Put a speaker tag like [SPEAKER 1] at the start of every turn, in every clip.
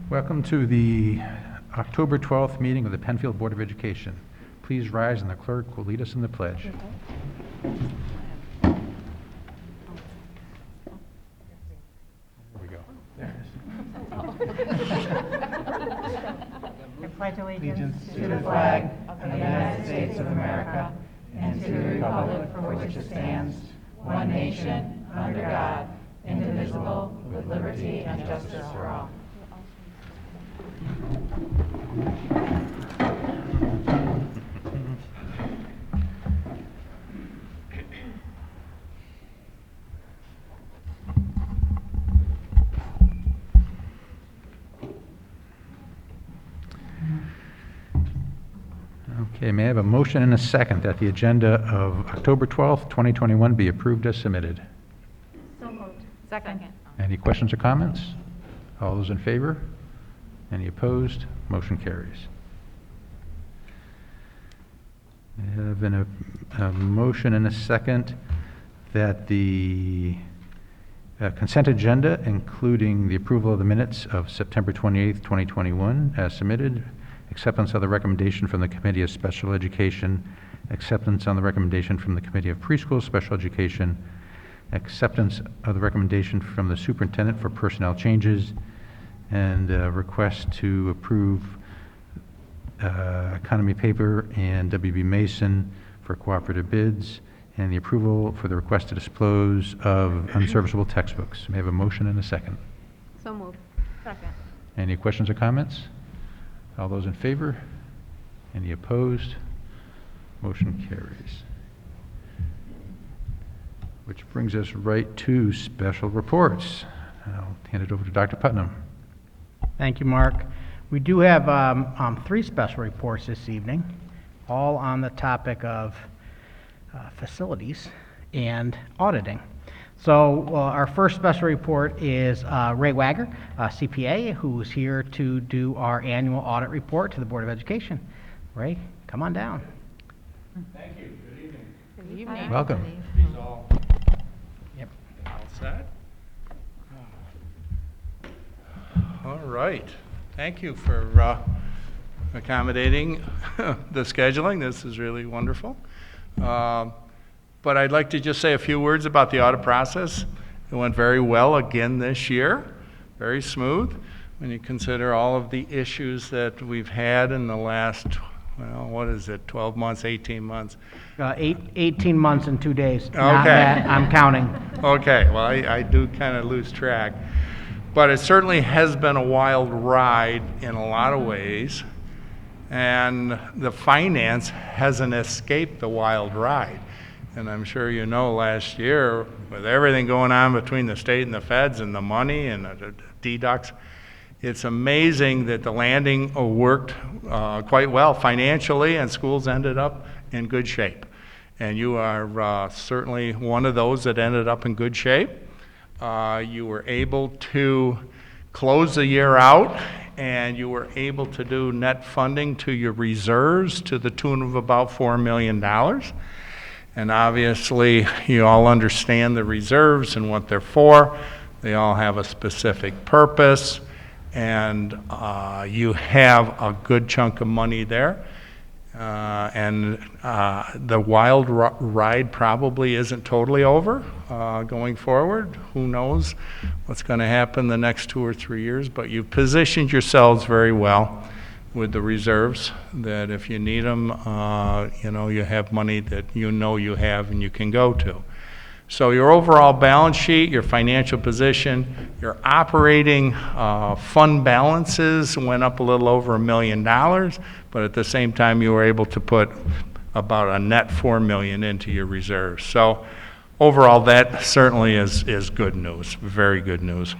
[SPEAKER 1] Welcome to the October 12th meeting of the Penfield Board of Education. Please rise and the clerk will lead us in the pledge. There we go.
[SPEAKER 2] I pledge allegiance to the flag of the United States of America and to the republic for which it stands, one nation, under God, indivisible, with liberty and justice for all.
[SPEAKER 1] Okay, may I have a motion and a second that the agenda of October 12th, 2021 be approved as submitted?
[SPEAKER 2] So moved. Second.
[SPEAKER 1] Any questions or comments? All those in favor? Any opposed? Motion carries. I have a motion and a second that the consent agenda, including the approval of the minutes of September 28th, 2021, as submitted, acceptance of the recommendation from the Committee of Special Education, acceptance on the recommendation from the Committee of Preschool Special Education, acceptance of the recommendation from the Superintendent for personnel changes, and a request to approve Economy Paper and WB Mason for cooperative bids, and the approval for the request to dispose of unserviceable textbooks. May I have a motion and a second?
[SPEAKER 2] So moved. Second.
[SPEAKER 1] Any questions or comments? All those in favor? Any opposed? Motion carries. Which brings us right to special reports. I'll hand it over to Dr. Putnam.
[SPEAKER 3] Thank you, Mark. We do have 3 special reports this evening, all on the topic of facilities and auditing. So our first special report is Ray Wagger, CPA, who is here to do our annual audit report to the Board of Education. Ray, come on down.
[SPEAKER 4] Thank you. Good evening.
[SPEAKER 2] Good evening.
[SPEAKER 1] Welcome.
[SPEAKER 4] Please all
[SPEAKER 3] Yep.
[SPEAKER 4] set. All right. Thank you for accommodating the scheduling. This is really wonderful. But I'd like to just say a few words about the audit process. It went very well again this year, very smooth. When you consider all of the issues that we've had in the last, well, what is it, 12 months, 18 months?
[SPEAKER 3] 18 months and 2 days.
[SPEAKER 4] Okay.
[SPEAKER 3] Not that, I'm counting.
[SPEAKER 4] Okay, well, I do kind of lose track. But it certainly has been a wild ride in a lot of ways. And the finance hasn't escaped the wild ride. And I'm sure you know last year, with everything going on between the state and the feds and the money and the deducts, it's amazing that the landing worked quite well financially and schools ended up in good shape. And you are certainly one of those that ended up in good shape. You were able to close the year out and you were able to do net funding to your reserves to the tune of about $4 million. And obviously, you all understand the reserves and what they're for. They all have a specific purpose, and you have a good chunk of money there. The wild ride probably isn't totally over going forward. Who knows what's going to happen the next 2 or 3 years, but you've positioned yourselves very well with the reserves, that if you need them, you have money that you know you have and you can go to. So your overall balance sheet, your financial position, your operating fund balances went up a little over $1 million, but at the same time you were able to put about a net $4 million into your reserves. So overall that certainly is good news, very good news.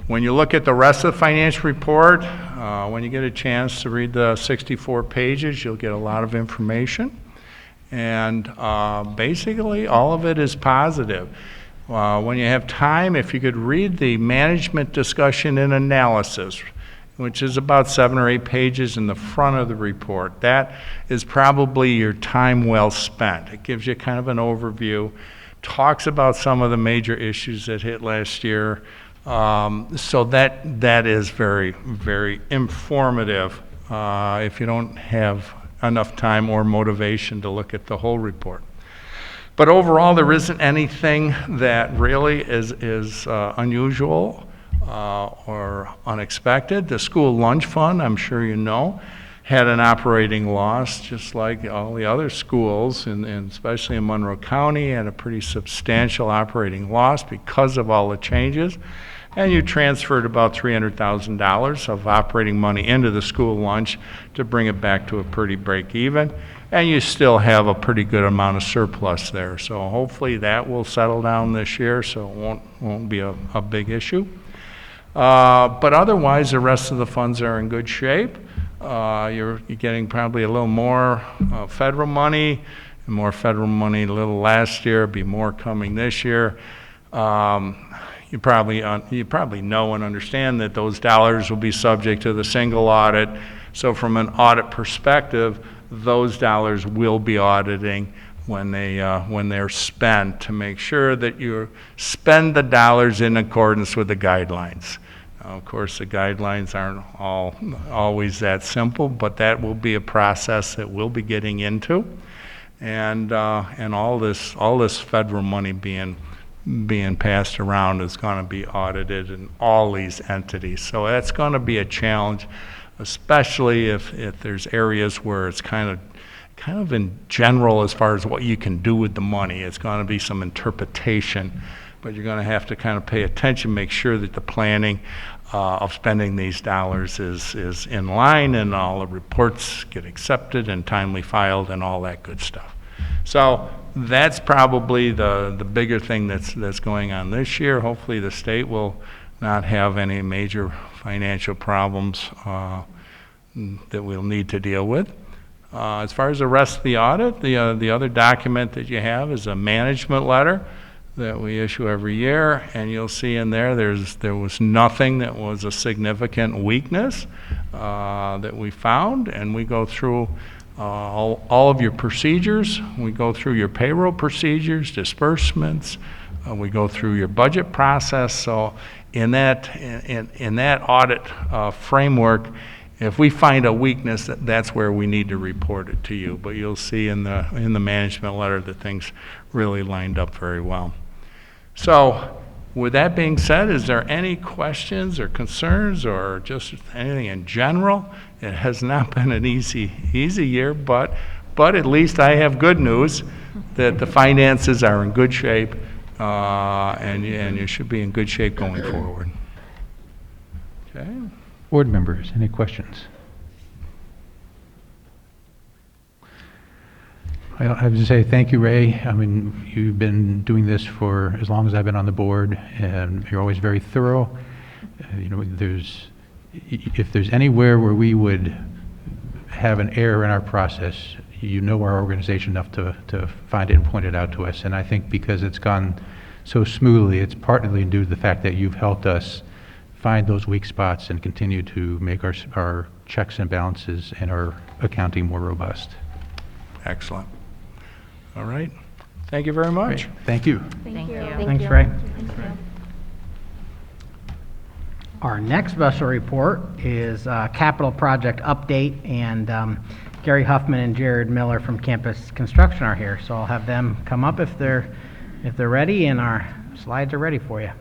[SPEAKER 4] When you look at the rest of the financial report, when you get a chance to read the 64 pages, you'll get a lot of information. And basically, all of it is positive. When you have time, if you could read the management discussion and analysis, which is about 7 or 8 pages in the front of the report, that is probably your time well spent. It gives you kind of an overview, talks about some of the major issues that hit last year, So that is very, very informative if you don't have enough time or motivation to look at the whole report. But overall, there isn't anything that really is unusual or unexpected. The school lunch fund, I'm sure you know, had an operating loss, just like all the other schools, and especially in Monroe County, had a pretty substantial operating loss because of all the changes. And you transferred about $300,000 of operating money into the school lunch to bring it back to a pretty break even. And you still have a pretty good amount of surplus there. So hopefully that will settle down this year, so it won't be a big issue. But otherwise, the rest of the funds are in good shape. You're getting probably a little more federal money, and more federal money a little last year, be more coming this year. You probably know and understand that those dollars will be subject to the single audit. So from an audit perspective, those dollars will be auditing when they're spent to make sure that you spend the dollars in accordance with the guidelines. Of course, the guidelines aren't always that simple, but that will be a process that we'll be getting into, and all this federal money being passed around is going to be audited in all these entities. So that's going to be a challenge, especially if there's areas where it's kind of in general as far as what you can do with the money. It's going to be some interpretation, but you're going to have to kind of pay attention, make sure that the planning of spending these dollars is in line, and all the reports get accepted and timely filed and all that good stuff. So that's probably the bigger thing that's going on this year. Hopefully the state will not have any major financial problems that we'll need to deal with. As far as the rest of the audit, the other document that you have is a management letter that we issue every year, and you'll see in there there was nothing that was a significant weakness that we found, and we go through all of your procedures. We go through your payroll procedures, disbursements. We go through your budget process. So in that audit framework, if we find a weakness, that's where we need to report it to you. But you'll see in the management letter that things really lined up very well. So with that being said, is there any questions or concerns or just anything in general? It has not been an easy year, but at least I have good news that the finances are in good shape, and you should be in good shape going forward. Okay.
[SPEAKER 1] Board members, any questions? I have to say thank you, Ray. I mean, you've been doing this for as long as I've been on the board, and you're always very thorough. If there's anywhere where we would have an error in our process, you know our organization enough to find it and point it out to us. And I think because it's gone so smoothly, it's partly due to the fact that you've helped us find those weak spots and continue to make our checks and balances and our accounting more robust.
[SPEAKER 4] Excellent. All right. Thank you very much.
[SPEAKER 1] Great. Thank you.
[SPEAKER 2] Thank you.
[SPEAKER 3] Thanks, Ray. Our next special report is capital project update, and Gary Huffman and Jared Miller from Campus Construction are here, so I'll have them come up if they're ready, and our slides are ready for you.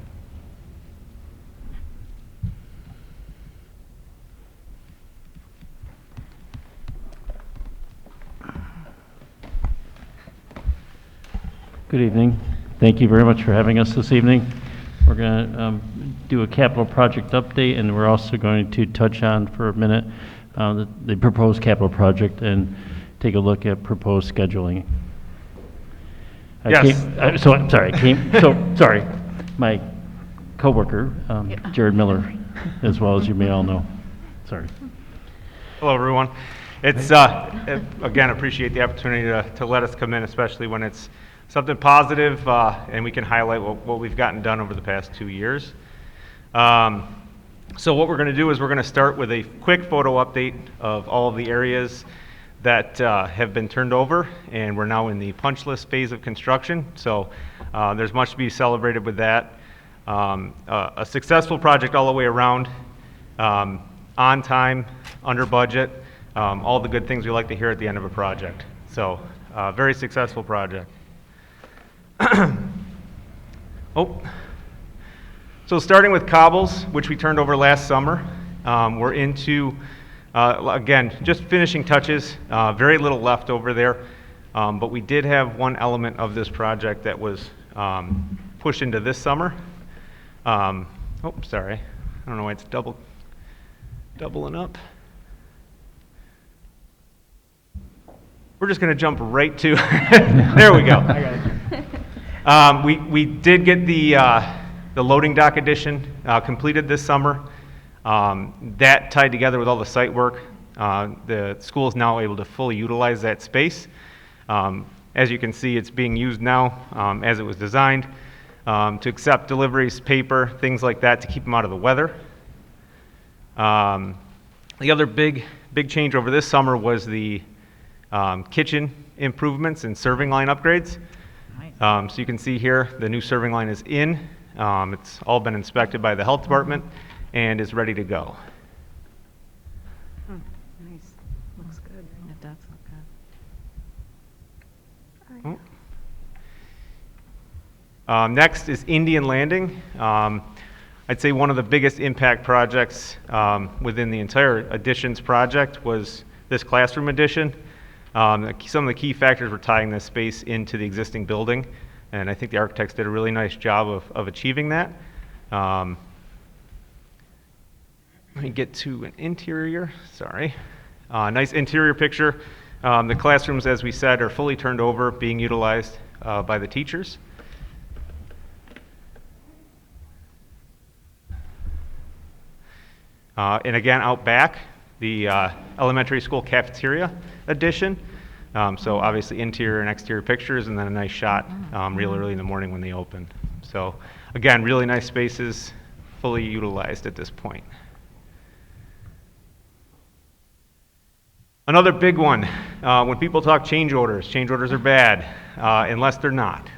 [SPEAKER 5] Good evening. Thank you very much for having us this evening. We're going to do a capital project update, and we're also going to touch on for a minute the proposed capital project and take a look at proposed scheduling.
[SPEAKER 6] Yes.
[SPEAKER 5] Sorry, my coworker, Jared Miller, as well, as you may all know. Sorry.
[SPEAKER 6] Hello, everyone. It's, again, appreciate the opportunity to let us come in, especially when it's something positive, and we can highlight what we've gotten done over the past 2 years. So what we're going to do is we're going to start with a quick photo update of all of the areas that have been turned over, and we're now in the punch list phase of construction. So there's much to be celebrated with that. A successful project all the way around, on time, under budget, all the good things we like to hear at the end of a project. So, very successful project. Oh. So starting with cobbles, which we turned over last summer, we're into, again, just finishing touches, very little left over there, but we did have one element of this project that was pushed into this summer. Oh, sorry, I don't know why it's doubling up. We're just going to jump right to, there we go. We did get the loading dock addition completed this summer. That tied together with all the site work, the school is now able to fully utilize that space. As you can see, it's being used now as it was designed to accept deliveries, paper, things like that to keep them out of the weather. The other big change over this summer was the kitchen improvements and serving line upgrades. So you can see here the new serving line is in. It's all been inspected by the health department and is ready to go.
[SPEAKER 2] Nice. Looks good. It does look good.
[SPEAKER 6] Next is Indian Landing. I'd say one of the biggest impact projects within the entire additions project was this classroom addition. Some of the key factors were tying this space into the existing building, and I think the architects did a really nice job of achieving that. Let me get to an interior, sorry. Nice interior picture. The classrooms, as we said, are fully turned over, being utilized by the teachers. And again, out back, the elementary school cafeteria addition. So obviously interior and exterior pictures, and then a nice shot real early in the morning when they open. So again, really nice spaces, fully utilized at this point. Another big one, when people talk change orders are bad, unless they're not.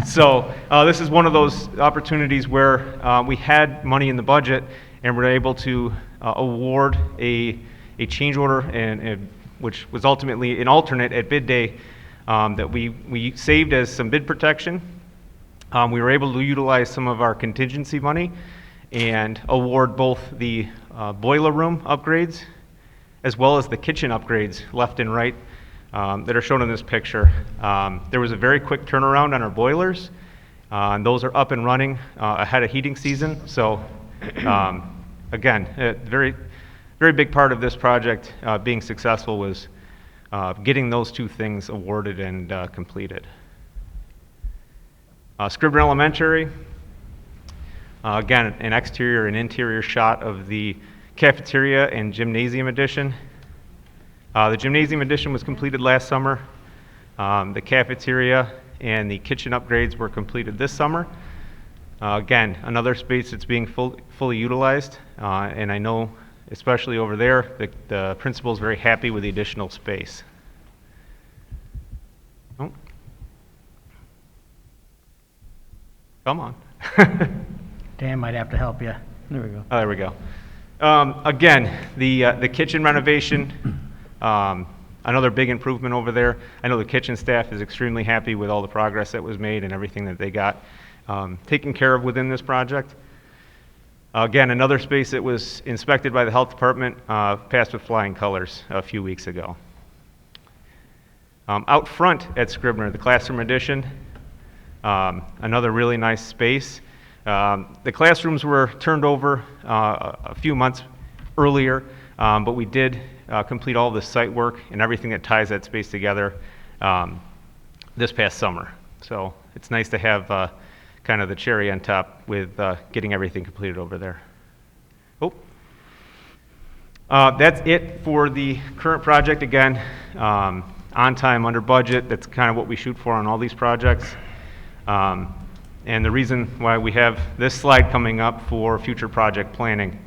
[SPEAKER 6] So this is one of those opportunities where we had money in the budget and we're able to award a change order, and which was ultimately an alternate at bid day that we saved as some bid protection. We were able to utilize some of our contingency money and award both the boiler room upgrades as well as the kitchen upgrades left and right that are shown in this picture. There was a very quick turnaround on our boilers, and those are up and running ahead of heating season. So again, a very big part of this project being successful was getting those two things awarded and completed. Scribner Elementary, again, an exterior and interior shot of the cafeteria and gymnasium addition. The gymnasium addition was completed last summer. The cafeteria and the kitchen upgrades were completed this summer. Again, another space that's being fully utilized, and I know, especially over there, the principal is very happy with the additional space. Oh. Come on.
[SPEAKER 3] Dan might have to help you.
[SPEAKER 5] There we go.
[SPEAKER 6] Oh, there we go. Again, the kitchen renovation, another big improvement over there. I know the kitchen staff is extremely happy with all the progress that was made and everything that they got taken care of within this project. Again, another space that was inspected by the health department, passed with flying colors a few weeks ago. Out front at Scribner, the classroom addition, another really nice space. The classrooms were turned over a few months earlier, but we did complete all the site work and everything that ties that space together this past summer. So it's nice to have kind of the cherry on top with getting everything completed over there. Oh, that's it for the current project. Again, on time, under budget. That's kind of what we shoot for on all these projects. And the reason why we have this slide coming up for future project planning.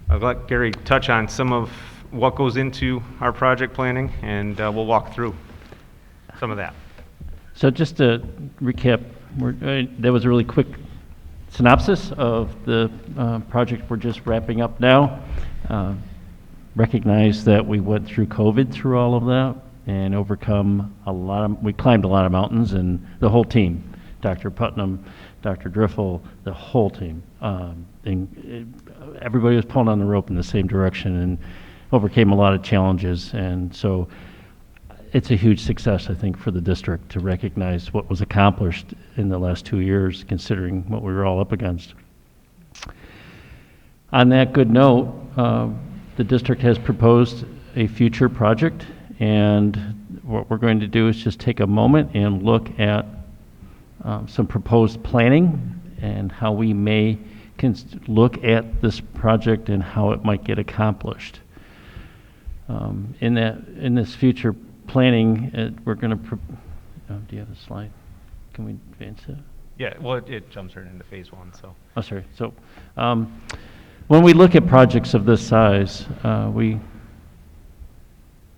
[SPEAKER 6] I'll let Gary touch on some of what goes into our project planning, and we'll walk through some of that.
[SPEAKER 5] So just to recap, that was a really quick synopsis of the project we're just wrapping up now. Recognize that we went through COVID through all of that and we climbed a lot of mountains, and the whole team, Dr. Putnam, Dr. Driffel, the whole team. Everybody was pulling on the rope in the same direction and overcame a lot of challenges. And so it's a huge success, I think, for the district to recognize what was accomplished in the last 2 years, considering what we were all up against. On that good note, the district has proposed a future project, and what we're going to do is just take a moment and look at some proposed planning and how we may look at this project and how it might get accomplished. In this future planning, we're going to, do you have the slide? Can we advance it?
[SPEAKER 6] Yeah, well, it jumps right into phase 1, so.
[SPEAKER 5] Oh, sorry. So when we look at projects of this size, we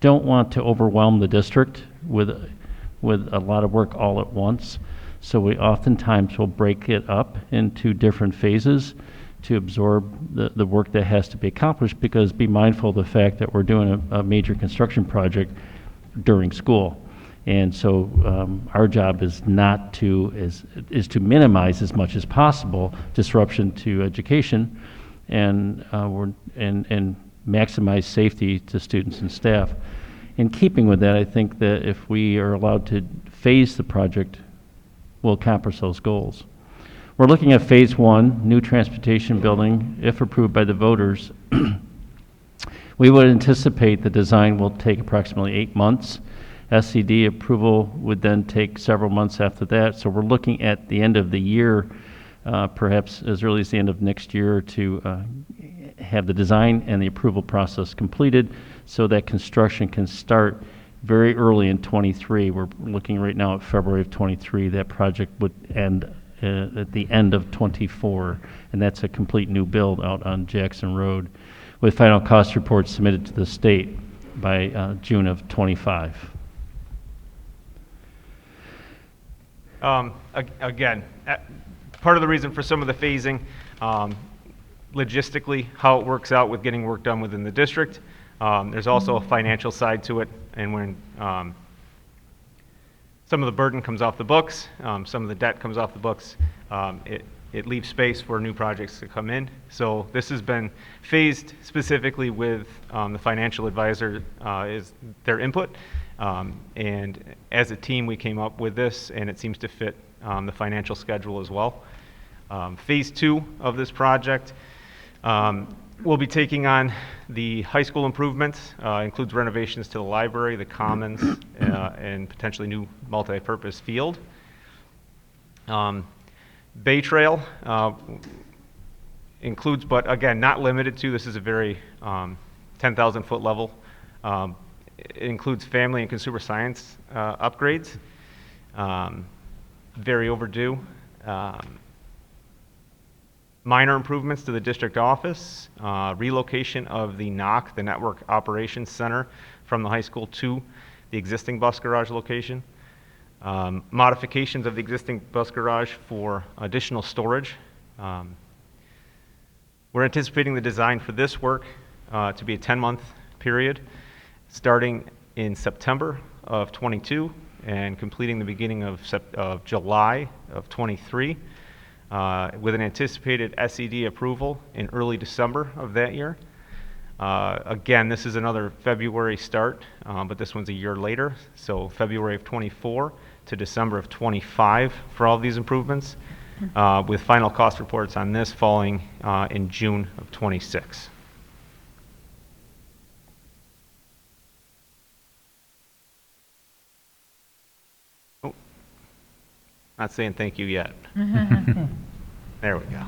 [SPEAKER 5] don't want to overwhelm the district with a lot of work all at once. So we oftentimes will break it up into different phases to absorb the work that has to be accomplished, because be mindful of the fact that we're doing a major construction project during school. And so our job is to minimize as much as possible disruption to education and maximize safety to students and staff. In keeping with that, I think that if we are allowed to phase the project, we'll accomplish those goals. We're looking at phase 1, new transportation building. If approved by the voters, we would anticipate the design will take approximately 8 months. SCD approval would then take several months after that. So we're looking at the end of the year, perhaps as early as the end of next year, to have the design and the approval process completed so that construction can start very early in 23. We're looking right now at February of 23. That project would end at the end of 24, and that's a complete new build out on Jackson Road, with final cost reports submitted to the state by June of 25.
[SPEAKER 6] Again, part of the reason for some of the phasing, logistically, how it works out with getting work done within the district. There's also a financial side to it, and when some of the burden comes off the books, some of the debt comes off the books, it leaves space for new projects to come in. So this has been phased specifically with the financial advisor, is their input. And as a team, we came up with this, and it seems to fit the financial schedule as well. Phase 2 of this project, we'll be taking on the high school improvements, includes renovations to the library, the commons, and potentially new multi-purpose field. Bay Trail includes, but again, not limited to, this is a very 10,000 foot level. It includes family and consumer science upgrades, very overdue. Minor improvements to the district office, relocation of the NOC, the Network Operations Center, from the high school to the existing bus garage location. Modifications of the existing bus garage for additional storage. We're anticipating the design for this work to be a 10-month period, starting in September of 22 and completing the beginning of July of 23. With an anticipated SED approval in early December of that year. Again, this is another February start, but this one's a year later, so February of 24 to December of 25 for all of these improvements, with final cost reports on this falling in June of 26. Not saying thank you yet. There we go.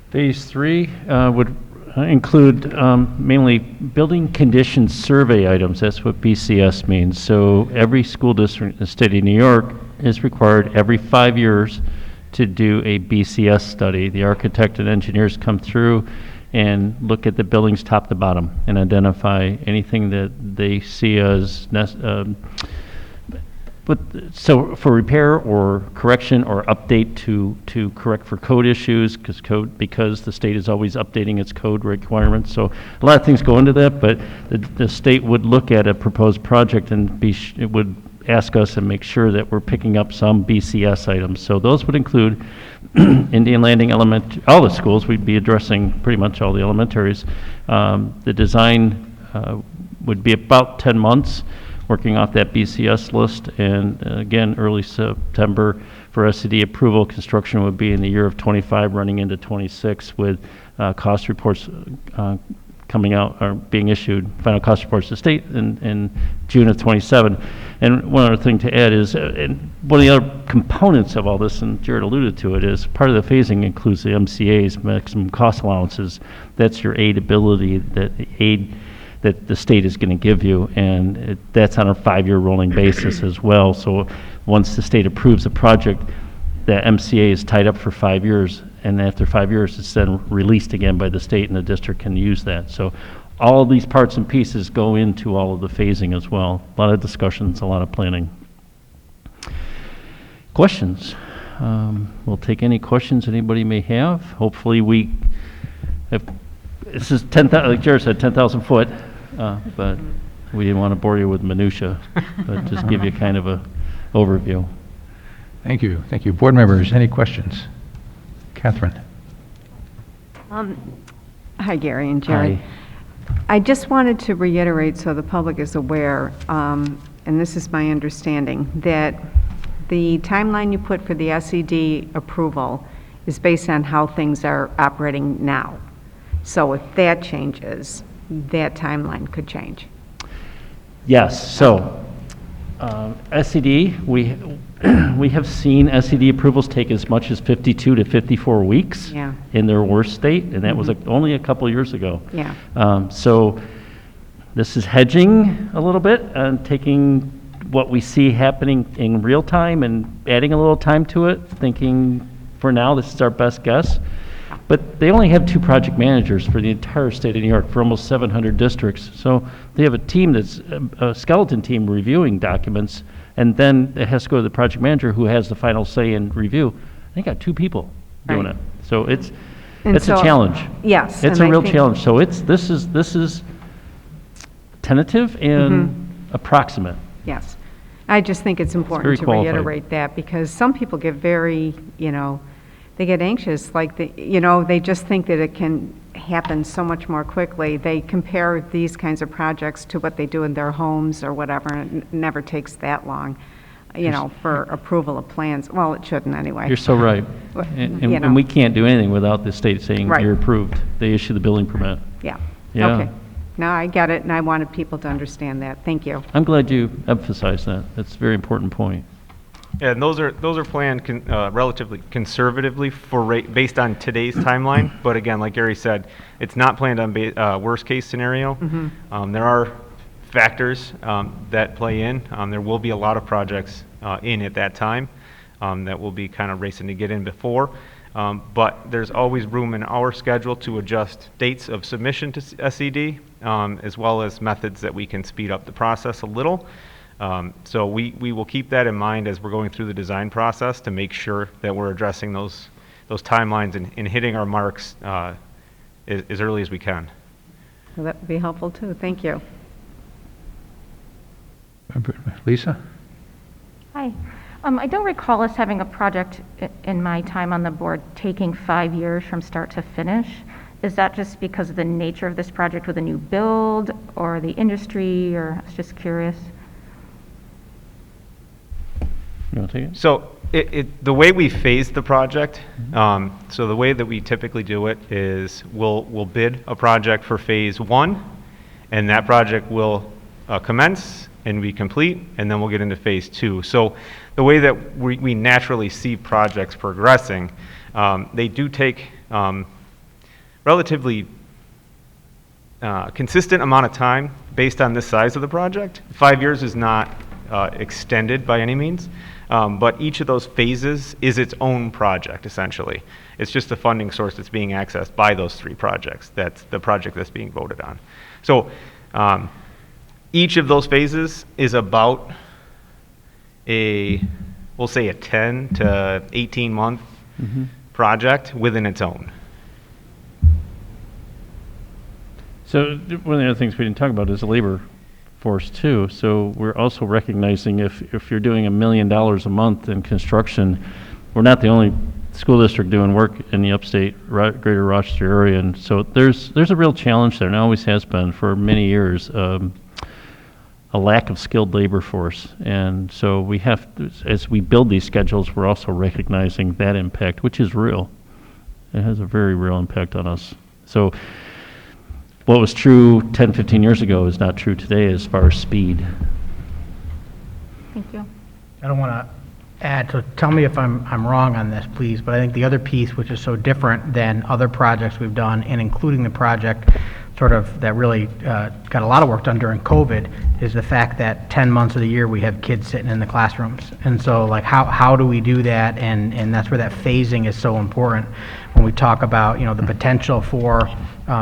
[SPEAKER 5] Phase 3 would include mainly building condition survey items. That's what BCS means. So every school district in the state of New York is required every 5 years to do a BCS study. The architect and engineers come through and look at the buildings top to bottom and identify anything that they see as But, so for repair or correction or update to correct for code issues, because the state is always updating its code requirements. So a lot of things go into that, but the state would look at a proposed project and it would ask us and make sure that we're picking up some BCS items. So those would include Indian Landing all the schools. We'd be addressing pretty much all the elementaries. The design would be about 10 months, working off that BCS list, and again, early September for SCD approval. Construction would be in the year of 25, running into 26, with cost reports coming out or being issued, final cost reports to state in June of 27. And one other thing to add is, and one of the other components of all this, and Jared alluded to it, is part of the phasing includes the MCA's, maximum cost allowances. That's your aid ability, that the state is going to give you, and that's on a 5-year rolling basis as well. So once the state approves a project, the MCA is tied up for 5 years, and after 5 years, it's then released again by the state, and the district can use that. So all of these parts and pieces go into all of the phasing as well. A lot of discussions, a lot of planning. Questions? We'll take any questions anybody may have. Hopefully this is 10,000, like Jared said, 10,000 foot. But we didn't want to bore you with minutia, but just give you kind of a overview.
[SPEAKER 1] Thank you. Thank you. Board members, any questions? Catherine?
[SPEAKER 2] Hi, Gary and Jerry.
[SPEAKER 5] Hi.
[SPEAKER 2] I just wanted to reiterate so the public is aware, and this is my understanding, that the timeline you put for the SED approval is based on how things are operating now. So if that changes, that timeline could change.
[SPEAKER 5] Yes, so SED, we have seen SED approvals take as much as 52 to 54 weeks
[SPEAKER 2] Yeah.
[SPEAKER 5] in their worst state, and that was only a couple years ago.
[SPEAKER 2] Yeah.
[SPEAKER 5] So this is hedging a little bit and taking what we see happening in real time and adding a little time to it, thinking for now this is our best guess. But they only have 2 project managers for the entire state of New York for almost 700 districts. So they have a team that's a skeleton team reviewing documents, and then it has to go to the project manager who has the final say and review. They got 2 people doing
[SPEAKER 2] Right.
[SPEAKER 5] it. So it's
[SPEAKER 2] And
[SPEAKER 5] a
[SPEAKER 2] so-
[SPEAKER 5] challenge.
[SPEAKER 2] Yes.
[SPEAKER 5] It's
[SPEAKER 2] and
[SPEAKER 5] a
[SPEAKER 2] I
[SPEAKER 5] real
[SPEAKER 2] think-
[SPEAKER 5] challenge. So this is tentative and approximate.
[SPEAKER 2] Yes. I just think it's
[SPEAKER 5] very
[SPEAKER 2] important to
[SPEAKER 5] qualified.
[SPEAKER 2] reiterate that, because some people get very, they get anxious, like, they just think that it can happen so much more quickly. They compare these kinds of projects to what they do in their homes or whatever, and it never takes that long, for approval of plans. Well, it shouldn't anyway.
[SPEAKER 5] You're so right.
[SPEAKER 2] Well,
[SPEAKER 5] And we can't do anything without the state saying
[SPEAKER 2] Right.
[SPEAKER 5] you're approved. They issue the building permit.
[SPEAKER 2] Yeah.
[SPEAKER 5] Yeah.
[SPEAKER 2] Okay. No, I get it, and I wanted people to understand that. Thank you.
[SPEAKER 5] I'm glad you emphasized that. That's a very important point.
[SPEAKER 6] Yeah, and those are planned relatively conservatively based on today's timeline. But again, like Gary said, it's not planned on worst case scenario. There are factors that play in. There will be a lot of projects in at that time that will be kind of racing to get in before. But there's always room in our schedule to adjust dates of submission to SED, as well as methods that we can speed up the process a little. So we will keep that in mind as we're going through the design process to make sure that we're addressing those timelines and hitting our marks as early as we can.
[SPEAKER 2] Well, that would be helpful, too. Thank you.
[SPEAKER 1] Lisa?
[SPEAKER 7] Hi. I don't recall us having a project in my time on the board taking 5 years from start to finish. Is that just because of the nature of this project with a new build or the industry, or I was just curious?
[SPEAKER 5] You want to take it?
[SPEAKER 6] So the way we phase the project, so the way that we typically do it is we'll bid a project for phase 1, and that project will commence and be complete, and then we'll get into phase 2. So the way that we naturally see projects progressing, they do take relatively consistent amount of time based on the size of the project. 5 years is not extended by any means, but each of those phases is its own project, essentially. It's just the funding source that's being accessed by those 3 projects. That's the project that's being voted on. So each of those phases is about we'll say a 10 to 18 month project within its own.
[SPEAKER 5] So one of the other things we didn't talk about is the labor force too. So we're also recognizing if you're doing $1 million a month in construction, we're not the only school district doing work in the upstate greater Rochester area. And so there's a real challenge there, and always has been for many years, a lack of skilled labor force. And so we have to, as we build these schedules, we're also recognizing that impact, which is real. It has a very real impact on us. So what was true 10, 15 years ago is not true today as far as speed.
[SPEAKER 7] Thank you.
[SPEAKER 3] I don't want to add, so tell me if I'm wrong on this, please, but I think the other piece, which is so different than other projects we've done, and including the project sort of that really got a lot of work done during COVID, is the fact that 10 months of the year we have kids sitting in the classrooms. And so like how do we do that? And that's where that phasing is so important. When we talk about, you know, the potential for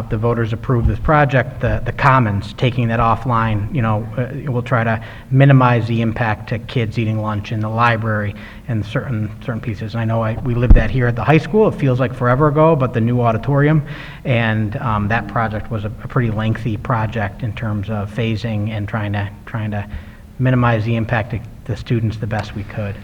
[SPEAKER 3] the voters approve this project, the commons, taking that offline, you know, we'll try to minimize the impact to kids eating lunch in the library and certain pieces. And I know we lived that here at the high school. It feels like forever ago, but the new auditorium, and that project was a pretty lengthy project in terms of phasing and trying to minimize the impact to the students the best we could.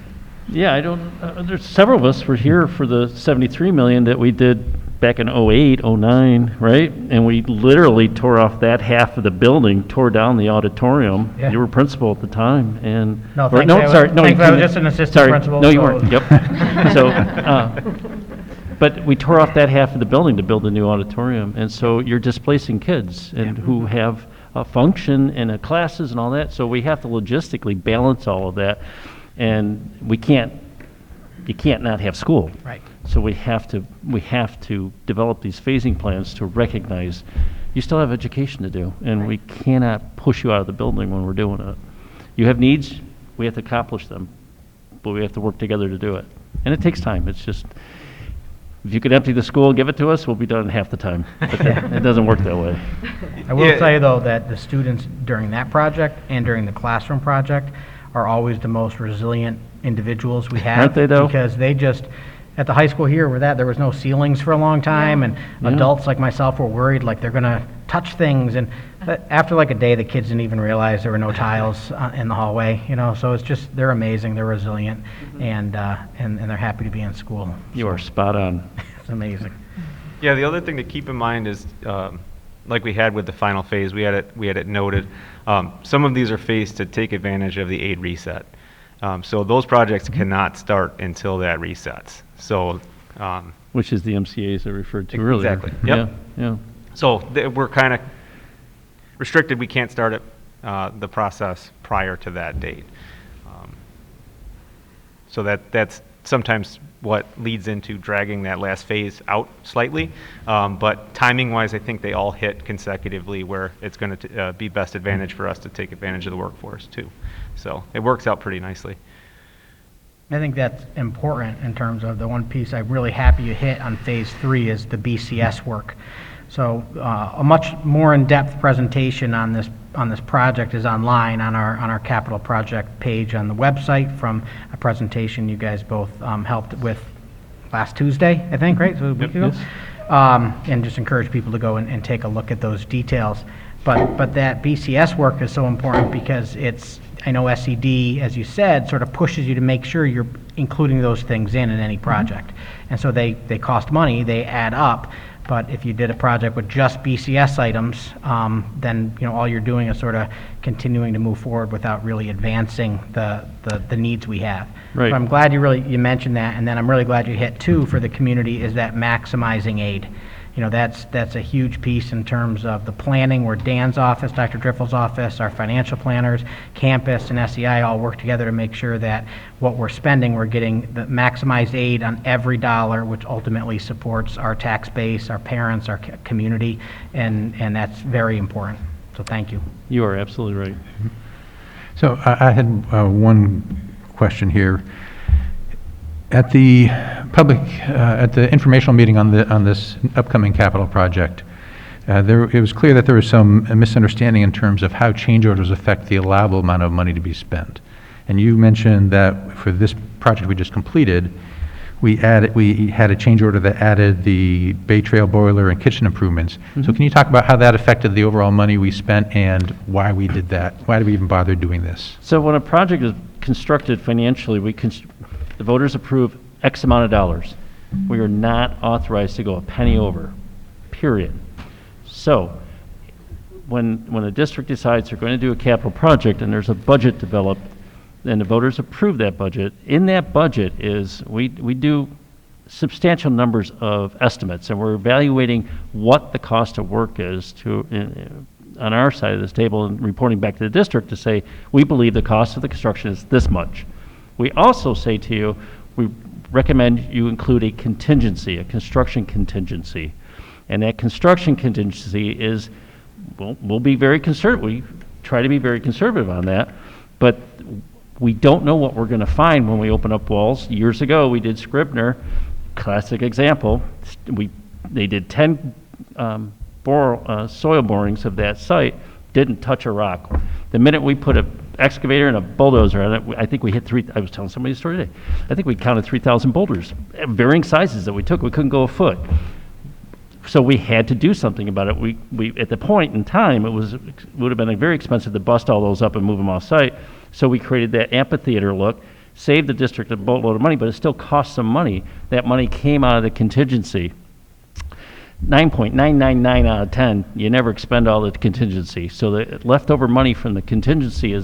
[SPEAKER 5] Yeah, I don't, there's several of us were here for the 73 million that we did back in 08, 09, right? And we literally tore off that half of the building, tore down the auditorium.
[SPEAKER 3] Yeah.
[SPEAKER 5] You were principal at the time, and...
[SPEAKER 3] No,
[SPEAKER 5] or-
[SPEAKER 3] thanks,
[SPEAKER 5] no,
[SPEAKER 3] I was-
[SPEAKER 5] sorry, no,
[SPEAKER 3] thanks,
[SPEAKER 5] you
[SPEAKER 3] I was
[SPEAKER 5] couldn't-
[SPEAKER 3] just an assistant
[SPEAKER 5] sorry,
[SPEAKER 3] principal,
[SPEAKER 5] No, you
[SPEAKER 3] so-
[SPEAKER 5] weren't, yep. So, but we tore off that half of the building to build a new auditorium, and so you're displacing kids and who have a function and a classes and all that, so we have to logistically balance all of that, and you can't not have school.
[SPEAKER 3] Right.
[SPEAKER 5] So we have to develop these phasing plans to recognize you still have education to do, and we cannot push you out of the building when we're doing it. You have needs, we have to accomplish them, but we have to work together to do it. And it takes time. It's just, if you could empty the school and give it to us, we'll be done in half the time. But it doesn't work that way.
[SPEAKER 3] I will
[SPEAKER 6] Yeah.
[SPEAKER 3] say, though, that the students during that project and during the classroom project are always the most resilient individuals we have.
[SPEAKER 5] Aren't they, though?
[SPEAKER 3] Because they just, at the high school here, there was no ceilings for a long time, and
[SPEAKER 5] Yeah.
[SPEAKER 3] adults like myself were worried, like they're going to touch things, and after like a day, the kids didn't even realize there were no tiles in the hallway, you know, so it's just, they're amazing, they're resilient, and they're happy to be in school.
[SPEAKER 5] You are spot on.
[SPEAKER 3] It's amazing.
[SPEAKER 6] Yeah, the other thing to keep in mind is, like we had with the final phase, we had it noted, some of these are phased to take advantage of the aid reset. So those projects cannot start until that resets. So,
[SPEAKER 5] Which is the MCAs I referred to earlier.
[SPEAKER 6] Exactly. Yep.
[SPEAKER 5] Yeah.
[SPEAKER 6] so we're kind of restricted. We can't start it, the process prior to that date. So that's sometimes what leads into dragging that last phase out slightly. But timing-wise, I think they all hit consecutively where it's going to be best advantage for us to take advantage of the workforce too. So it works out pretty nicely.
[SPEAKER 3] I think that's important in terms of the one piece I'm really happy you hit on phase 3 is the BCS work. So a much more in-depth presentation on this project is online on our capital project page on the website from a presentation you guys both helped with last Tuesday, I think, right? So a week ago.
[SPEAKER 5] Yes.
[SPEAKER 3] And just encourage people to go and take a look at those details. But that BCS work is so important because I know SED, as you said, sort of pushes you to make sure you're including those things in any project. And so they cost money, they add up. But if you did a project with just BCS items, then all you're doing is sort of continuing to move forward without really advancing the needs we have.
[SPEAKER 5] Right.
[SPEAKER 3] So I'm glad you mentioned that, and then I'm really glad you hit 2 for the community is that maximizing aid. That's a huge piece in terms of the planning where Dan's office, Dr. Driffel's office, our financial planners, campus, and SEI all work together to make sure that what we're spending, we're getting the maximized aid on every dollar, which ultimately supports our tax base, our parents, our community, and that's very important. So thank you.
[SPEAKER 5] You are absolutely right.
[SPEAKER 1] So I had one question here. At the at the informational meeting on this upcoming capital project, it was clear that there was some misunderstanding in terms of how change orders affect the allowable amount of money to be spent. And you mentioned that for this project we just completed, we had a change order that added the Bay Trail boiler and kitchen improvements. So can you talk about how that affected the overall money we spent and why we did that? Why did we even bother doing this?
[SPEAKER 5] So when a project is constructed financially, the voters approve X amount of dollars. We are not authorized to go a penny over, period. So when a district decides they're going to do a capital project and there's a budget developed, and the voters approve that budget, in that budget is, we do substantial numbers of estimates, and we're evaluating what the cost of work is on our side of this table and reporting back to the district to say, we believe the cost of the construction is this much. We also say to you, we recommend you include a contingency, a construction contingency. And that construction contingency is, we'll be very conservative. We try to be very conservative on that, but we don't know what we're going to find when we open up walls. Years ago, we did Scribner, classic example. They did 10 soil borings of that site, didn't touch a rock. The minute we put an excavator and a bulldozer on it, I think we hit I was telling somebody a story today. I think we counted 3,000 boulders, varying sizes that we took. We couldn't go a foot. So we had to do something about it. We at the point in time, it would have been very expensive to bust all those up and move them off site. So we created that amphitheater look, saved the district a boatload of money, but it still cost some money. That money came out of the contingency. 9.999 out of 10, you never expend all the contingency. So the leftover money from the contingency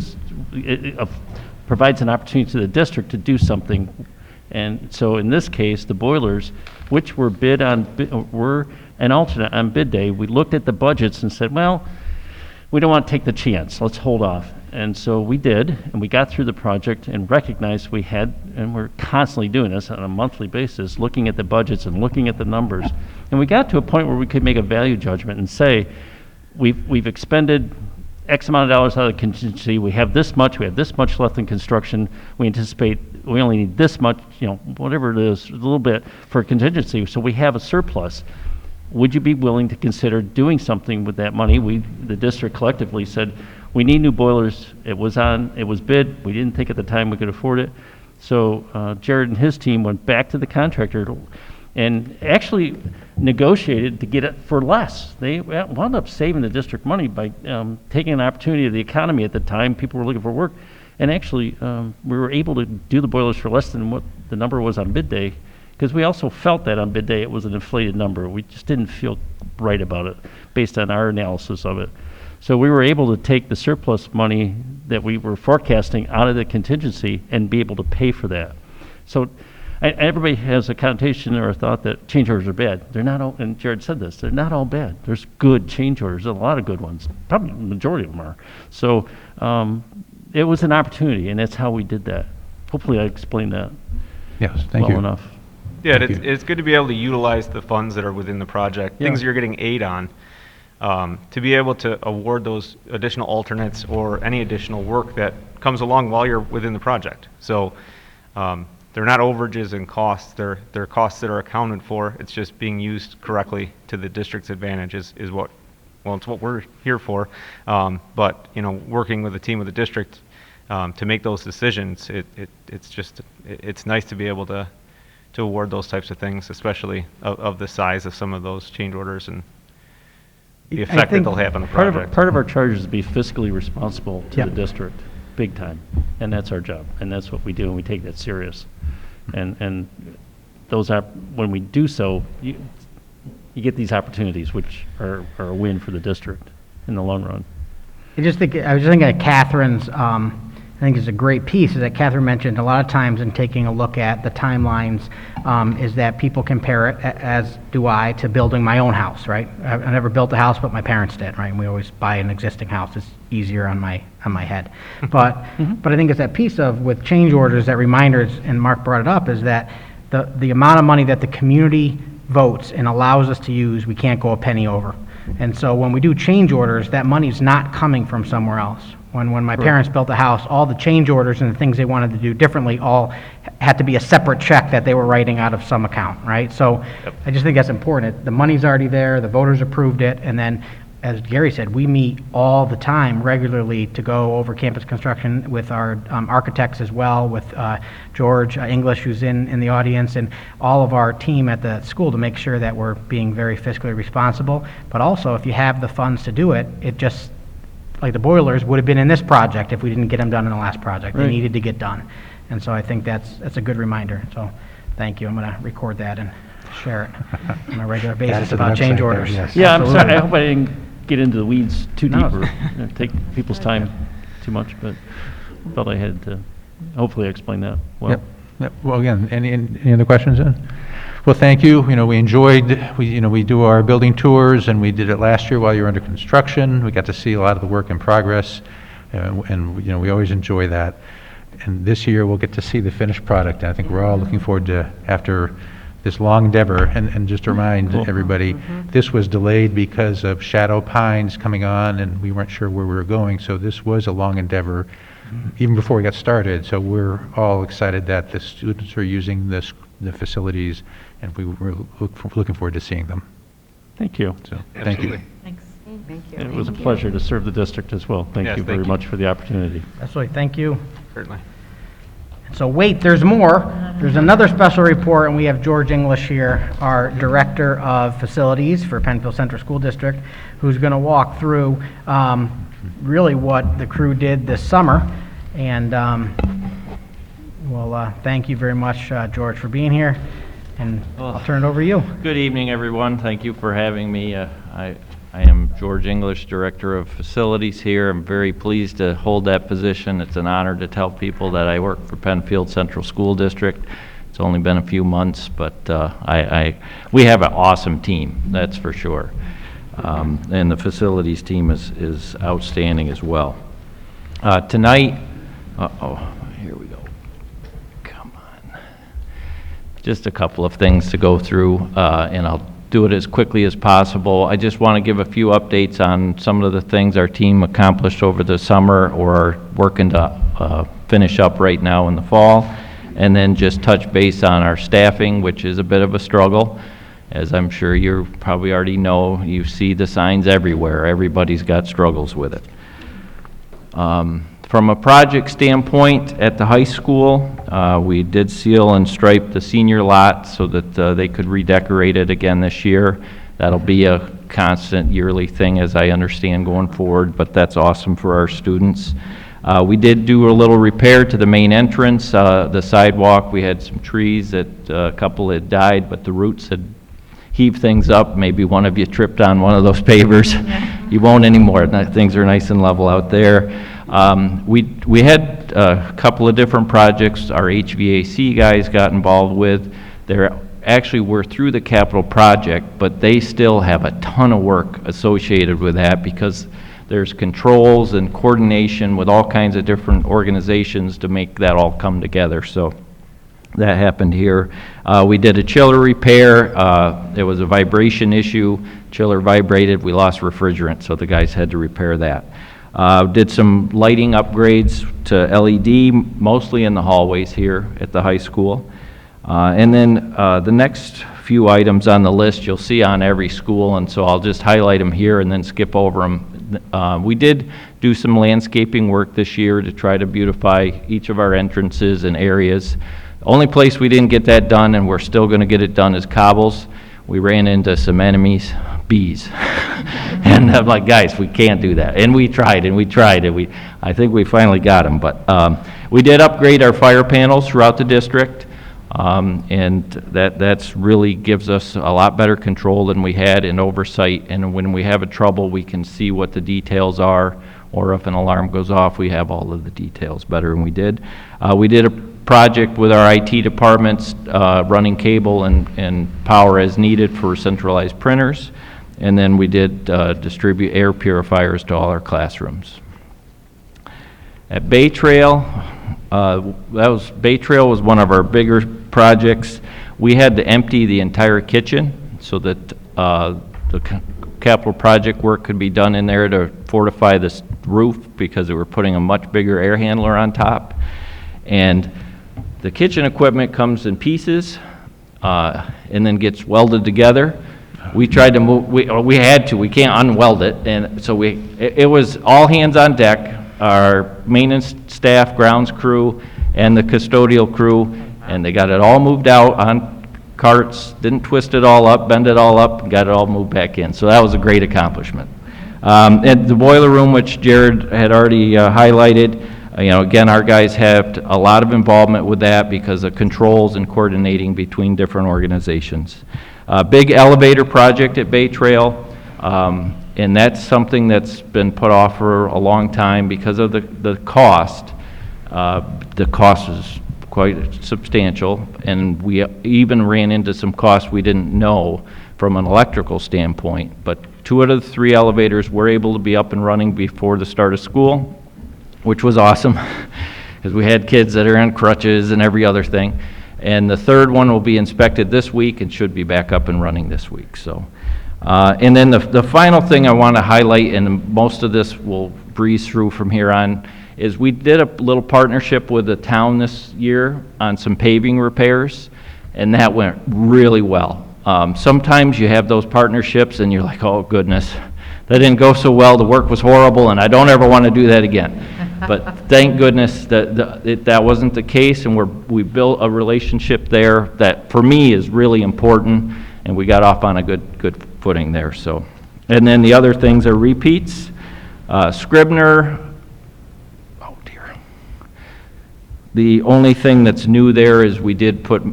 [SPEAKER 5] provides an opportunity to the district to do something. And so in this case, the boilers, which were were an alternate on bid day, we looked at the budgets and said, well, we don't want to take the chance. Let's hold off. And so we did, and we got through the project and recognized we had, and we're constantly doing this on a monthly basis, looking at the budgets and looking at the numbers. And we got to a point where we could make a value judgment and say, we've expended X amount of dollars out of the contingency. We have this much left in construction. We anticipate we only need this much, whatever it is, a little bit for contingency. So we have a surplus. Would you be willing to consider doing something with that money? The district collectively said, we need new boilers. It was bid. We didn't think at the time we could afford it. So Jared and his team went back to the contractor and actually negotiated to get it for less. They wound up saving the district money by taking an opportunity of the economy at the time. People were looking for work. And actually, we were able to do the boilers for less than what the number was on bid day, because we also felt that on bid day it was an inflated number. We just didn't feel right about it based on our analysis of it. So we were able to take the surplus money that we were forecasting out of the contingency and be able to pay for that. So everybody has a connotation or a thought that change orders are bad. They're not all, and Jared said this, they're not all bad. There's good change orders, a lot of good ones. Probably the majority of them are. So it was an opportunity, and that's how we did that. Hopefully I explained that
[SPEAKER 1] Thank you.
[SPEAKER 6] enough. Yeah, it's good to be able to utilize the funds that are within the project, things you're getting aid on, to be able to award those additional alternates or any additional work that comes along while you're within the project. So they're not overages and costs, they're costs that are accounted for. It's just being used correctly to the district's advantage is what, well, it's what we're here for. But, working with the team of the district to make those decisions, it's nice to be able to award those types of things, especially of the size of some of those change orders and the effect that they'll have on the project.
[SPEAKER 5] Part of our charge is to be fiscally responsible to the district, big time, and that's our job, and that's what we do, and we take that serious. And those are, when we do so, you get these opportunities, which are a win for the district in the long run.
[SPEAKER 3] I was just thinking of Catherine's, I think it's a great piece, is that Catherine mentioned a lot of times in taking a look at the timelines, is that people compare it, as do I, to building my own house, right? I never built a house, but my parents did, right? And we always buy an existing house. It's easier on my head. But I think it's that piece of, with change orders, that reminders, and Mark brought it up, is that the amount of money that the community votes and allows us to use, we can't go a penny over. And so when we do change orders, that money's not coming from somewhere else. When my parents built a house, all the change orders and the things they wanted to do differently all had to be a separate check that they were writing out of some account, right? So I just think that's important. The money's already there, the voters approved it, and then as Gary said, we meet all the time regularly to go over campus construction with our architects as well, with George English, who's in the audience, and all of our team at the school to make sure that we're being very fiscally responsible. But also, if you have the funds to do it, it just, like the boilers would have been in this project if we didn't get them done in the last project. They
[SPEAKER 5] Right.
[SPEAKER 3] needed to get done. And so I think that's a good reminder. So thank you. I'm going to record that and share it on a regular
[SPEAKER 1] Add it
[SPEAKER 3] basis
[SPEAKER 1] to the
[SPEAKER 3] about change
[SPEAKER 1] website there,
[SPEAKER 3] orders.
[SPEAKER 1] yes.
[SPEAKER 5] Yeah, I'm sorry,
[SPEAKER 3] Absolutely.
[SPEAKER 5] I hope I didn't get into the weeds too
[SPEAKER 3] No.
[SPEAKER 5] deep or take people's time too much, but felt I had to hopefully explain that well.
[SPEAKER 1] Yep, yep. Well, again, any other questions then? Well, thank you. You know, we we do our building tours, and we did it last year while you were under construction. We got to see a lot of the work in progress, and we always enjoy that. And this year, we'll get to see the finished product. And I think we're all looking forward to, after this long endeavor, and just to remind
[SPEAKER 5] Cool.
[SPEAKER 1] everybody, this was delayed because of shadow pines coming on, and we weren't sure where we were going, so this was a long endeavor, even before we got started. So we're all excited that the students are using the facilities, and we're looking forward to seeing them.
[SPEAKER 5] Thank you.
[SPEAKER 1] So, thank you.
[SPEAKER 2] Thanks. Thank you.
[SPEAKER 5] It was a pleasure to serve the district as well. Thank
[SPEAKER 6] Yes,
[SPEAKER 5] you
[SPEAKER 6] thank
[SPEAKER 5] very
[SPEAKER 6] you.
[SPEAKER 5] much for the opportunity.
[SPEAKER 3] Absolutely. Thank you.
[SPEAKER 6] Certainly.
[SPEAKER 3] So wait, there's more. There's another special report, and we have George English here, our Director of Facilities for Penfield Central School District, who's going to walk through really what the crew did this summer. And well, thank you very much, George, for being here. And I'll turn it over to you.
[SPEAKER 8] Good evening, everyone. Thank you for having me. I am George English, Director of Facilities here. I'm very pleased to hold that position. It's an honor to tell people that I work for Penfield Central School District. It's only been a few months, but we have an awesome team, that's for sure. And the facilities team is outstanding as well. Tonight, here we go. Come on. Just a couple of things to go through, and I'll do it as quickly as possible. I just want to give a few updates on some of the things our team accomplished over the summer or are working to finish up right now in the fall, and then just touch base on our staffing, which is a bit of a struggle. As I'm sure you probably already know, you see the signs everywhere. Everybody's got struggles with it. From a project standpoint, at the high school, we did seal and stripe the senior lot so that they could redecorate it again this year. That'll be a constant yearly thing, as I understand, going forward, but that's awesome for our students. We did do a little repair to the main entrance, the sidewalk. We had some trees that a couple had died, but the roots had heaved things up. Maybe one of you tripped on one of those pavers. You won't anymore. Things are nice and level out there. We had a couple of different projects our HVAC guys got involved with. We're through the capital project, but they still have a ton of work associated with that because there's controls and coordination with all kinds of different organizations to make that all come together. So that happened here. We did a chiller repair. There was a vibration issue. Chiller vibrated. We lost refrigerant, so the guys had to repair that. Did some lighting upgrades to LED, mostly in the hallways here at the high school. And then the next few items on the list you'll see on every school, and so I'll just highlight them here and then skip over them. We did do some landscaping work this year to try to beautify each of our entrances and areas. The only place we didn't get that done, and we're still going to get it done, is cobbles. We ran into some enemies, bees. And I'm like, guys, we can't do that. And we tried, and I think we finally got them. But we did upgrade our fire panels throughout the district, and that's really gives us a lot better control than we had in oversight. And when we have a trouble, we can see what the details are, or if an alarm goes off, we have all of the details better than we did. We did a project with our IT departments, running cable and power as needed for centralized printers. And then we did distribute air purifiers to all our classrooms. At Bay Trail, Bay Trail was one of our bigger projects. We had to empty the entire kitchen so that the capital project work could be done in there to fortify this roof because they were putting a much bigger air handler on top. And the kitchen equipment comes in pieces and then gets welded together. we tried to move, we had to, we can't unweld it, and so it was all hands on deck, our maintenance staff, grounds crew, and the custodial crew, and they got it all moved out on carts, didn't twist it all up, bend it all up, and got it all moved back in. So that was a great accomplishment. And the boiler room, which Jared had already highlighted, again, our guys have a lot of involvement with that because of controls and coordinating between different organizations. Big elevator project at Bay Trail, and that's something that's been put off for a long time because of the cost. The cost is quite substantial, and we even ran into some costs we didn't know from an electrical standpoint. But 2 out of the 3 elevators were able to be up and running before the start of school, which was awesome because we had kids that are on crutches and every other thing. And the 3rd one will be inspected this week and should be back up and running this week. So, and then the final thing I want to highlight, and most of this will breeze through from here on, is we did a little partnership with the town this year on some paving repairs, and that went really well. Sometimes you have those partnerships and you're like, oh goodness, that didn't go so well, the work was horrible, and I don't ever want to do that again. But thank goodness that wasn't the case, and we built a relationship there that for me is really important, and we got off on a good footing there. So, and then the other things are repeats. Scribner, oh dear. The only thing that's new there is we did put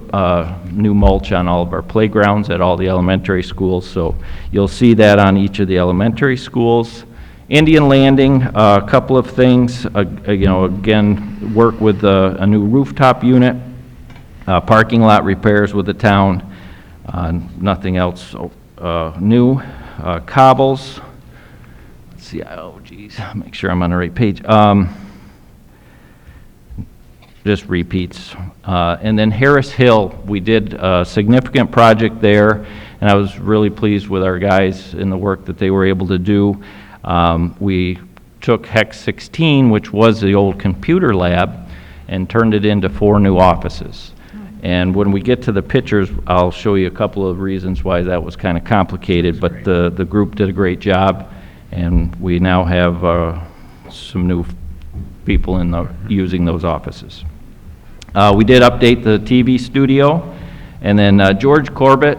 [SPEAKER 8] new mulch on all of our playgrounds at all the elementary schools, so you'll see that on each of the elementary schools. Indian Landing, a couple of things, again, work with a new rooftop unit, parking lot repairs with the town, nothing else new. Cobbles, let's see, oh geez, make sure I'm on the right page. Just repeats. And then Harris Hill, we did a significant project there, and I was really pleased with our guys in the work that they were able to do. We took Hex 16, which was the old computer lab, and turned it into 4 new offices. And when we get to the pictures, I'll show you a couple of reasons why that was kind of complicated, but the group did a great job, and we now have some new people using those offices. We did update the TV studio, and then George Corbett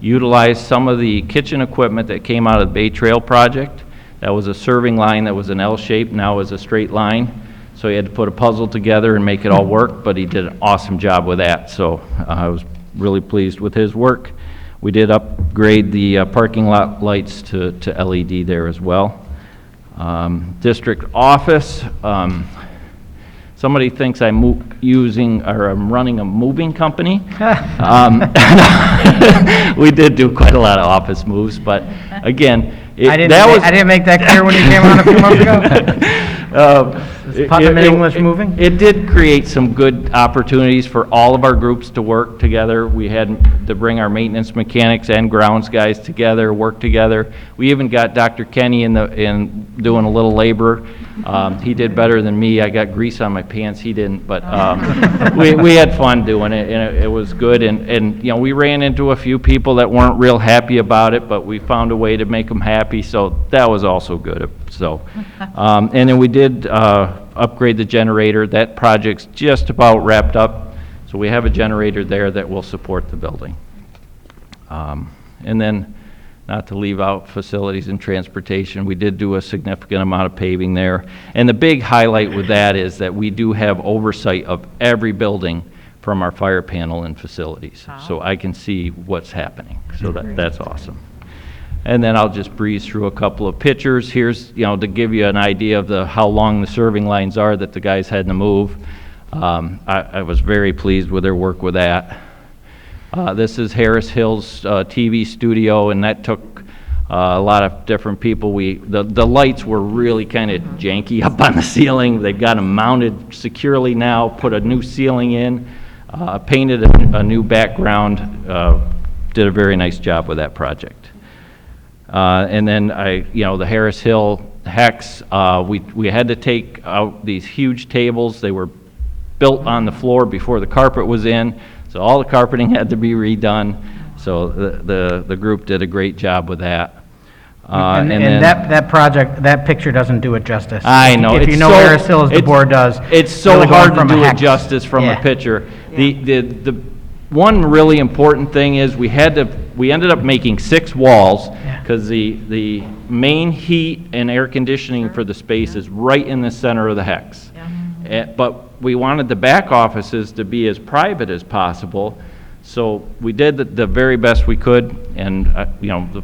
[SPEAKER 8] utilized some of the kitchen equipment that came out of the Bay Trail project. That was a serving line that was an L shape, now is a straight line. So he had to put a puzzle together and make it all work, but he did an awesome job with that. So I was really pleased with his work. We did upgrade the parking lot lights to LED there as well. District office. Somebody thinks I'm running a moving company. We did do quite a lot of office moves, but again,
[SPEAKER 3] I didn't make that clear when you came on a few months ago. English moving?
[SPEAKER 8] It did create some good opportunities for all of our groups to work together. We had to bring our maintenance mechanics and grounds guys together, work together. We even got Dr. Kenny in doing a little labor. He did better than me. I got grease on my pants. He didn't, but we had fun doing it, and it was good. And we ran into a few people that weren't real happy about it, but we found a way to make them happy. So that was also good. So, and then we did upgrade the generator. That project's just about wrapped up. So we have a generator there that will support the building. And then, not to leave out facilities and transportation, we did do a significant amount of paving there. And the big highlight with that is that we do have oversight of every building from our fire panel and facilities. So I can see what's happening. So that's awesome. And then I'll just breeze through a couple of pictures. Here's, to give you an idea of how long the serving lines are that the guys had to move. I was very pleased with their work with that. This is Harris Hill's TV studio, and that took a lot of different people. The lights were really kind of janky up on the ceiling. They've got them mounted securely now, put a new ceiling in, painted a new background, did a very nice job with that project. And then the Harris Hill Hex, we had to take out these huge tables. They were built on the floor before the carpet was in, so all the carpeting had to be redone. So the group did a great job with that.
[SPEAKER 3] And
[SPEAKER 8] then-
[SPEAKER 3] that project, that picture doesn't do it justice.
[SPEAKER 8] I know.
[SPEAKER 3] If you
[SPEAKER 8] it's
[SPEAKER 3] know
[SPEAKER 8] so-
[SPEAKER 3] Harris Hill as the
[SPEAKER 8] it's-
[SPEAKER 3] board does.
[SPEAKER 8] It's so
[SPEAKER 3] really going
[SPEAKER 8] hard to
[SPEAKER 3] from a
[SPEAKER 8] do it
[SPEAKER 3] hex.
[SPEAKER 8] justice from a
[SPEAKER 3] Yeah.
[SPEAKER 8] picture. The one really important thing is we ended up making 6 walls
[SPEAKER 3] Yeah.
[SPEAKER 8] because the main heat and air conditioning for the space is right in the center of the hex. But we wanted the back offices to be as private as possible, so we did the very best we could, and the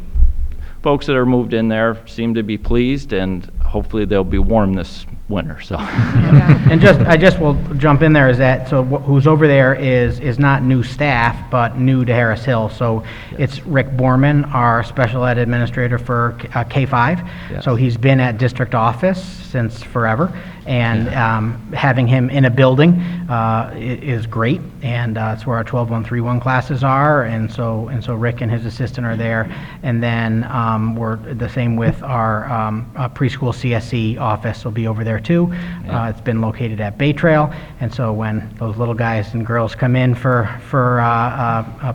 [SPEAKER 8] folks that are moved in there seem to be pleased, and hopefully they'll be warm this winter, so.
[SPEAKER 3] And I just will jump in there, is that, so who's over there is not new staff, but new to Harris Hill. So it's Rick Borman, our special ed administrator for K-5.
[SPEAKER 8] Yes.
[SPEAKER 3] So he's been at district office since forever, and having him in a building is great, and that's where our 12-131 classes are, and so Rick and his assistant are there. And then we're the same with our preschool CSE office will be over there too. It's been located at Bay Trail, and so when those little guys and girls come in for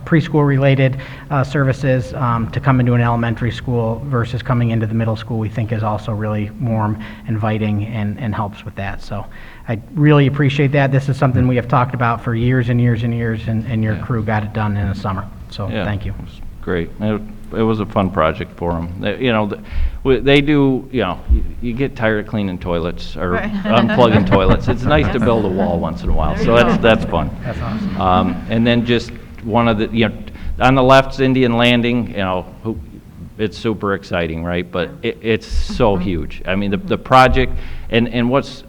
[SPEAKER 3] preschool-related services, to come into an elementary school versus coming into the middle school, we think is also really warm, inviting, and helps with that. So I really appreciate that. This is something we have talked about for years and years and years, and your crew got it done in the summer. So
[SPEAKER 8] Yeah,
[SPEAKER 3] thank you.
[SPEAKER 8] it was great. It was a fun project for them. They do, you get tired of cleaning toilets or unplugging toilets. It's nice to build a wall once in a while, so that's fun.
[SPEAKER 3] That's awesome.
[SPEAKER 8] And then just one of the, on the left's Indian Landing, it's super exciting, right? But it's so huge. I mean, the project, and what's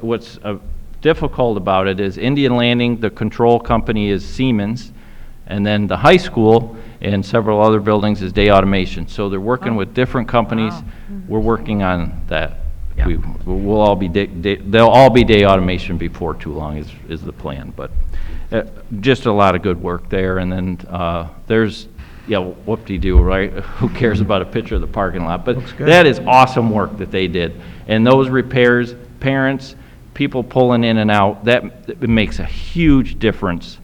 [SPEAKER 8] difficult about it is Indian Landing, the control company is Siemens, and then the high school and several other buildings is Day Automation. So they're working with different companies. We're working on that.
[SPEAKER 3] Yeah.
[SPEAKER 8] We'll all be they'll all be Day Automation before too long is the plan. But just a lot of good work there. And then there's whoop-de-doo, right? Who cares about a picture of the parking lot? But that is awesome work that they did. And those repairs, parents, people pulling in and out, it makes a huge difference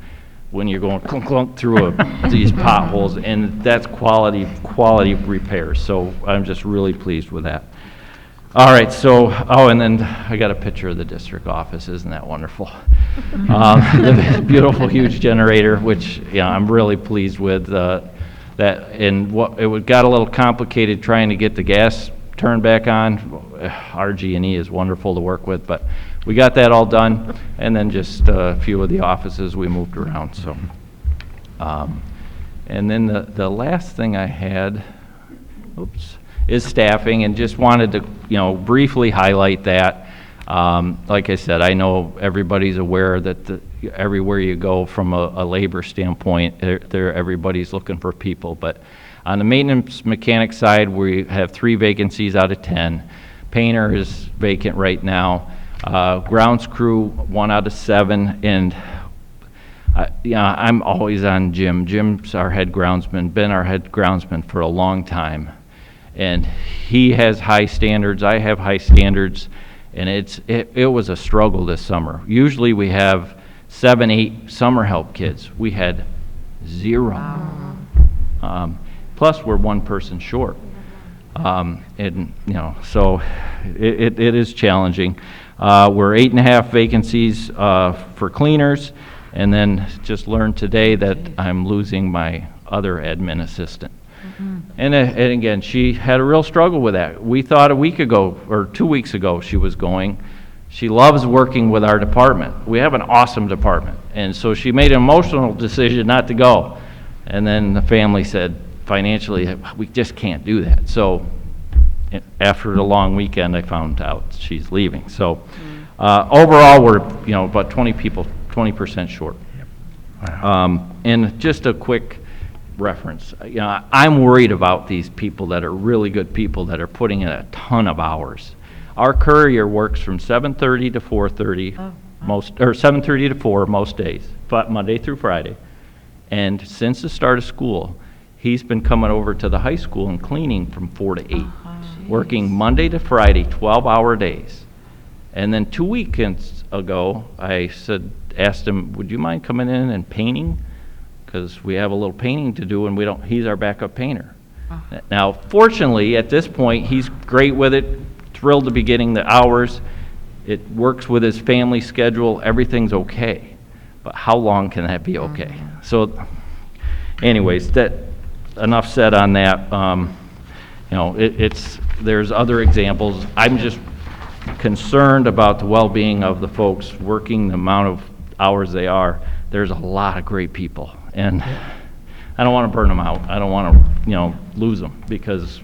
[SPEAKER 8] when you're going clunk clunk through these potholes, and that's quality repairs. So I'm just really pleased with that. All right, so and then I got a picture of the district office. Isn't that wonderful? The beautiful huge generator, which I'm really pleased with that. And it got a little complicated trying to get the gas turned back on. RG&E is wonderful to work with, but we got that all done, and then just a few of the offices we moved around. So, and then the last thing I had, is staffing, and just wanted to briefly highlight that. Like I said, I know everybody's aware that everywhere you go from a labor standpoint, everybody's looking for people. But on the maintenance mechanic side, we have 3 vacancies out of 10. Painter is vacant right now. Grounds crew, 1 out of 7, and I'm always on Jim. Jim's our head groundsman, been our head groundsman for a long time, and he has high standards. I have high standards, and it was a struggle this summer. Usually we have 7, 8 summer help kids. We had 0. Wow. Plus we're 1 person short, and so it is challenging. We're 8.5 vacancies for cleaners, and then just learned today that I'm losing my other admin assistant. And again, she had a real struggle with that. We thought a week ago, or 2 weeks ago, she was going. She loves working with our department. We have an awesome department. And so she made an emotional decision not to go. And then the family said, financially, we just can't do that. So after the long weekend, I found out she's leaving. So overall, we're about 20% short. Wow. And just a quick reference. I'm worried about these people that are really good people that are putting in a ton of hours. Our courier works from 7:30 to 4:30 or 7:30 to 4 most days, but Monday through Friday. And since the start of school, he's been coming over to the high school and cleaning from 4 to 8, working Monday to Friday, 12-hour days. And then 2 weekends ago, I asked him, would you mind coming in and painting? because we have a little painting to do, and he's our backup painter. Now, fortunately, at this point, he's great with it, thrilled to be getting the hours. It works with his family schedule, everything's okay. But how long can that be okay? So anyways, enough said on that. There's other examples. I'm just concerned about the well-being of the folks working the amount of hours they are. There's a lot of great people, and I don't want to burn them out. I don't want to, lose them, because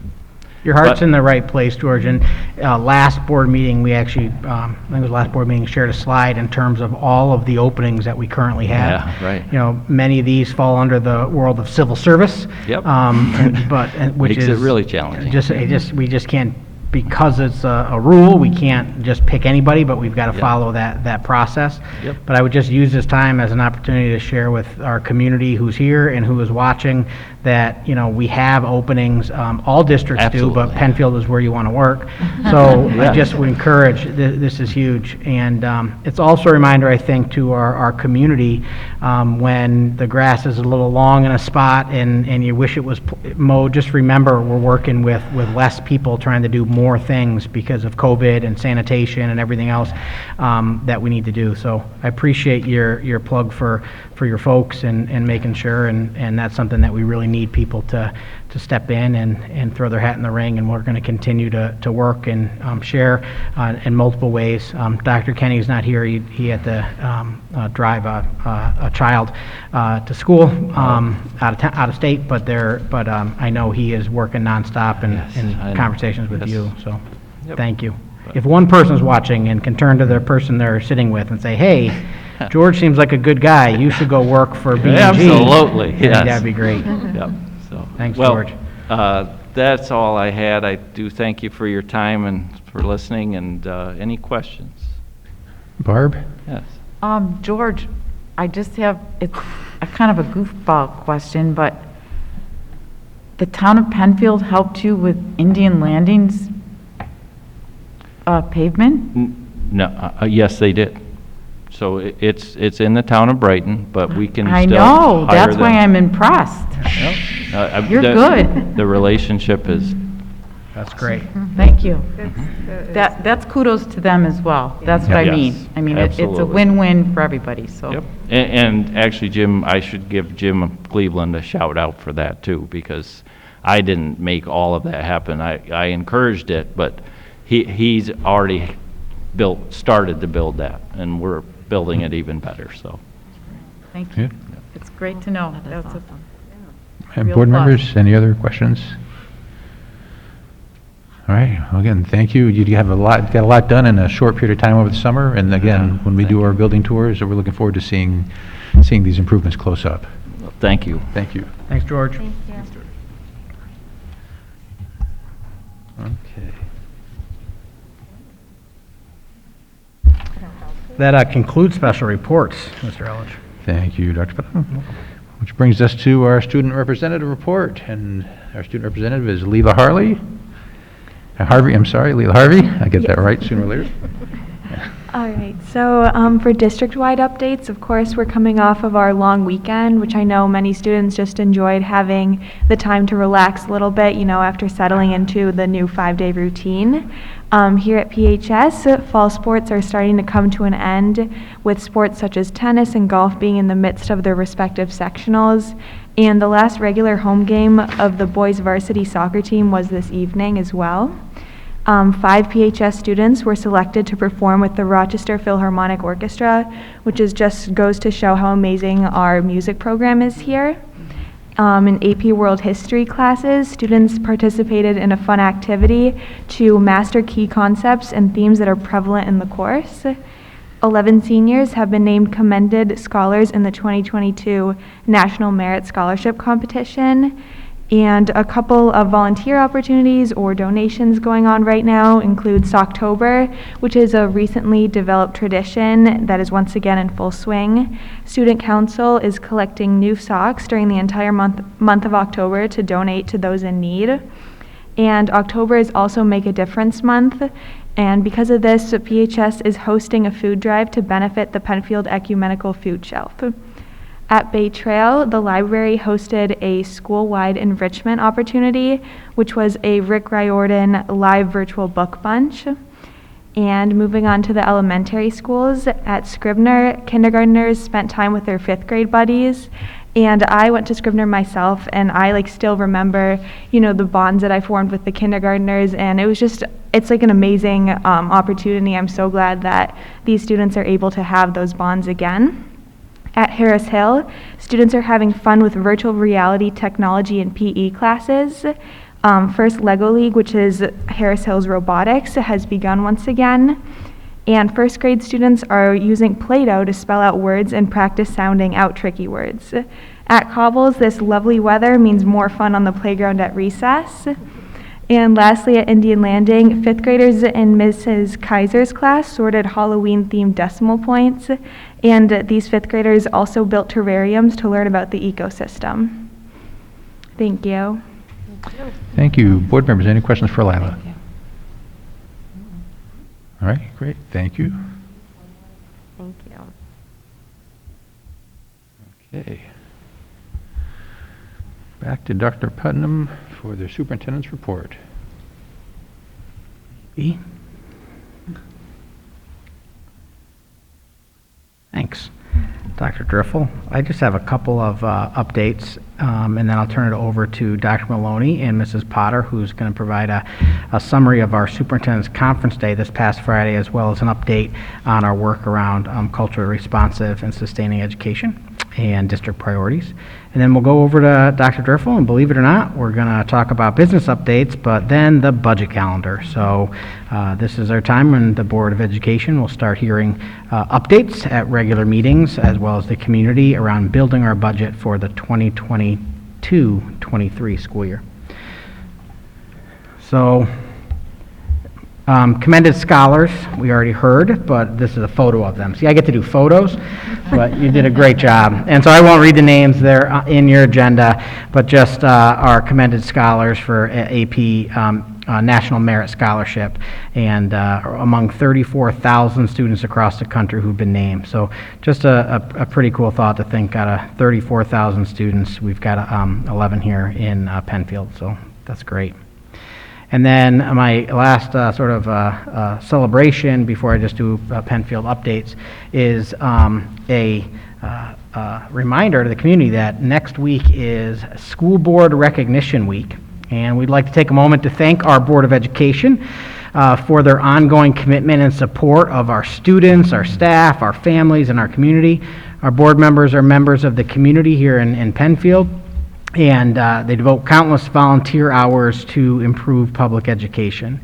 [SPEAKER 3] Your heart's in the right place, George. And last board meeting, we actually, I think it was last board meeting, shared a slide in terms of all of the openings that we currently have.
[SPEAKER 8] Yeah, right.
[SPEAKER 3] Many of these fall under the world of civil service.
[SPEAKER 8] Yep.
[SPEAKER 3] Which
[SPEAKER 8] Makes
[SPEAKER 3] is
[SPEAKER 8] it really challenging.
[SPEAKER 3] We just can't, because it's a rule, we can't just pick anybody, but we've got to follow that process.
[SPEAKER 8] Yep.
[SPEAKER 3] But I would just use this time as an opportunity to share with our community who's here and who is watching that, we have openings, all districts do, but
[SPEAKER 8] Absolutely.
[SPEAKER 3] Penfield is where you want to work. So I
[SPEAKER 8] Yeah.
[SPEAKER 3] just would encourage, this is huge. And it's also a reminder, I think, to our community, when the grass is a little long in a spot and you wish it was mowed, just remember, we're working with less people trying to do more things because of COVID and sanitation and everything else that we need to do. So I appreciate your plug for your folks and making sure, and that's something that we really need people to step in and throw their hat in the ring, and we're going to continue to work and share in multiple ways. Dr. Kenny's not here. He had to drive a child to school out of state, but I know he is working nonstop
[SPEAKER 8] Yes, I
[SPEAKER 3] in
[SPEAKER 8] know.
[SPEAKER 3] conversations with
[SPEAKER 8] Yes.
[SPEAKER 3] you, so
[SPEAKER 8] Yep.
[SPEAKER 3] thank you. If one person's watching and can turn to the person they're sitting with and say, hey, George seems like a good guy, you should go work for B&G.
[SPEAKER 8] Absolutely,
[SPEAKER 3] I think
[SPEAKER 8] yes.
[SPEAKER 3] that'd be great.
[SPEAKER 8] Yep. So,
[SPEAKER 3] Thanks,
[SPEAKER 8] well,
[SPEAKER 3] George.
[SPEAKER 8] That's all I had. I do thank you for your time and for listening, and any questions?
[SPEAKER 1] Barb?
[SPEAKER 8] Yes.
[SPEAKER 2] George, I just have, it's a kind of a goofball question, but the town of Penfield helped you with Indian Landing's pavement?
[SPEAKER 8] No, yes, they did. So it's in the town of Brighton, but we can
[SPEAKER 2] I
[SPEAKER 8] still
[SPEAKER 2] know,
[SPEAKER 8] hire
[SPEAKER 2] that's why
[SPEAKER 8] them.
[SPEAKER 2] I'm impressed. You're good.
[SPEAKER 8] The relationship is,
[SPEAKER 3] That's great.
[SPEAKER 2] Thank you. That's kudos to them as well. That's what I
[SPEAKER 8] Yes,
[SPEAKER 2] mean. I mean, it's a
[SPEAKER 8] absolutely.
[SPEAKER 2] win-win for everybody, so.
[SPEAKER 8] yep. And actually, Jim, I should give Jim Cleveland a shout out for that too, because I didn't make all of that happen. I encouraged it, but he's already started to build that, and we're building it even better, so.
[SPEAKER 2] Thank you.
[SPEAKER 1] Yeah.
[SPEAKER 2] It's great to know. That's awesome.
[SPEAKER 1] And
[SPEAKER 2] Real
[SPEAKER 1] board
[SPEAKER 2] plus.
[SPEAKER 1] members, any other questions? All right, well, again, thank you. You got a lot done in a short period of time over the summer, and again, when we do our building tours, we're looking forward to seeing these improvements close up.
[SPEAKER 8] Thank you.
[SPEAKER 1] Thank you.
[SPEAKER 3] Thanks, George.
[SPEAKER 1] Okay.
[SPEAKER 3] That concludes special reports, Mr. Elledge.
[SPEAKER 1] Thank you, Dr. Putnam. Which brings us to our student representative report, and our student representative is Leila Leila Harvey. I get that right sooner or later.
[SPEAKER 9] All right, so for district-wide updates, of course, we're coming off of our long weekend, which I know many students just enjoyed having the time to relax a little bit, after settling into the new 5-day routine. Here at PHS, fall sports are starting to come to an end, with sports such as tennis and golf being in the midst of their respective sectionals. And the last regular home game of the boys varsity soccer team was this evening as well. 5 PHS students were selected to perform with the Rochester Philharmonic Orchestra, which just goes to show how amazing our music program is here. In AP World History classes, students participated in a fun activity to master key concepts and themes that are prevalent in the course. 11 seniors have been named commended scholars in the 2022 National Merit Scholarship Competition. And a couple of volunteer opportunities or donations going on right now include Socktober, which is a recently developed tradition that is once again in full swing. Student Council is collecting new socks during the entire month of October to donate to those in need. And October is also Make a Difference month. And because of this, PHS is hosting a food drive to benefit the Penfield Ecumenical Food Shelf. At Bay Trail, the library hosted a school-wide enrichment opportunity, which was a Rick Riordan live virtual book bunch. And moving on to the elementary schools, at Scribner, kindergartners spent time with their 5th grade buddies. And I went to Scribner myself, and I still remember, the bonds that I formed with the kindergartners, and it's like an amazing opportunity. I'm so glad that these students are able to have those bonds again. At Harris Hill, students are having fun with virtual reality technology and PE classes. First Lego League, which is Harris Hill's robotics, has begun once again. And 1st grade students are using Play-Doh to spell out words and practice sounding out tricky words. At Cobbles, this lovely weather means more fun on the playground at recess. And lastly, at Indian Landing, 5th graders in Mrs. Kaiser's class sorted Halloween-themed decimal points, and these 5th graders also built terrariums to learn about the ecosystem. Thank you.
[SPEAKER 1] Thank you. Board members, any questions for Lila? All right, great. Thank you.
[SPEAKER 7] Thank you.
[SPEAKER 1] Okay. Back to Dr. Putnam for the superintendent's report.
[SPEAKER 3] B. Thanks, Dr. Driffel. I just have a couple of updates, and then I'll turn it over to Dr. Maloney and Mrs. Potter, who's going to provide a summary of our superintendent's conference day this past Friday, as well as an update on our work around culturally responsive and sustaining education and district priorities. And then we'll go over to Dr. Driffel, and believe it or not, we're going to talk about business updates, but then the budget calendar. So this is our time when the Board of Education will start hearing updates at regular meetings, as well as the community around building our budget for the 2022-23 school year. So commended scholars, we already heard, but this is a photo of them. See, I get to do photos, but you did a great job. And so I won't read the names there in your agenda, but just our commended scholars for AP National Merit Scholarship, and among 34,000 students across the country who've been named. So just a pretty cool thought to think out of 34,000 students, we've got 11 here in Penfield, so that's great. And then my last celebration before I just do Penfield updates is a reminder to the community that next week is School Board Recognition Week. And we'd like to take a moment to thank our Board of Education for their ongoing commitment and support of our students, our staff, our families, and our community. Our board members are members of the community here in Penfield, and they devote countless volunteer hours to improve public education.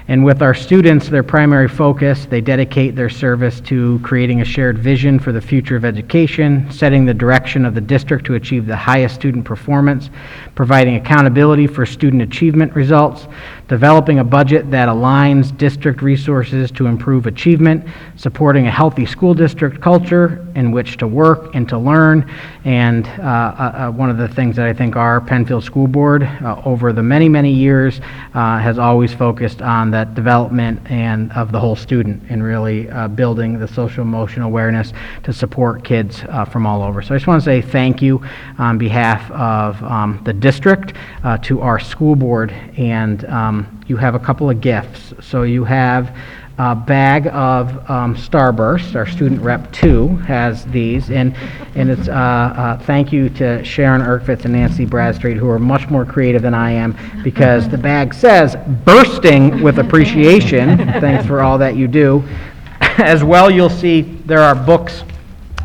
[SPEAKER 3] And with our students, their primary focus, they dedicate their service to creating a shared vision for the future of education, setting the direction of the district to achieve the highest student performance, providing accountability for student achievement results, developing a budget that aligns district resources to improve achievement, supporting a healthy school district culture in which to work and to learn. And one of the things that I think our Penfield School Board over the many, many years has always focused on that development and of the whole student, and really building the social emotional awareness to support kids from all over. So I just want to say thank you on behalf of the district to our school board, and you have a couple of gifts. So you have a bag of Starburst. Our student rep 2 has these, and it's thank you to Sharon Erkvitz and Nancy Bradstreet, who are much more creative than I am, because the bag says bursting with appreciation. Thanks for all that you do. As well, you'll see there are books,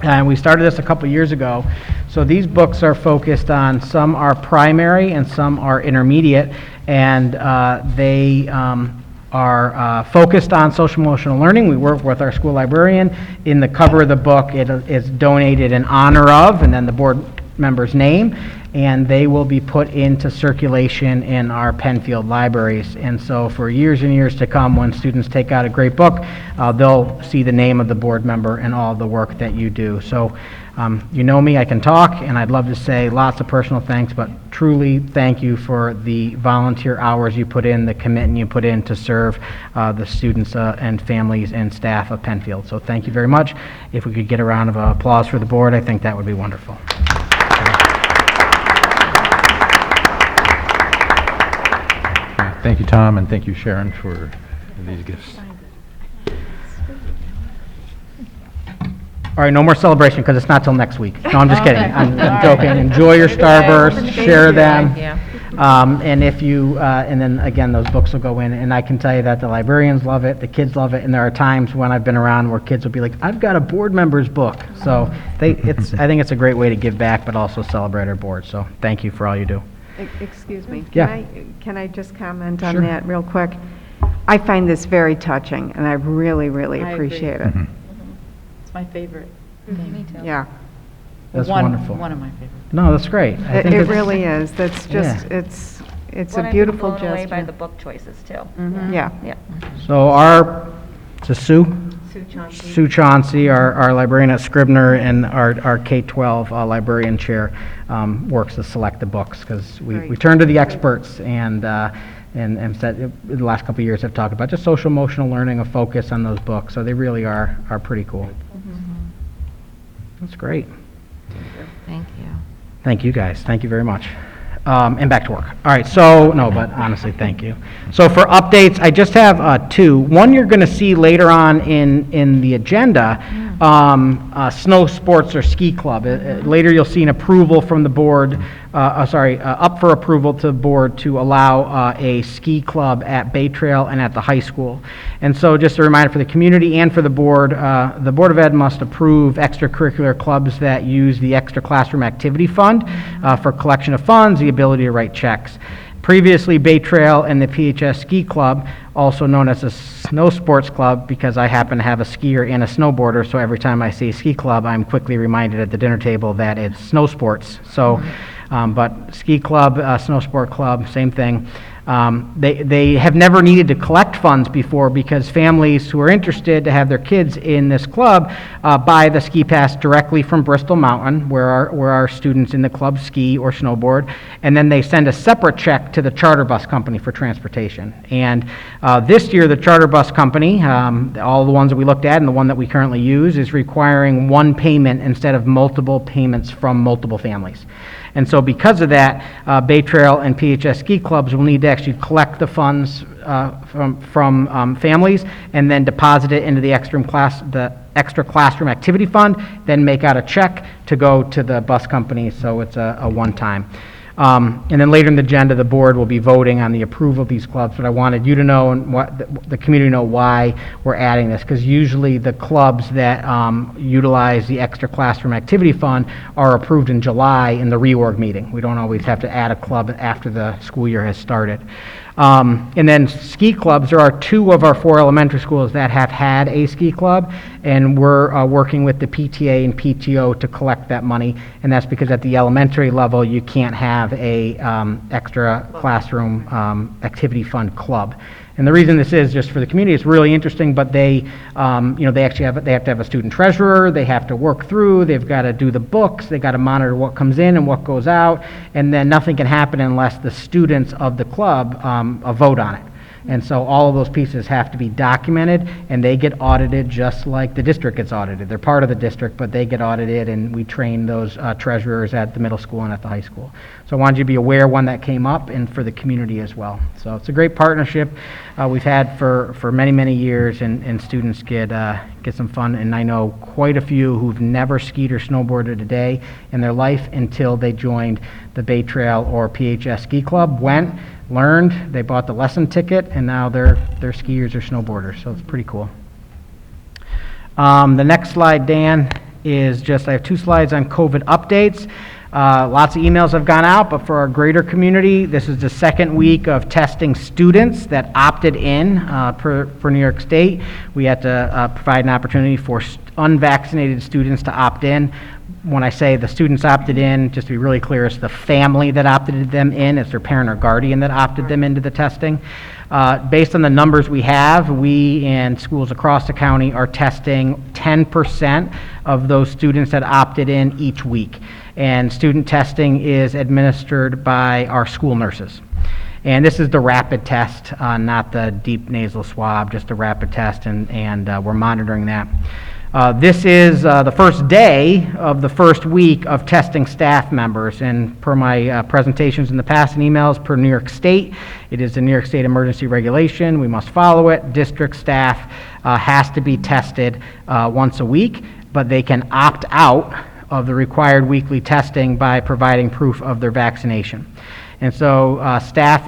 [SPEAKER 3] and we started this a couple years ago. So these books are focused on, some are primary and some are intermediate, and they are focused on social emotional learning. We work with our school librarian. In the cover of the book, it is donated in honor of, and then the board member's name, and they will be put into circulation in our Penfield libraries. And so for years and years to come, when students take out a great book, they'll see the name of the board member and all the work that you do. So You know me, I can talk, and I'd love to say lots of personal thanks, but truly thank you for the volunteer hours you put in, the commitment you put in to serve the students and families and staff of Penfield. So thank you very much. If we could get a round of applause for the board, I think that would be wonderful.
[SPEAKER 1] Thank you, Tom, and thank you, Sharon, for these gifts.
[SPEAKER 3] All right, no more celebration because it's not till next week. No, I'm just kidding. I'm joking. Enjoy your Starbursts, share them. And if you, and then again, those books will go in, and I can tell you that the librarians love it, the kids love it, and there are times when I've been around where kids will be like, I've got a board member's book. So I think it's a great way to give back, but also celebrate our board. So thank you for all you do.
[SPEAKER 2] Excuse me.
[SPEAKER 3] Yeah.
[SPEAKER 2] Can I just comment on
[SPEAKER 3] Sure.
[SPEAKER 2] that real quick? I find this very touching, and I really, really
[SPEAKER 10] I agree.
[SPEAKER 2] appreciate it.
[SPEAKER 10] It's my favorite thing.
[SPEAKER 2] Yeah,
[SPEAKER 3] That's
[SPEAKER 10] One
[SPEAKER 3] wonderful.
[SPEAKER 10] of my favorites.
[SPEAKER 3] No, that's great. I
[SPEAKER 2] it
[SPEAKER 3] think
[SPEAKER 2] it
[SPEAKER 3] it's-
[SPEAKER 2] really is. That's just,
[SPEAKER 3] Yeah.
[SPEAKER 2] it's a beautiful
[SPEAKER 7] blown away by
[SPEAKER 2] gesture.
[SPEAKER 7] the book choices, too.
[SPEAKER 2] Yeah.
[SPEAKER 7] Yeah.
[SPEAKER 3] So it's Sue? Sue Chauncey, our librarian at Scribner, and our K-12 librarian chair works to select the books, because we
[SPEAKER 2] Great.
[SPEAKER 3] turn to the experts, and said, in the last couple of years have talked about just social emotional learning, a focus on those books, so they really are pretty cool. That's great.
[SPEAKER 10] Thank you.
[SPEAKER 3] Thank you, guys. Thank you very much. And back to work. All right, so, no, but honestly, thank you. So for updates, I just have two. One you're going to see later on in the agenda, snow sports or ski club. Later you'll see an approval from the board, up for approval to the board to allow a ski club at Bay Trail and at the high school. And so just a reminder for the community and for the Board of Ed must approve extracurricular clubs that use the extra classroom activity fund for collection of funds, the ability to write checks. Previously, Bay Trail and the PHS Ski Club, also known as the Snow Sports Club, because I happen to have a skier and a snowboarder, so every time I say ski club, I'm quickly reminded at the dinner table that it's snow sports. So, but ski club, snow sport club, same thing. They have never needed to collect funds before, because families who are interested to have their kids in this club buy the ski pass directly from Bristol Mountain, where our students in the club ski or snowboard, and then they send a separate check to the charter bus company for transportation. And this year, the charter bus company, all the ones that we looked at and the one that we currently use, is requiring one payment instead of multiple payments from multiple families. And so because of that, Bay Trail and PHS ski clubs will need to actually collect the funds from families and then deposit it into the extra classroom activity fund, then make out a check to go to the bus company, so it's a one-time. And then later in the agenda, the board will be voting on the approval of these clubs, but I wanted you to know and the community know why we're adding this, because usually the clubs that utilize the extra classroom activity fund are approved in July in the reorg meeting. We don't always have to add a club after the school year has started. And then ski clubs, there are 2 of our 4 elementary schools that have had a ski club, and we're working with the PTA and PTO to collect that money, and that's because at the elementary level, you can't have a extra classroom activity fund club. And the reason this is just for the community, it's really interesting, but they have to have a student treasurer, they have to work through, they've got to do the books, they got to monitor what comes in and what goes out, and then nothing can happen unless the students of the club vote on it. And so all of those pieces have to be documented, and they get audited just like the district gets audited. They're part of the district, but they get audited, and we train those treasurers at the middle school and at the high school. So I wanted you to be aware when that came up, and for the community as well. So it's a great partnership we've had for many, many years, and students get some fun. And I know quite a few who've never skied or snowboarded a day in their life until they joined the Bay Trail or PHS Ski Club, went, learned, they bought the lesson ticket, and now they're skiers or snowboarders, so it's pretty cool. The next slide, Dan, is just, I have 2 slides on COVID updates. Lots of emails have gone out, but for our greater community, this is the 2nd week of testing students that opted in for New York State. We had to provide an opportunity for unvaccinated students to opt in. When I say the students opted in, just to be really clear, it's the family that opted them in. It's their parent or guardian that opted them into the testing. Based on the numbers we have, we and schools across the county are testing 10% of those students that opted in each week. And student testing is administered by our school nurses. And this is the rapid test, not the deep nasal swab, just a rapid test, and we're monitoring that. This is the first day of the first week of testing staff members, and per my presentations in the past and emails, per New York State, it is the New York State emergency regulation. We must follow it. District staff has to be tested once a week, but they can opt out of the required weekly testing by providing proof of their vaccination. And so staff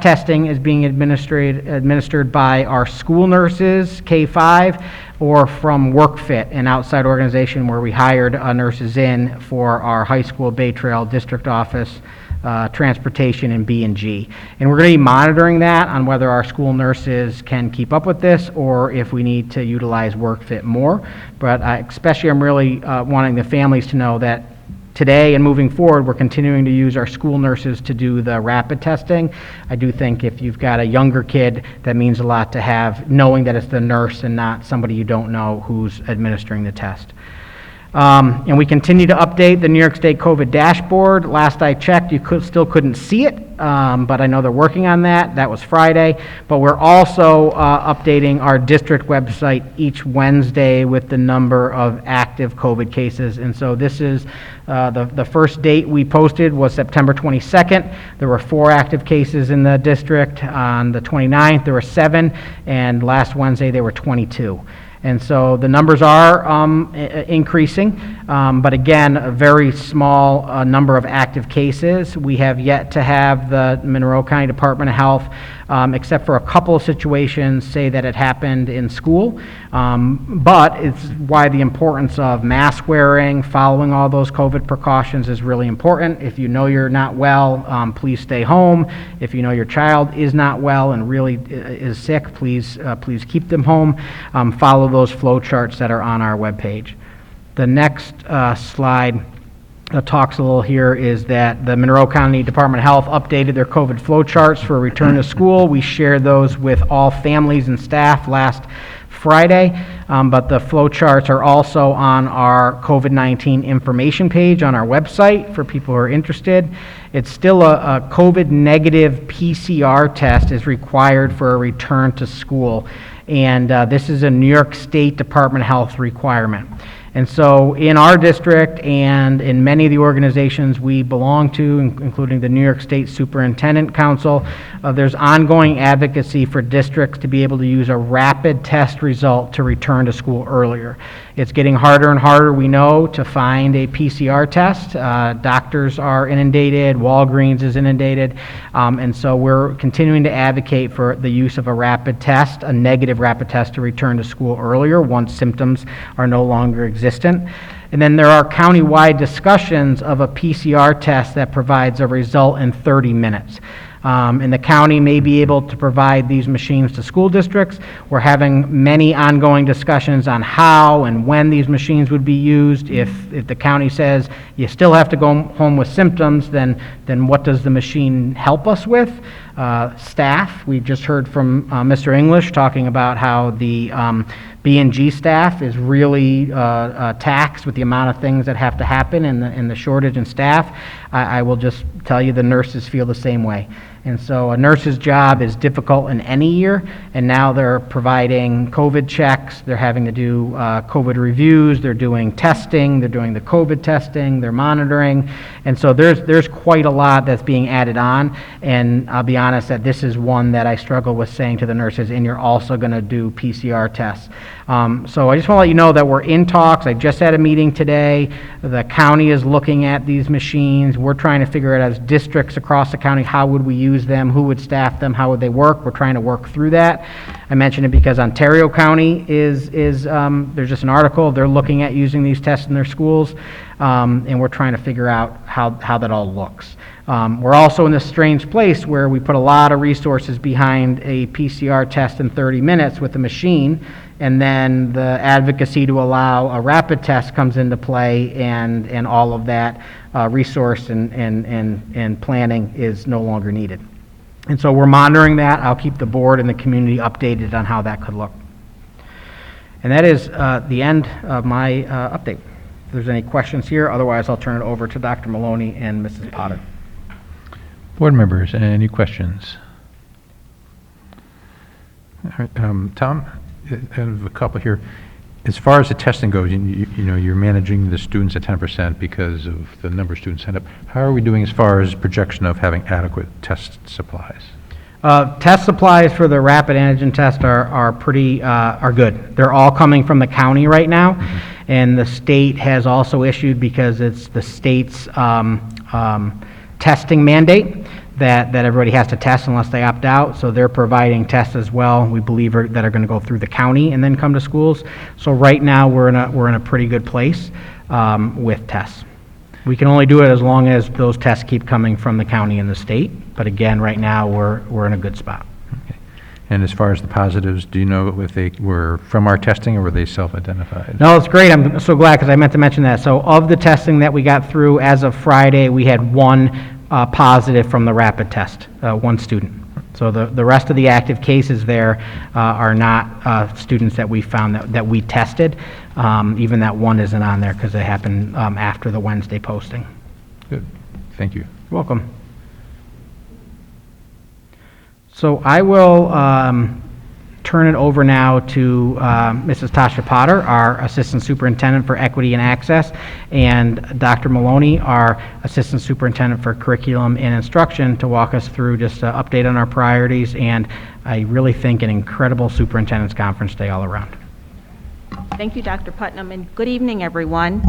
[SPEAKER 3] testing is being administered by our school nurses, K-5, or from WorkFit, an outside organization where we hired nurses in for our high school, Bay Trail district office, transportation, and B&G. And we're going to be monitoring that on whether our school nurses can keep up with this or if we need to utilize WorkFit more. But especially I'm really wanting the families to know that today and moving forward, we're continuing to use our school nurses to do the rapid testing. I do think if you've got a younger kid, that means a lot to have, knowing that it's the nurse and not somebody you don't know who's administering the test. And we continue to update the New York State COVID dashboard. Last I checked, you still couldn't see it, but I know they're working on that. That was Friday. But we're also updating our district website each Wednesday with the number of active COVID cases. And so this is the first date we posted was September 22nd. There were 4 active cases in the district. On the 29th, there were 7, and last Wednesday, there were 22. And so the numbers are increasing, but again, a very small number of active cases. We have yet to have the Monroe County Department of Health, except for a couple of situations, say that it happened in school. But it's why the importance of mask wearing, following all those COVID precautions is really important. If you know you're not well, please stay home. If you know your child is not well and really is sick, please keep them home. Follow those flow charts that are on our webpage. The next slide talks a little here is that the Monroe County Department of Health updated their COVID flow charts for return to school. We shared those with all families and staff last Friday, but the flow charts are also on our COVID-19 information page on our website for people who are interested. It's still a COVID negative PCR test is required for a return to school, and this is a New York State Department of Health requirement. And so in our district and in many of the organizations we belong to, including the New York State Superintendent Council, there's ongoing advocacy for districts to be able to use a rapid test result to return to school earlier. It's getting harder and harder, we know, to find a PCR test. Doctors are inundated, Walgreens is inundated, and so we're continuing to advocate for the use of a rapid test, a negative rapid test, to return to school earlier once symptoms are no longer existent. And then there are county-wide discussions of a PCR test that provides a result in 30 minutes. And the county may be able to provide these machines to school districts. We're having many ongoing discussions on how and when these machines would be used. If the county says you still have to go home with symptoms, then what does the machine help us with? Staff, we just heard from Mr. English talking about how the B&G staff is really taxed with the amount of things that have to happen and the shortage in staff. I will just tell you the nurses feel the same way. And so a nurse's job is difficult in any year, and now they're providing COVID checks, they're having to do COVID reviews, they're doing testing, they're doing the COVID testing, they're monitoring, and so there's quite a lot that's being added on, and I'll be honest that this is one that I struggle with saying to the nurses, and you're also going to do PCR tests. So I just want to let you know that we're in talks. I just had a meeting today. The county is looking at these machines. We're trying to figure out as districts across the county, how would we use them, who would staff them, how would they work. We're trying to work through that. I mentioned it because Ontario County is there's just an article, they're looking at using these tests in their schools. and we're trying to figure out how that all looks. We're also in this strange place where we put a lot of resources behind a PCR test in 30 minutes with the machine, and then the advocacy to allow a rapid test comes into play, and all of that resource and planning is no longer needed. And so we're monitoring that. I'll keep the board and the community updated on how that could look. And that is the end of my update. If there's any questions here, otherwise I'll turn it over to Dr. Maloney and Mrs. Potter.
[SPEAKER 1] Board members, any questions? All right, Tom, I have a couple here. As far as the testing goes, you know, you're managing the students at 10% because of the number of students signed up. How are we doing as far as projection of having adequate test supplies?
[SPEAKER 3] Test supplies for the rapid antigen test are good. They're all coming from the county right now, and the state has also issued, because it's the state's testing mandate, that everybody has to test unless they opt out. So they're providing tests as well, we believe, that are going to go through the county and then come to schools. So right now we're in a pretty good place with tests. We can only do it as long as those tests keep coming from the county and the state. But again, right now we're in a good spot.
[SPEAKER 1] Okay. And as far as the positives, do you know if they were from our testing or were they self-identified?
[SPEAKER 3] No, it's great. I'm so glad, because I meant to mention that. So of the testing that we got through as of Friday, we had one positive from the rapid test, one student. So the rest of the active cases there are not students that we found that we tested. Even that one isn't on there because it happened after the Wednesday posting.
[SPEAKER 1] Good. Thank you.
[SPEAKER 3] You're welcome. So I will turn it over now to Mrs. Tasha Potter, our Assistant Superintendent for Equity and Access, and Dr. Maloney, our Assistant Superintendent for Curriculum and Instruction, to walk us through just an update on our priorities, and I really think an incredible Superintendent's Conference Day all around.
[SPEAKER 11] Thank you, Dr. Putnam, and good evening, everyone.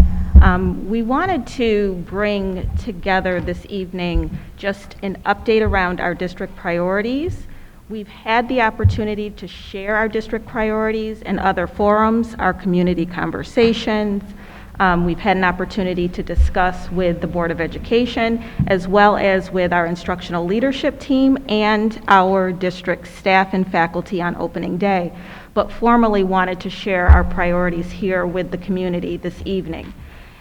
[SPEAKER 11] We wanted to bring together this evening just an update around our district priorities. We've had the opportunity to share our district priorities in other forums, our community conversations. We've had an opportunity to discuss with the Board of Education, as well as with our instructional leadership team and our district staff and faculty on opening day, but formally wanted to share our priorities here with the community this evening.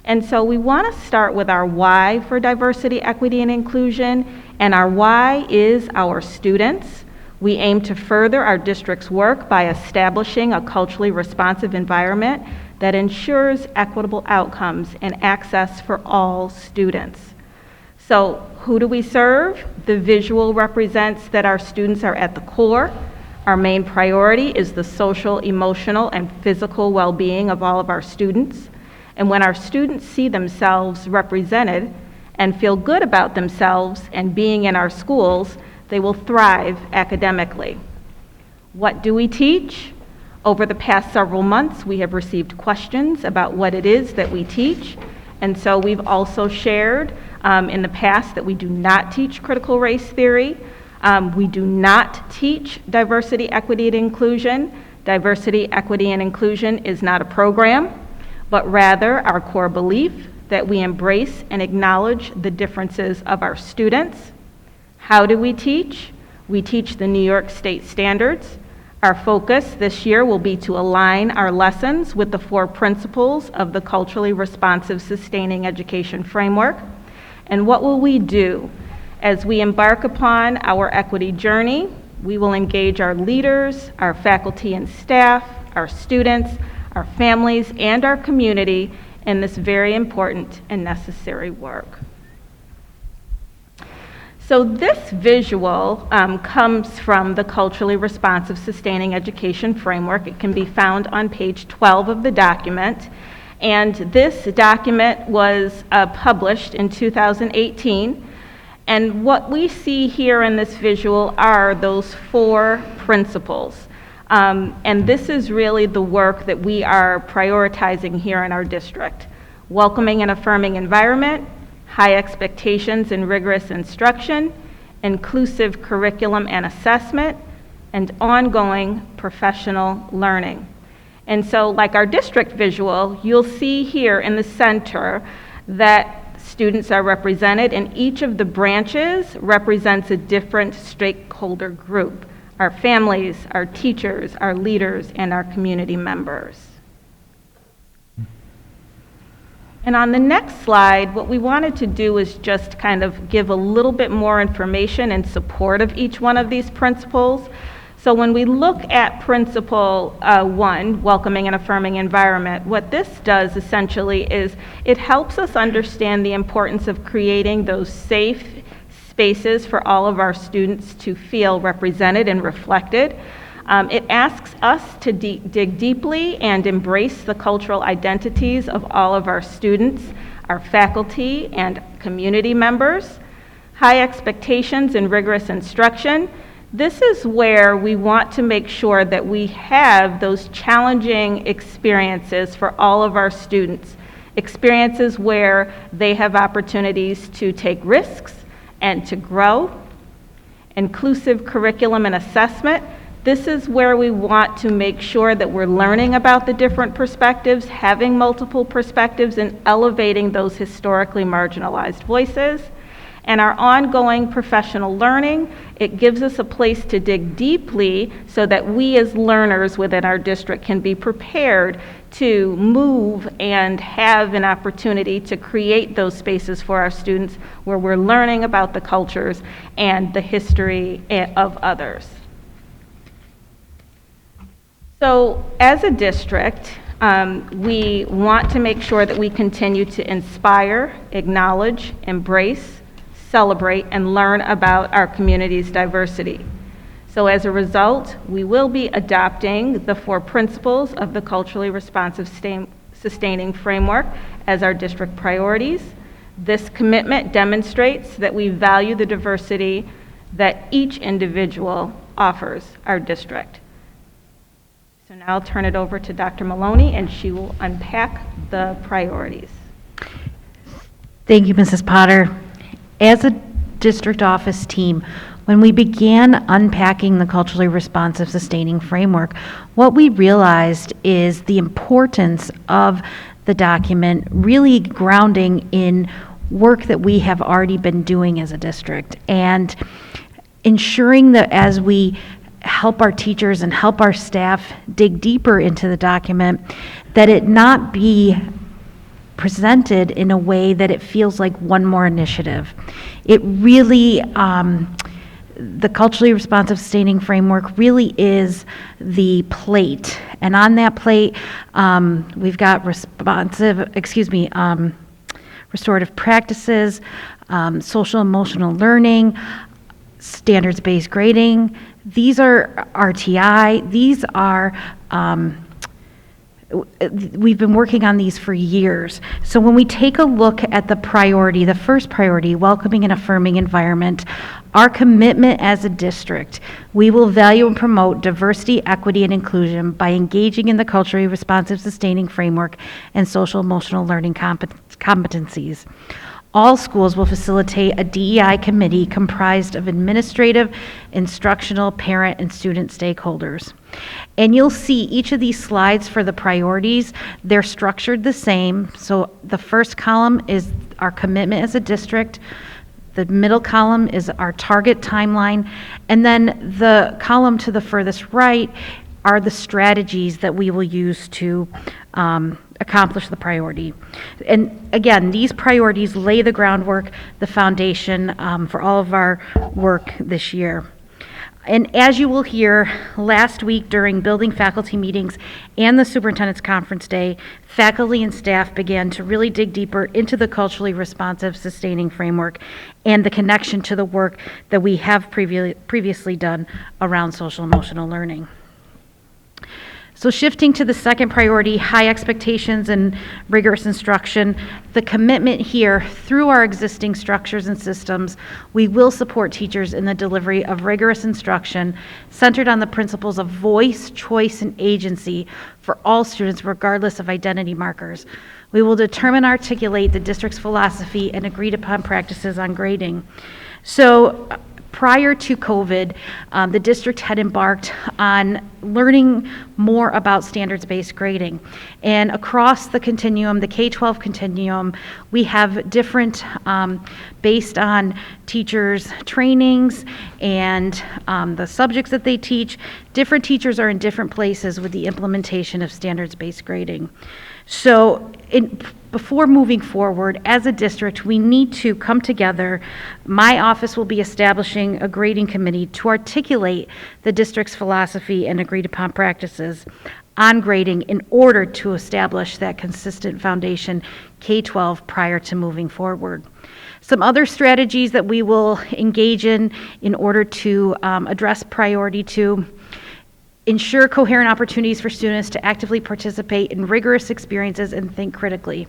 [SPEAKER 11] And so we want to start with our why for diversity, equity, and inclusion, and our why is our students. We aim to further our district's work by establishing a culturally responsive environment that ensures equitable outcomes and access for all students. So who do we serve? The visual represents that our students are at the core. Our main priority is the social, emotional, and physical well-being of all of our students. And when our students see themselves represented and feel good about themselves and being in our schools, they will thrive academically. What do we teach? Over the past several months, we have received questions about what it is that we teach. And so we've also shared in the past that we do not teach critical race theory. We do not teach diversity, equity, and inclusion. Diversity, equity, and inclusion is not a program, but rather our core belief that we embrace and acknowledge the differences of our students. How do we teach? We teach the New York State standards. Our focus this year will be to align our lessons with the 4 principles of the culturally responsive sustaining education framework. And what will we do? As we embark upon our equity journey, we will engage our leaders, our faculty and staff, our students, our families, and our community in this very important and necessary work. So this visual comes from the Culturally Responsive Sustaining Education Framework. It can be found on page 12 of the document. And this document was published in 2018. And what we see here in this visual are those 4 principles. And this is really the work that we are prioritizing here in our district. Welcoming and affirming environment, high expectations and rigorous instruction, inclusive curriculum and assessment, and ongoing professional learning. And so like our district visual, you'll see here in the center that students are represented, and each of the branches represents a different stakeholder group: our families, our teachers, our leaders, and our community members. And on the next slide, what we wanted to do is just kind of give a little bit more information in support of each one of these principles. So when we look at principle 1, welcoming and affirming environment, what this does essentially is it helps us understand the importance of creating those safe spaces for all of our students to feel represented and reflected. It asks us to dig deeply and embrace the cultural identities of all of our students, our faculty, and community members. High expectations and rigorous instruction. This is where we want to make sure that we have those challenging experiences for all of our students, experiences where they have opportunities to take risks and to grow. Inclusive curriculum and assessment. This is where we want to make sure that we're learning about the different perspectives, having multiple perspectives, and elevating those historically marginalized voices. And our ongoing professional learning, it gives us a place to dig deeply so that we as learners within our district can be prepared to move and have an opportunity to create those spaces for our students where we're learning about the cultures and the history of others. So as a district, we want to make sure that we continue to inspire, acknowledge, embrace, celebrate, and learn about our community's diversity. So as a result, we will be adopting the 4 principles of the culturally responsive sustaining framework as our district priorities. This commitment demonstrates that we value the diversity that each individual offers our district. So now I'll turn it over to Dr. Maloney, and she will unpack the priorities.
[SPEAKER 12] Thank you, Mrs. Potter. As a district office team, when we began unpacking the culturally responsive sustaining framework, what we realized is the importance of the document really grounding in work that we have already been doing as a district, and ensuring that as we help our teachers and help our staff dig deeper into the document, that it not be presented in a way that it feels like one more initiative. It really, the culturally responsive sustaining framework really is the plate. And on that plate, we've got restorative practices, social emotional learning, standards-based grading. These are RTI. These are, we've been working on these for years. So when we take a look at the priority, the first priority, welcoming and affirming environment, our commitment as a district, we will value and promote diversity, equity, and inclusion by engaging in the culturally responsive sustaining framework and social emotional learning competencies. All schools will facilitate a DEI committee comprised of administrative, instructional, parent, and student stakeholders. And you'll see each of these slides for the priorities, they're structured the same. So the first column is our commitment as a district. The middle column is our target timeline. And then the column to the furthest right are the strategies that we will use to accomplish the priority. And again, these priorities lay the groundwork, the foundation for all of our work this year. And as you will hear, last week during building faculty meetings and the superintendent's conference day, faculty and staff began to really dig deeper into the culturally responsive sustaining framework and the connection to the work that we have previously done around social emotional learning. So shifting to the second priority, high expectations and rigorous instruction, the commitment here through our existing structures and systems, we will support teachers in the delivery of rigorous instruction centered on the principles of voice, choice, and agency for all students regardless of identity markers. We will determine and articulate the district's philosophy and agreed upon practices on grading. So Prior to COVID, the district had embarked on learning more about standards-based grading. And across the continuum, the K-12 continuum, we have different, based on teachers' trainings and the subjects that they teach, different teachers are in different places with the implementation of standards-based grading. So before moving forward, as a district, we need to come together. My office will be establishing a grading committee to articulate the district's philosophy and agreed upon practices on grading in order to establish that consistent foundation K-12 prior to moving forward. Some other strategies that we will engage in order to address priority 2: ensure coherent opportunities for students to actively participate in rigorous experiences and think critically.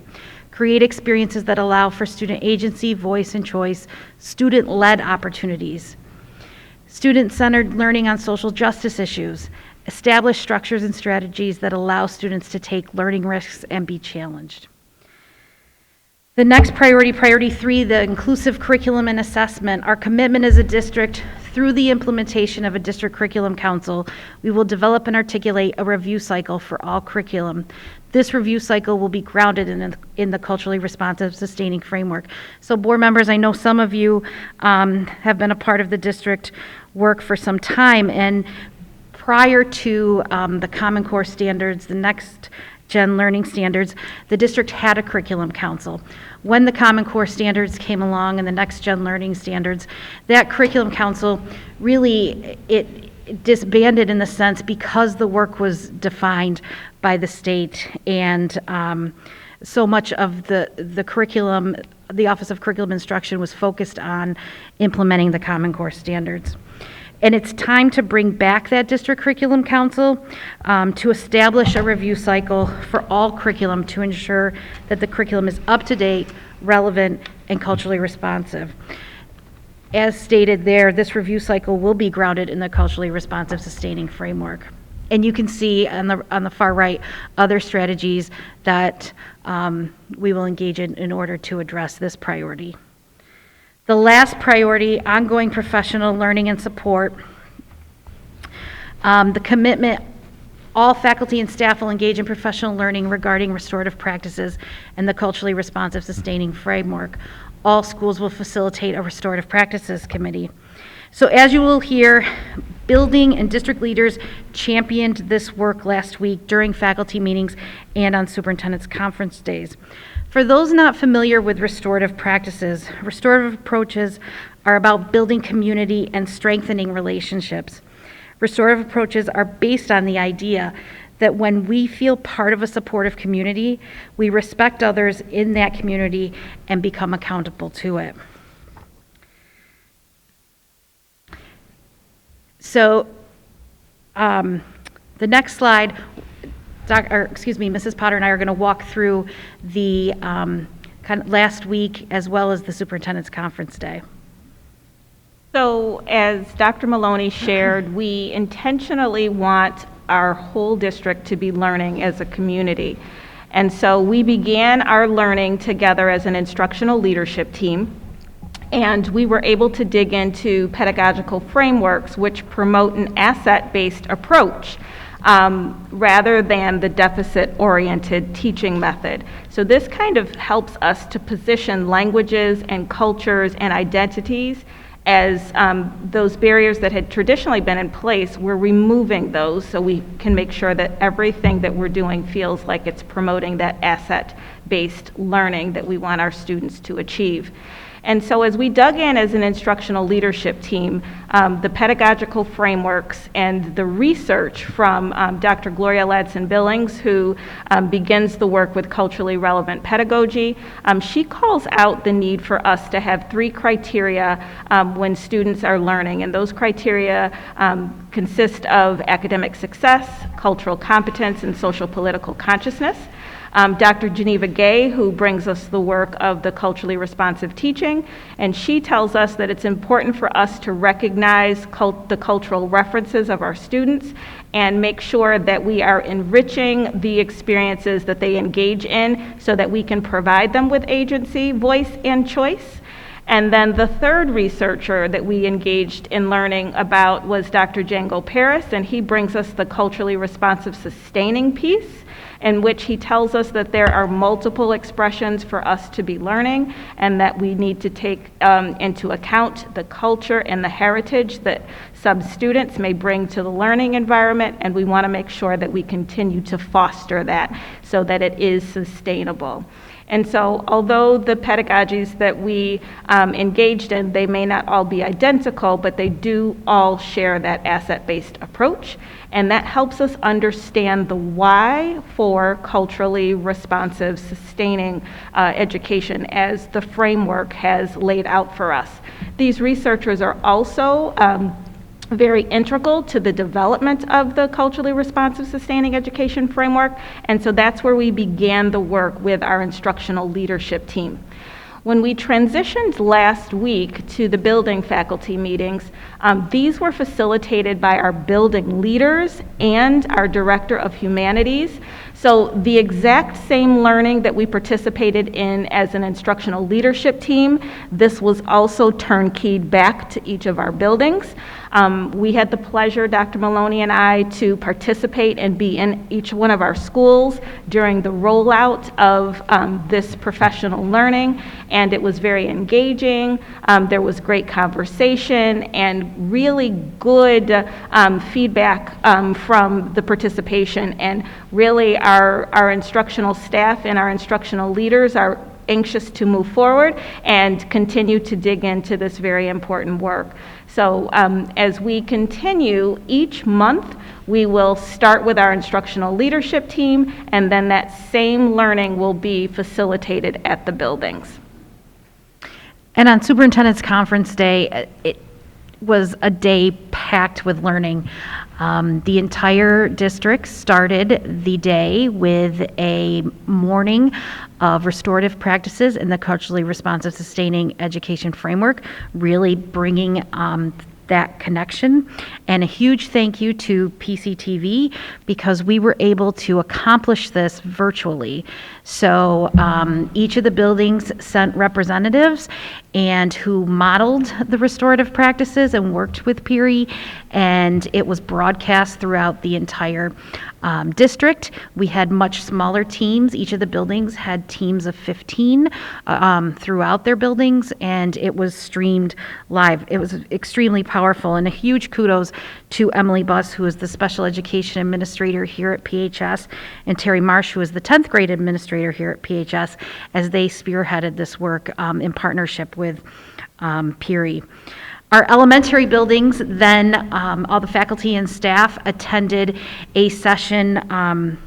[SPEAKER 12] Create experiences that allow for student agency, voice, and choice, student-led opportunities. Student-centered learning on social justice issues. Establish structures and strategies that allow students to take learning risks and be challenged. The next priority, priority 3, the inclusive curriculum and assessment. Our commitment as a district, through the implementation of a district curriculum council, we will develop and articulate a review cycle for all curriculum. This review cycle will be grounded in the culturally responsive sustaining framework. So board members, I know some of you have been a part of the district work for some time, and prior to the Common Core standards, the next Gen Learning standards, the district had a curriculum council. When the Common Core standards came along and the next Gen Learning standards, that curriculum council really, it disbanded in the sense because the work was defined by the state, and so much of the curriculum, the Office of Curriculum Instruction was focused on implementing the Common Core standards. And it's time to bring back that district curriculum council to establish a review cycle for all curriculum to ensure that the curriculum is up to date, relevant, and culturally responsive. As stated there, this review cycle will be grounded in the culturally responsive sustaining framework. And you can see on the far right other strategies that we will engage in order to address this priority. The last priority, ongoing professional learning and support. The commitment, all faculty and staff will engage in professional learning regarding restorative practices and the culturally responsive sustaining framework. All schools will facilitate a restorative practices committee. So as you will hear, building and district leaders championed this work last week during faculty meetings and on superintendent's conference days. For those not familiar with restorative practices, restorative approaches are about building community and strengthening relationships. Restorative approaches are based on the idea that when we feel part of a supportive community, we respect others in that community and become accountable to it. So the next slide, Mrs. Potter and I are going to walk through the kind of last week as well as the superintendent's conference day.
[SPEAKER 11] So as Dr. Maloney shared, we intentionally want our whole district to be learning as a community. And so we began our learning together as an instructional leadership team. And we were able to dig into pedagogical frameworks which promote an asset-based approach rather than the deficit-oriented teaching method. So this kind of helps us to position languages and cultures and identities as those barriers that had traditionally been in place. We're removing those so we can make sure that everything that we're doing feels like it's promoting that asset-based learning that we want our students to achieve. And so as we dug in as an instructional leadership team, the pedagogical frameworks and the research from Dr. Gloria Ladson-Billings, who begins the work with culturally relevant pedagogy, she calls out the need for us to have 3 criteria when students are learning. And those criteria consist of academic success, cultural competence, and social political consciousness. Dr. Geneva Gay, who brings us the work of the culturally responsive teaching, and she tells us that it's important for us to recognize the cultural references of our students and make sure that we are enriching the experiences that they engage in so that we can provide them with agency, voice, and choice. And then the third researcher that we engaged in learning about was Dr. Django Paris, and he brings us the culturally responsive sustaining piece, in which he tells us that there are multiple expressions for us to be learning, and that we need to take into account the culture and the heritage that sub-students may bring to the learning environment, and we want to make sure that we continue to foster that so that it is sustainable. And so, although the pedagogies that we engaged in, they may not all be identical, but they do all share that asset-based approach. And that helps us understand the why for culturally responsive, sustaining education as the framework has laid out for us. These researchers are also very integral to the development of the culturally responsive sustaining education framework, and so that's where we began the work with our instructional leadership team. When we transitioned last week to the building faculty meetings, these were facilitated by our building leaders and our director of humanities. So the exact same learning that we participated in as an instructional leadership team, this was also turnkeyed back to each of our buildings. We had the pleasure, Dr. Maloney and I, to participate and be in each one of our schools during the rollout of this professional learning, and it was very engaging. There was great conversation and really good feedback from the participation, and really our instructional staff and our instructional leaders are anxious to move forward and continue to dig into this very important work. So as we continue each month, we will start with our instructional leadership team, and then that same learning will be facilitated at the buildings.
[SPEAKER 12] And on Superintendent's Conference Day, it was a day packed with learning. The entire district started the day with a morning of restorative practices in the culturally responsive sustaining education framework, really bringing that connection. And a huge thank you to PCTV, because we were able to accomplish this virtually. So each of the buildings sent representatives and who modeled the restorative practices and worked with PERI, and it was broadcast throughout the entire district. We had much smaller teams. Each of the buildings had teams of 15 throughout their buildings, and it was streamed live. It was extremely powerful, and a huge kudos to Emily Buss, who is the special education administrator here at PHS, and Terry Marsh, who is the 10th grade administrator here at PHS, as they spearheaded this work in partnership with PERI. Our elementary buildings, then all the faculty and staff attended a session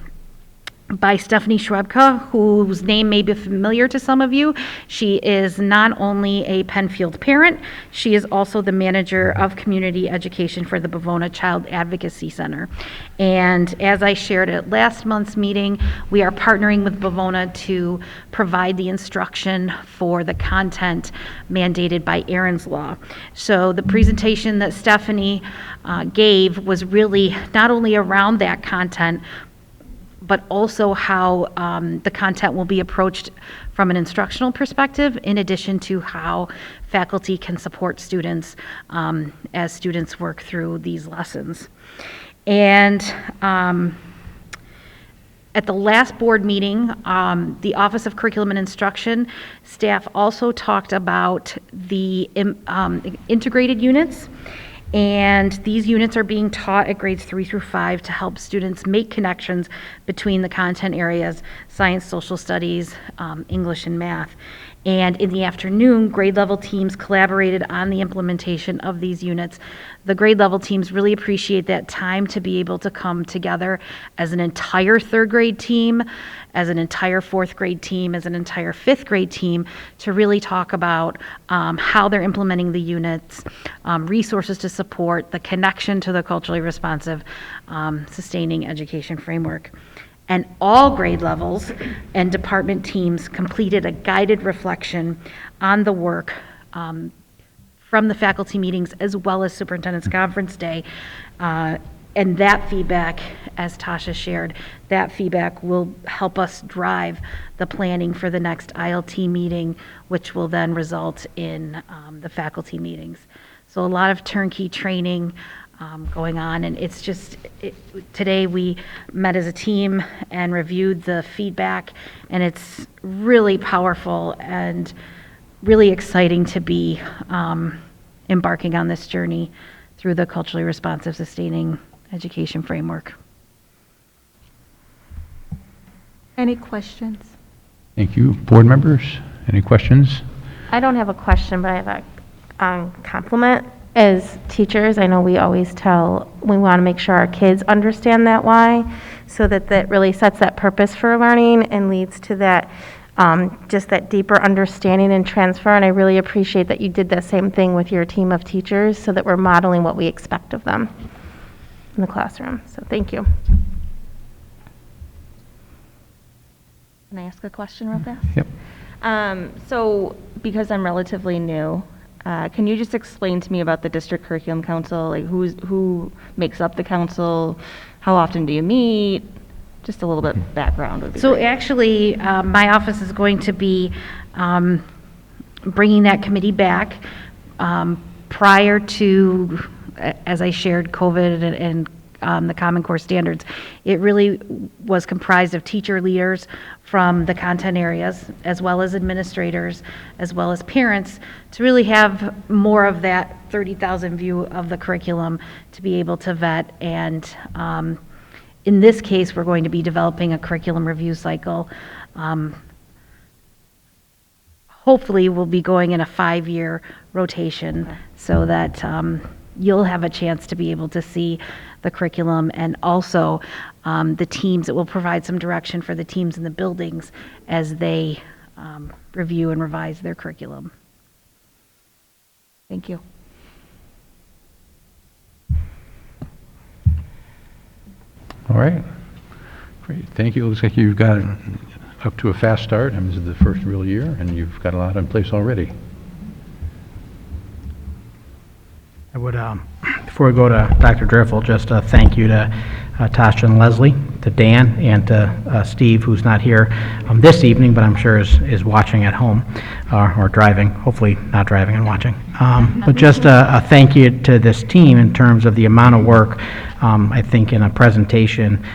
[SPEAKER 12] by Stephanie Schwebka, whose name may be familiar to some of you. She is not only a Penfield parent, she is also the manager of community education for the Bavona Child Advocacy Center. And as I shared at last month's meeting, we are partnering with Bavona to provide the instruction for the content mandated by Aaron's Law. So the presentation that Stephanie gave was really not only around that content, but also how the content will be approached from an instructional perspective, in addition to how faculty can support students as students work through these lessons. And at the last board meeting, the Office of Curriculum and Instruction staff also talked about the integrated units. And these units are being taught at grades 3 through 5 to help students make connections between the content areas, science, social studies, English, and math. And in the afternoon, grade level teams collaborated on the implementation of these units. The grade level teams really appreciate that time to be able to come together as an entire third grade team, as an entire fourth grade team, as an entire fifth grade team, to really talk about how they're implementing the units, resources to support the connection to the culturally responsive sustaining education framework. And all grade levels and department teams completed a guided reflection on the work from the faculty meetings, as well as Superintendent's Conference Day, And that feedback, as Tasha shared, that feedback will help us drive the planning for the next ILT meeting, which will then result in the faculty meetings. So a lot of turnkey training going on, and it's just, today we met as a team and reviewed the feedback, and it's really powerful and really exciting to be embarking on this journey through the culturally responsive, sustaining education framework.
[SPEAKER 11] Any questions?
[SPEAKER 1] Thank you. Board members, any questions?
[SPEAKER 13] I don't have a question, but I have a compliment. As teachers, I know we always we want to make sure our kids understand that why, so that that really sets that purpose for learning and leads to that, just that deeper understanding and transfer. And I really appreciate that you did the same thing with your team of teachers, so that we're modeling what we expect of them in the classroom. So thank you. Can I ask a question real fast?
[SPEAKER 1] Yep.
[SPEAKER 13] So because I'm relatively new, can you just explain to me about the district curriculum council? Like who makes up the council? How often do you meet? Just a little bit background would be
[SPEAKER 12] So
[SPEAKER 13] great.
[SPEAKER 12] actually, my office is going to be bringing that committee back prior to, as I shared, COVID and the Common Core standards. It really was comprised of teacher leaders from the content areas, as well as administrators, as well as parents, to really have more of that 30,000 view of the curriculum to be able to vet. And in this case, we're going to be developing a curriculum review cycle. Hopefully, we'll be going in a 5-year rotation so that you'll have a chance to be able to see the curriculum, and also the teams. It will provide some direction for the teams in the buildings as they review and revise their curriculum.
[SPEAKER 13] Thank you.
[SPEAKER 1] All right. Great. Thank you. It looks like you've got up to a fast start. I mean, this is the first real year, and you've got a lot in place already.
[SPEAKER 3] I would, before we go to Dr. Driffel, just a thank you to Tasha and Leslie, to Dan, and to Steve, who's not here this evening, but I'm sure is watching at home or driving, hopefully not driving and watching. But just a thank you to this team in terms of the amount of work. I think in a presentation,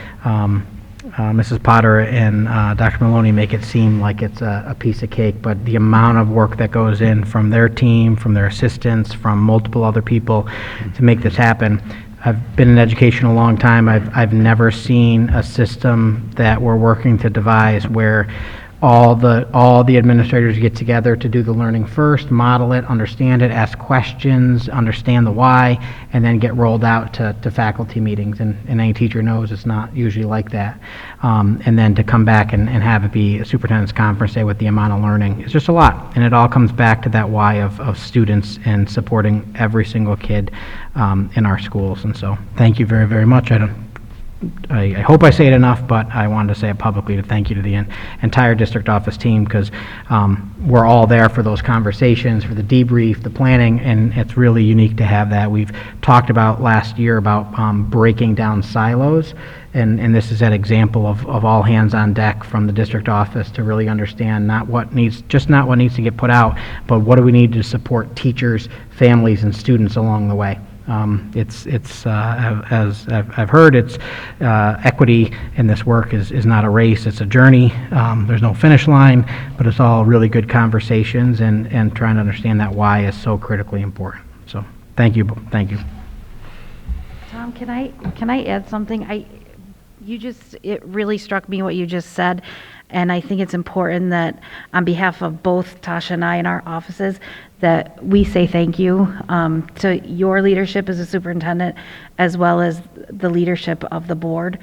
[SPEAKER 3] Mrs. Potter and Dr. Maloney make it seem like it's a piece of cake, but the amount of work that goes in from their team, from their assistants, from multiple other people to make this happen. I've been in education a long time. I've never seen a system that we're working to devise where all the administrators get together to do the learning first, model it, understand it, ask questions, understand the why, and then get rolled out to faculty meetings. And any teacher knows it's not usually like that. And then to come back and have it be a superintendent's conference day with the amount of learning, it's just a lot. And it all comes back to that why of students and supporting every single kid in our schools. And so thank you very, very much. I hope I say it enough, but I wanted to say it publicly to thank you to the entire district office team, because we're all there for those conversations, for the debrief, the planning, and it's really unique to have that. We've talked about last year about breaking down silos, and this is an example of all hands on deck from the district office to really understand not what needs to get put out, but what do we need to support teachers, families, and students along the way. As I've heard, it's equity in this work is not a race, it's a journey. There's no finish line, but it's all really good conversations, and trying to understand that why is so critically important. So thank you.
[SPEAKER 12] Tom, can I add something? It really struck me what you just said, and I think it's important that on behalf of both Tasha and I in our offices, that we say thank you to your leadership as a superintendent, as well as the leadership of the board,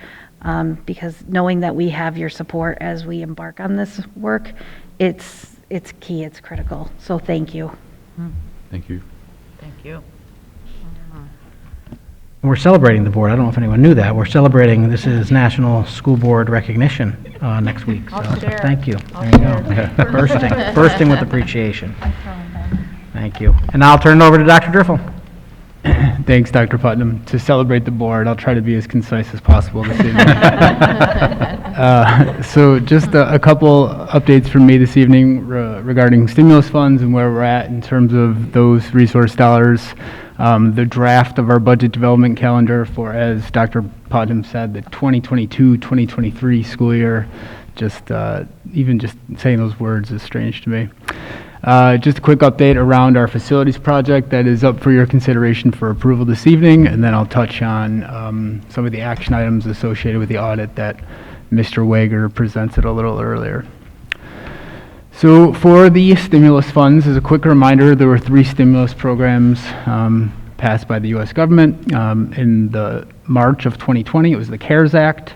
[SPEAKER 12] because knowing that we have your support as we embark on this work, it's key, it's critical. So thank you.
[SPEAKER 1] Thank you.
[SPEAKER 10] Thank you.
[SPEAKER 3] We're celebrating the board. I don't know if anyone knew that. We're celebrating, this is National School Board Recognition next week. So thank you. There you go. Bursting with appreciation. Thank you. And now I'll turn it over to Dr. Driffel.
[SPEAKER 14] Thanks, Dr. Putnam. To celebrate the board, I'll try to be as concise as possible this evening. So just a couple updates from me this evening regarding stimulus funds and where we're at in terms of those resource dollars. The draft of our budget development calendar for, as Dr. Putnam said, the 2022-2023 school year. Even just saying those words is strange to me. Just a quick update around our facilities project that is up for your consideration for approval this evening, and then I'll touch on some of the action items associated with the audit that Mr. Wager presented a little earlier. So for the stimulus funds, as a quick reminder, there were 3 stimulus programs passed by the U.S. government in the March of 2020. It was the CARES Act.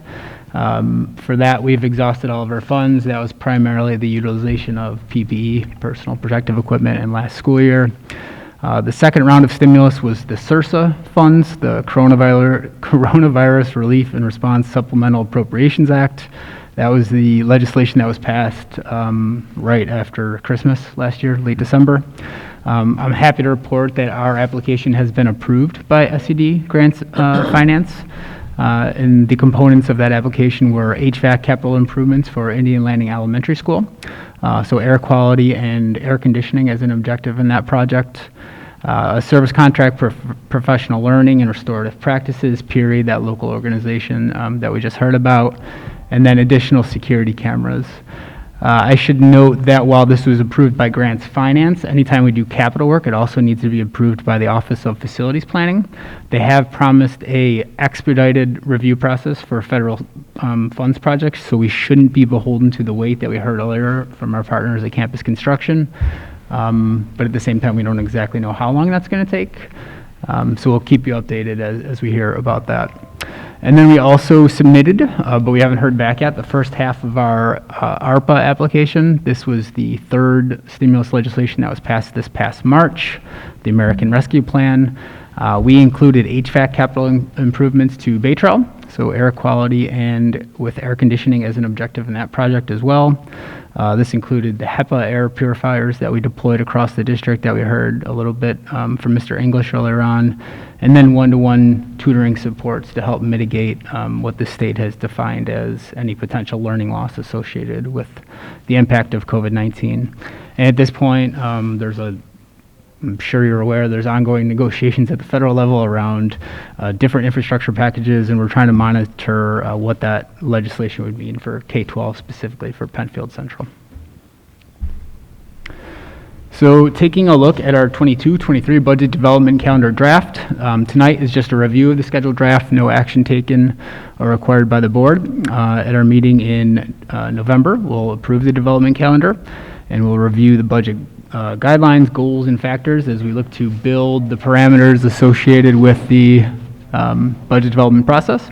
[SPEAKER 14] For that, we've exhausted all of our funds. That was primarily the utilization of PPE, personal protective equipment, in last school year. The second round of stimulus was the CRSA funds, the Coronavirus Relief and Response Supplemental Appropriations Act. That was the legislation that was passed right after Christmas last year, late December. I'm happy to report that our application has been approved by SCD Grants Finance. And the components of that application were HVAC capital improvements for Indian Landing Elementary School, so air quality and air conditioning as an objective in that project, a service contract for professional learning and restorative practices, PERI, that local organization that we just heard about, and then additional security cameras. I should note that while this was approved by Grants Finance, anytime we do capital work, it also needs to be approved by the Office of Facilities Planning. They have promised a expedited review process for federal funds projects, so we shouldn't be beholden to the wait that we heard earlier from our partners at Campus Construction. But at the same time, we don't exactly know how long that's going to take. So we'll keep you updated as we hear about that. And then we also submitted, but we haven't heard back yet, the first half of our ARPA application. This was the third stimulus legislation that was passed this past March, the American Rescue Plan. We included HVAC capital improvements to Baytrell, so air quality and with air conditioning as an objective in that project as well. This included the HEPA air purifiers that we deployed across the district that we heard a little bit from Mr. English earlier on, and then one-to-one tutoring supports to help mitigate what the state has defined as any potential learning loss associated with the impact of COVID-19. And at this point, I'm sure you're aware, there's ongoing negotiations at the federal level around different infrastructure packages, and we're trying to monitor what that legislation would mean for K-12, specifically for Penfield Central. So taking a look at our 22-23 budget development calendar draft, tonight is just a review of the scheduled draft, no action taken or required by the board. At our meeting in November, we'll approve the development calendar, and we'll review the budget guidelines, goals, and factors as we look to build the parameters associated with the budget development process.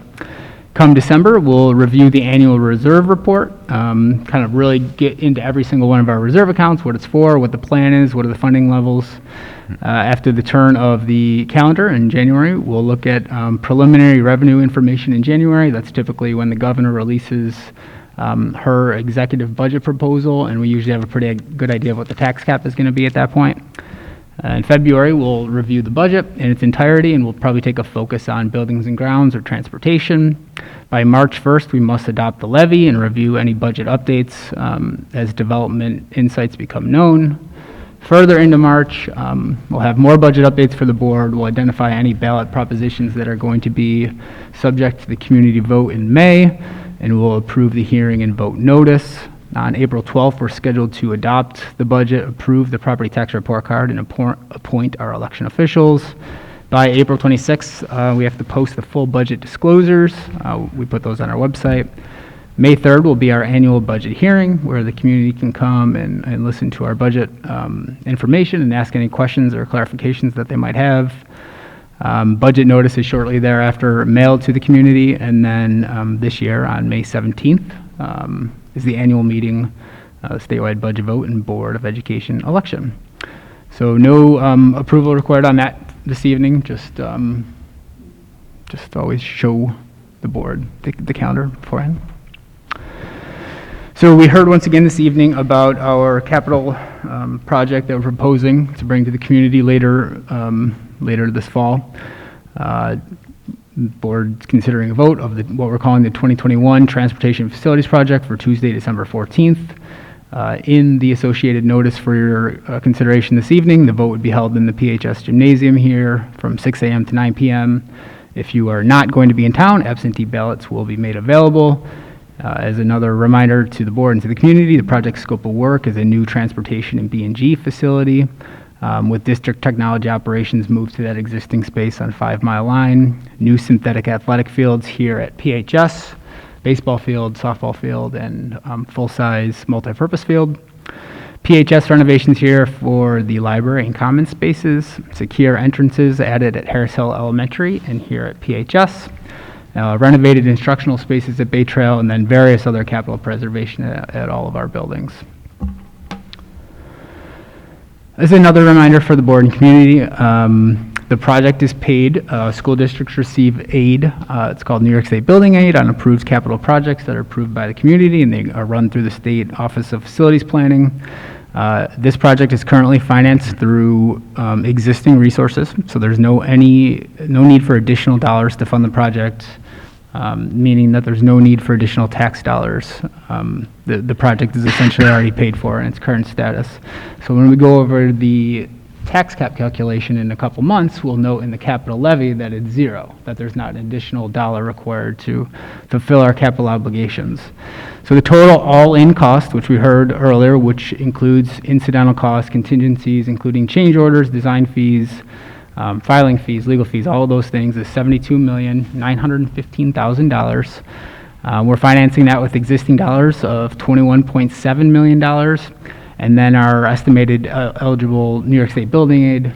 [SPEAKER 14] Come December, we'll review the annual reserve report, kind of really get into every single one of our reserve accounts, what it's for, what the plan is, what are the funding levels. After the turn of the calendar in January, we'll look at preliminary revenue information in January. That's typically when the governor releases her executive budget proposal, and we usually have a pretty good idea of what the tax cap is going to be at that point. In February, we'll review the budget in its entirety, and we'll probably take a focus on buildings and grounds or transportation. By March 1st, we must adopt the levy and review any budget updates as development insights become known. Further into March, we'll have more budget updates for the board. We'll identify any ballot propositions that are going to be subject to the community vote in May, and we'll approve the hearing and vote notice. On April 12th, we're scheduled to adopt the budget, approve the property tax report card, and appoint our election officials. By April 26th, we have to post the full budget disclosures. We put those on our website. May 3rd will be our annual budget hearing, where the community can come and listen to our budget information and ask any questions or clarifications that they might have. Budget notice is shortly thereafter mailed to the community, and then this year on May 17th is the annual meeting, statewide budget vote and Board of Education election. So no approval required on that this evening. Just always show the board the calendar beforehand. So we heard once again this evening about our capital project that we're proposing to bring to the community later later this fall. Board's considering a vote of what we're calling the 2021 Transportation Facilities Project for Tuesday, December 14th. In the associated notice for your consideration this evening, the vote would be held in the PHS gymnasium here from 6 a.m. to 9 p.m. If you are not going to be in town, absentee ballots will be made available. As another reminder to the board and to the community, the project scope of work is a new transportation and B&G facility with district technology operations moved to that existing space on 5 Mile Line, new synthetic athletic fields here at PHS, baseball field, softball field, and full-size multi-purpose field. PHS renovations here for the library and common spaces, secure entrances added at Harris Hill Elementary and here at PHS, renovated instructional spaces at Bay Trail, and then various other capital preservation at all of our buildings. As another reminder for the board and community, the project is paid. School districts receive aid. It's called New York State Building Aid on approved capital projects that are approved by the community, and they are run through the State Office of Facilities Planning. This project is currently financed through existing resources, so there's no need for additional dollars to fund the project, meaning that there's no need for additional tax dollars. The project is essentially already paid for in its current status. So when we go over the tax cap calculation in a couple months, we'll note in the capital levy that it's zero, that there's not an additional dollar required to fulfill our capital obligations. So the total all-in cost, which we heard earlier, which includes incidental costs, contingencies, including change orders, design fees, filing fees, legal fees, all of those things, is $72,915,000. We're financing that with existing dollars of $21.7 million. And then our estimated eligible New York State building aid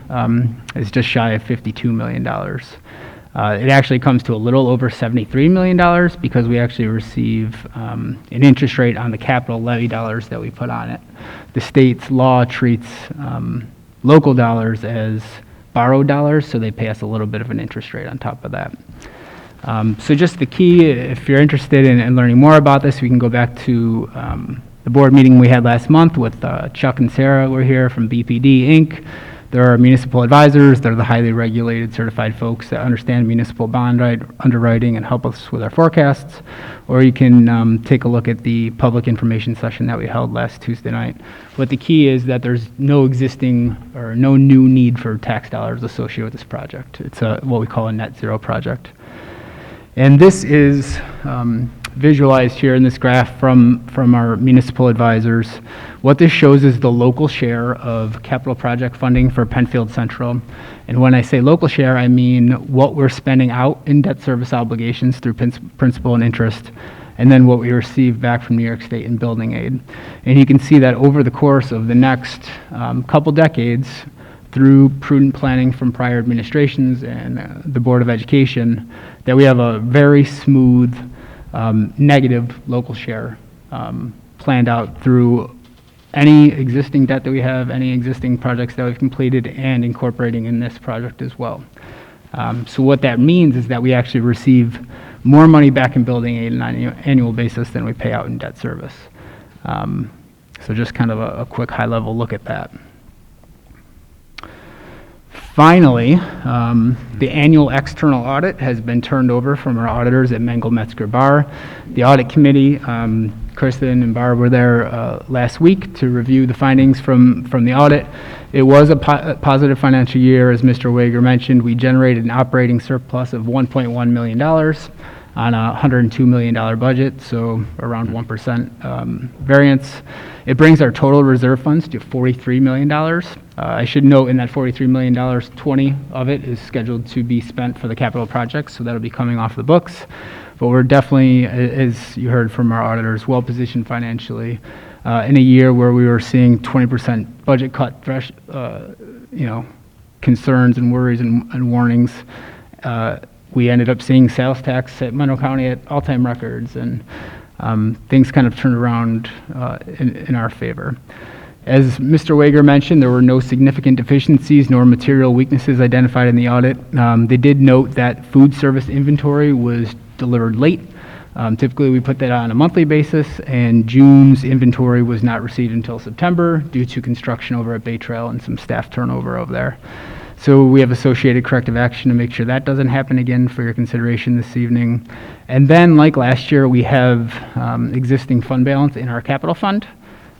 [SPEAKER 14] is just shy of $52 million. It actually comes to a little over $73 million because we actually receive an interest rate on the capital levy dollars that we put on it. The state's law treats local dollars as borrowed dollars, so they pay us a little bit of an interest rate on top of that. So just the key, if you're interested in learning more about this, we can go back to the board meeting we had last month with Chuck and Sarah were here from BPD Inc. They're our municipal advisors. They're the highly regulated, certified folks that understand municipal bond underwriting and help us with our forecasts. Or you can take a look at the public information session that we held last Tuesday night. But the key is that there's no existing or no new need for tax dollars associated with this project. It's what we call a net zero project. And this is visualized here in this graph from our municipal advisors. What this shows is the local share of capital project funding for Penfield Central. And when I say local share, I mean what we're spending out in debt service obligations through principal and interest, and then what we receive back from New York State in building aid. And you can see that over the course of the next couple decades, through prudent planning from prior administrations and the Board of Education, that we have a very smooth negative local share planned out through any existing debt that we have, any existing projects that we've completed, and incorporating in this project as well. So what that means is that we actually receive more money back in building aid on an annual basis than we pay out in debt service. So just kind of a quick high-level look at that. Finally, the annual external audit has been turned over from our auditors at Mengel Metzger Barr. The audit committee, Kristen and Barb were there last week to review the findings from the audit. It was a positive financial year, as Mr. Wager mentioned. We generated an operating surplus of $1.1 million on a $102 million budget, so around 1% variance. It brings our total reserve funds to $43 million. I should note in that $43 million, 20 of it is scheduled to be spent for the capital projects, so that'll be coming off the books. But we're definitely, as you heard from our auditors, well-positioned financially in a year where we were seeing 20% budget cut concerns and worries and warnings. We ended up seeing sales tax at Monroe County at all-time records, and things kind of turned around in our favor. As Mr. Wager mentioned, there were no significant deficiencies nor material weaknesses identified in the audit. They did note that food service inventory was delivered late. Typically, we put that on a monthly basis, and June's inventory was not received until September due to construction over at Bay Trail and some staff turnover over there. So we have associated corrective action to make sure that doesn't happen again for your consideration this evening. And then, like last year, we have existing fund balance in our capital fund.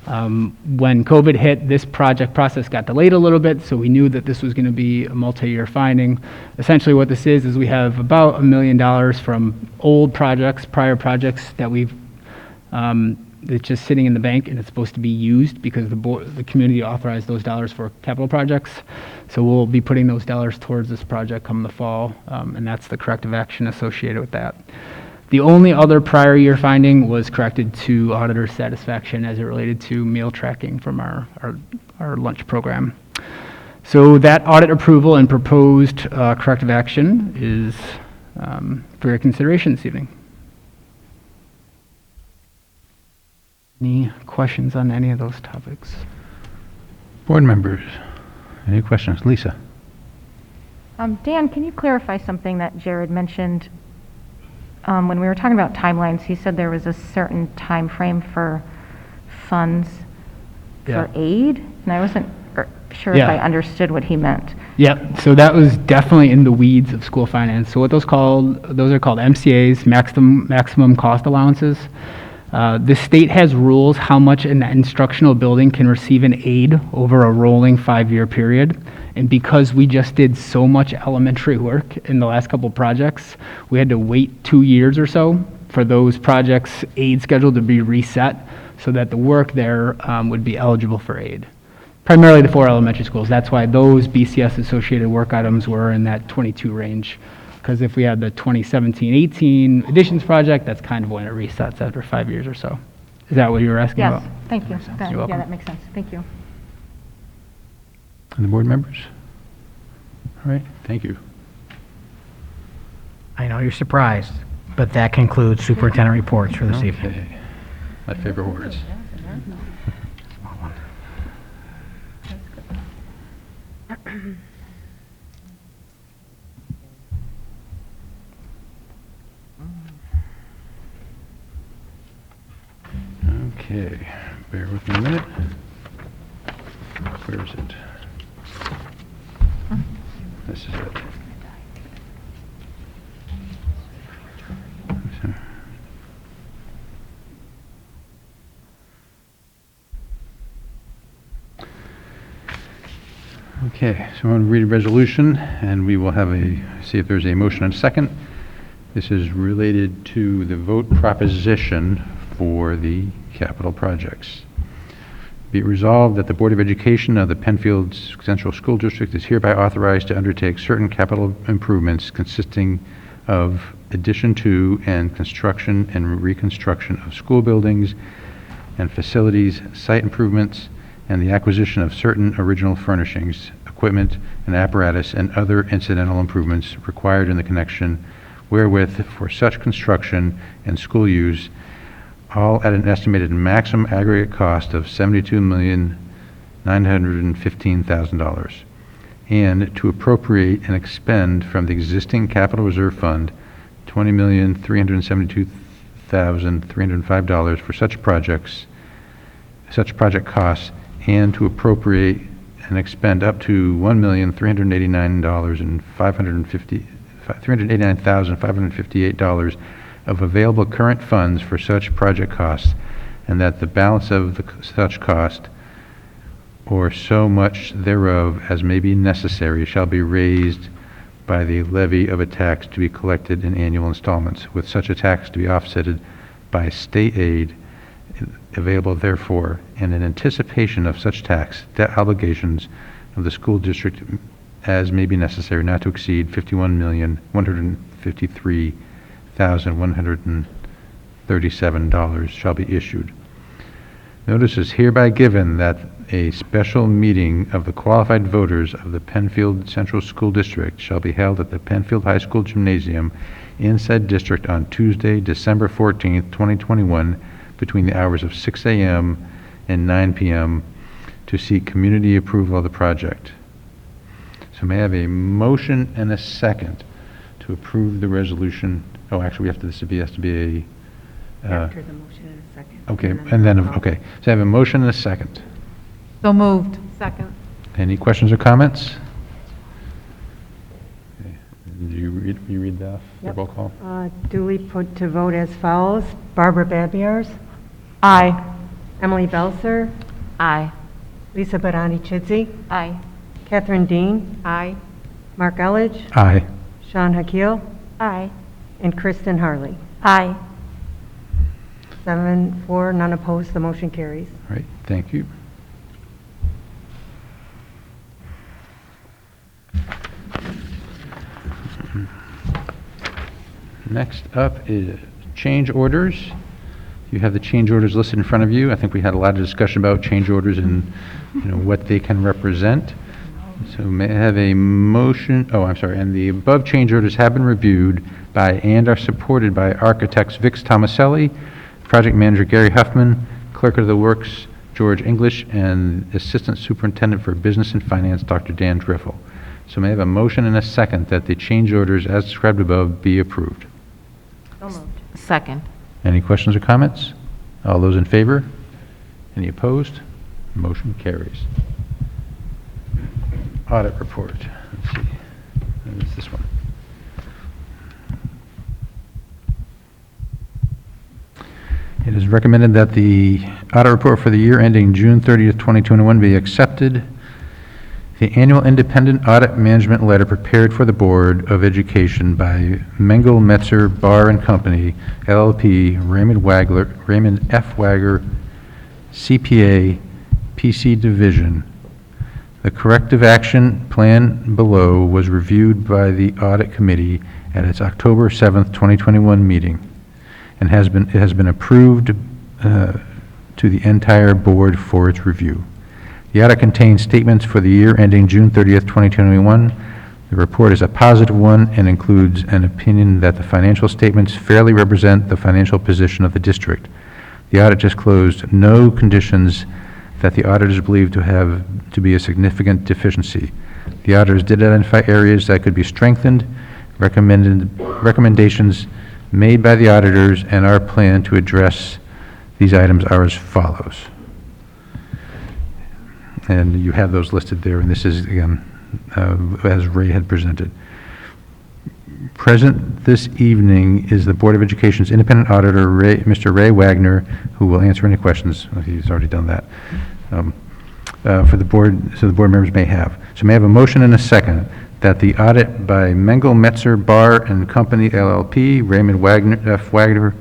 [SPEAKER 14] When COVID hit, this project process got delayed a little bit, so we knew that this was going to be a multi-year finding. Essentially what this is we have about $1 million from old projects, prior projects that we've, it's just sitting in the bank and it's supposed to be used because the community authorized those dollars for capital projects. So we'll be putting those dollars towards this project come the fall, and that's the corrective action associated with that. The only other prior year finding was corrected to auditor satisfaction as it related to meal tracking from our lunch program. So that audit approval and proposed corrective action is for your consideration this evening. Any questions on any of those topics?
[SPEAKER 1] Board members, any questions? Lisa?
[SPEAKER 7] Dan, can you clarify something that Jared mentioned? When we were talking about timelines, he said there was a certain time frame for funds for aid, and I wasn't sure if I understood what he meant.
[SPEAKER 14] Yeah, so that was definitely in the weeds of school finance. So what those are called MCAs, maximum cost allowances. The state has rules how much an instructional building can receive an aid over a rolling 5-year period. And because we just did so much elementary work in the last couple projects, we had to wait 2 years or so for those projects' aid schedule to be reset so that the work there would be eligible for aid. Primarily the 4 elementary schools. That's why those BCS associated work items were in that 22 range. Because if we had the 2017-18 additions project, that's kind of when it resets after 5 years or so. Is that what you were asking about?
[SPEAKER 7] Yes, thank you.
[SPEAKER 14] You're welcome.
[SPEAKER 7] Yeah, that makes sense. Thank you.
[SPEAKER 1] And the board members? All right, thank you.
[SPEAKER 3] I know you're surprised, but that concludes superintendent reports for this evening.
[SPEAKER 1] Okay. My favorite words. Okay, bear with me a minute. Where is it? This is it. Okay, so I'm going to read a resolution, and we will have see if there's a motion and a second. This is related to the vote proposition for the capital projects. Be it resolved that the Board of Education of the Penfield Central School District is hereby authorized to undertake certain capital improvements consisting of addition to and construction and reconstruction of school buildings and facilities, site improvements, and the acquisition of certain original furnishings, equipment, and apparatus, and other incidental improvements required in the connection wherewith for such construction and school use, all at an estimated maximum aggregate cost of $72,915,000, and to appropriate and expend from the existing capital reserve fund $20,372,305 for such project costs, and to appropriate and expend up to $389,558 of available current funds for such project costs, and that the balance of such cost, or so much thereof as may be necessary, shall be raised by the levy of a tax to be collected in annual installments, with such a tax to be offsetted by state aid available therefore, and in anticipation of such tax, debt obligations of the school district as may be necessary, not to exceed $51,153,137 shall be issued. Notice is hereby given that a special meeting of the qualified voters of the Penfield Central School District shall be held at the Penfield High School Gymnasium in said district on Tuesday, December 14th, 2021, between the hours of 6 a.m. and 9 p.m. to seek community approval of the project. So may I have a motion and a second to approve the resolution? Oh, actually, this has to be a...
[SPEAKER 10] After the motion and a second.
[SPEAKER 1] Okay, and then, okay. So I have a motion and a second.
[SPEAKER 10] So moved. Second.
[SPEAKER 1] Any questions or comments? Do you read the roll call?
[SPEAKER 10] Duly put to vote as follows. Barbara Badmiers,
[SPEAKER 11] Aye.
[SPEAKER 10] Emily Belser,
[SPEAKER 13] Aye.
[SPEAKER 10] Lisa Barani-Chidzi,
[SPEAKER 11] Aye.
[SPEAKER 10] Catherine Dean. Aye. Mark Elledge,
[SPEAKER 1] Aye.
[SPEAKER 10] Sean Hakil,
[SPEAKER 13] Aye.
[SPEAKER 10] and Kristen Harley.
[SPEAKER 13] Aye.
[SPEAKER 10] 7-4, none opposed, the motion carries.
[SPEAKER 1] All right, thank you. Next up is change orders. You have the change orders listed in front of you. I think we had a lot of discussion about change orders and, what they can represent. So may I have a motion, and the above change orders have been reviewed by and are supported by architects Vix Tomaselli, project manager Gary Huffman, clerk of the works George English, and assistant superintendent for business and finance Dr. Dan Driffel. So may I have a motion and a second that the change orders as described above be approved?
[SPEAKER 11] So moved.
[SPEAKER 13] Second.
[SPEAKER 1] Any questions or comments? All those in favor? Any opposed? Motion carries. Audit report. Let's see. It's this one. It is recommended that the audit report for the year ending June 30th, 2021 be accepted. The annual independent audit management letter prepared for the Board of Education by Mengel, Metzer, Barr and Company, LLP, Raymond F. Wagner, CPA, PC Division. The corrective action plan below was reviewed by the Audit Committee at its October 7th, 2021 meeting and it has been approved to the entire Board for its review. The audit contains statements for the year ending June 30th, 2021. The report is a positive one and includes an opinion that the financial statements fairly represent the financial position of the district. The audit disclosed no conditions that the auditors believed to be a significant deficiency. The auditors did identify areas that could be strengthened. Recommendations made by the auditors and our plan to address these items are as follows. And you have those listed there, and this is, again, as Ray had presented. Present this evening is the Board of Education's independent auditor, Mr. Ray Wagner, who will answer any questions. He's already done that. For the board, so the board members may have. So may I have a motion and a second that the audit by Mengel, Metzer, Barr and Company, LLP, Raymond F. Wagner,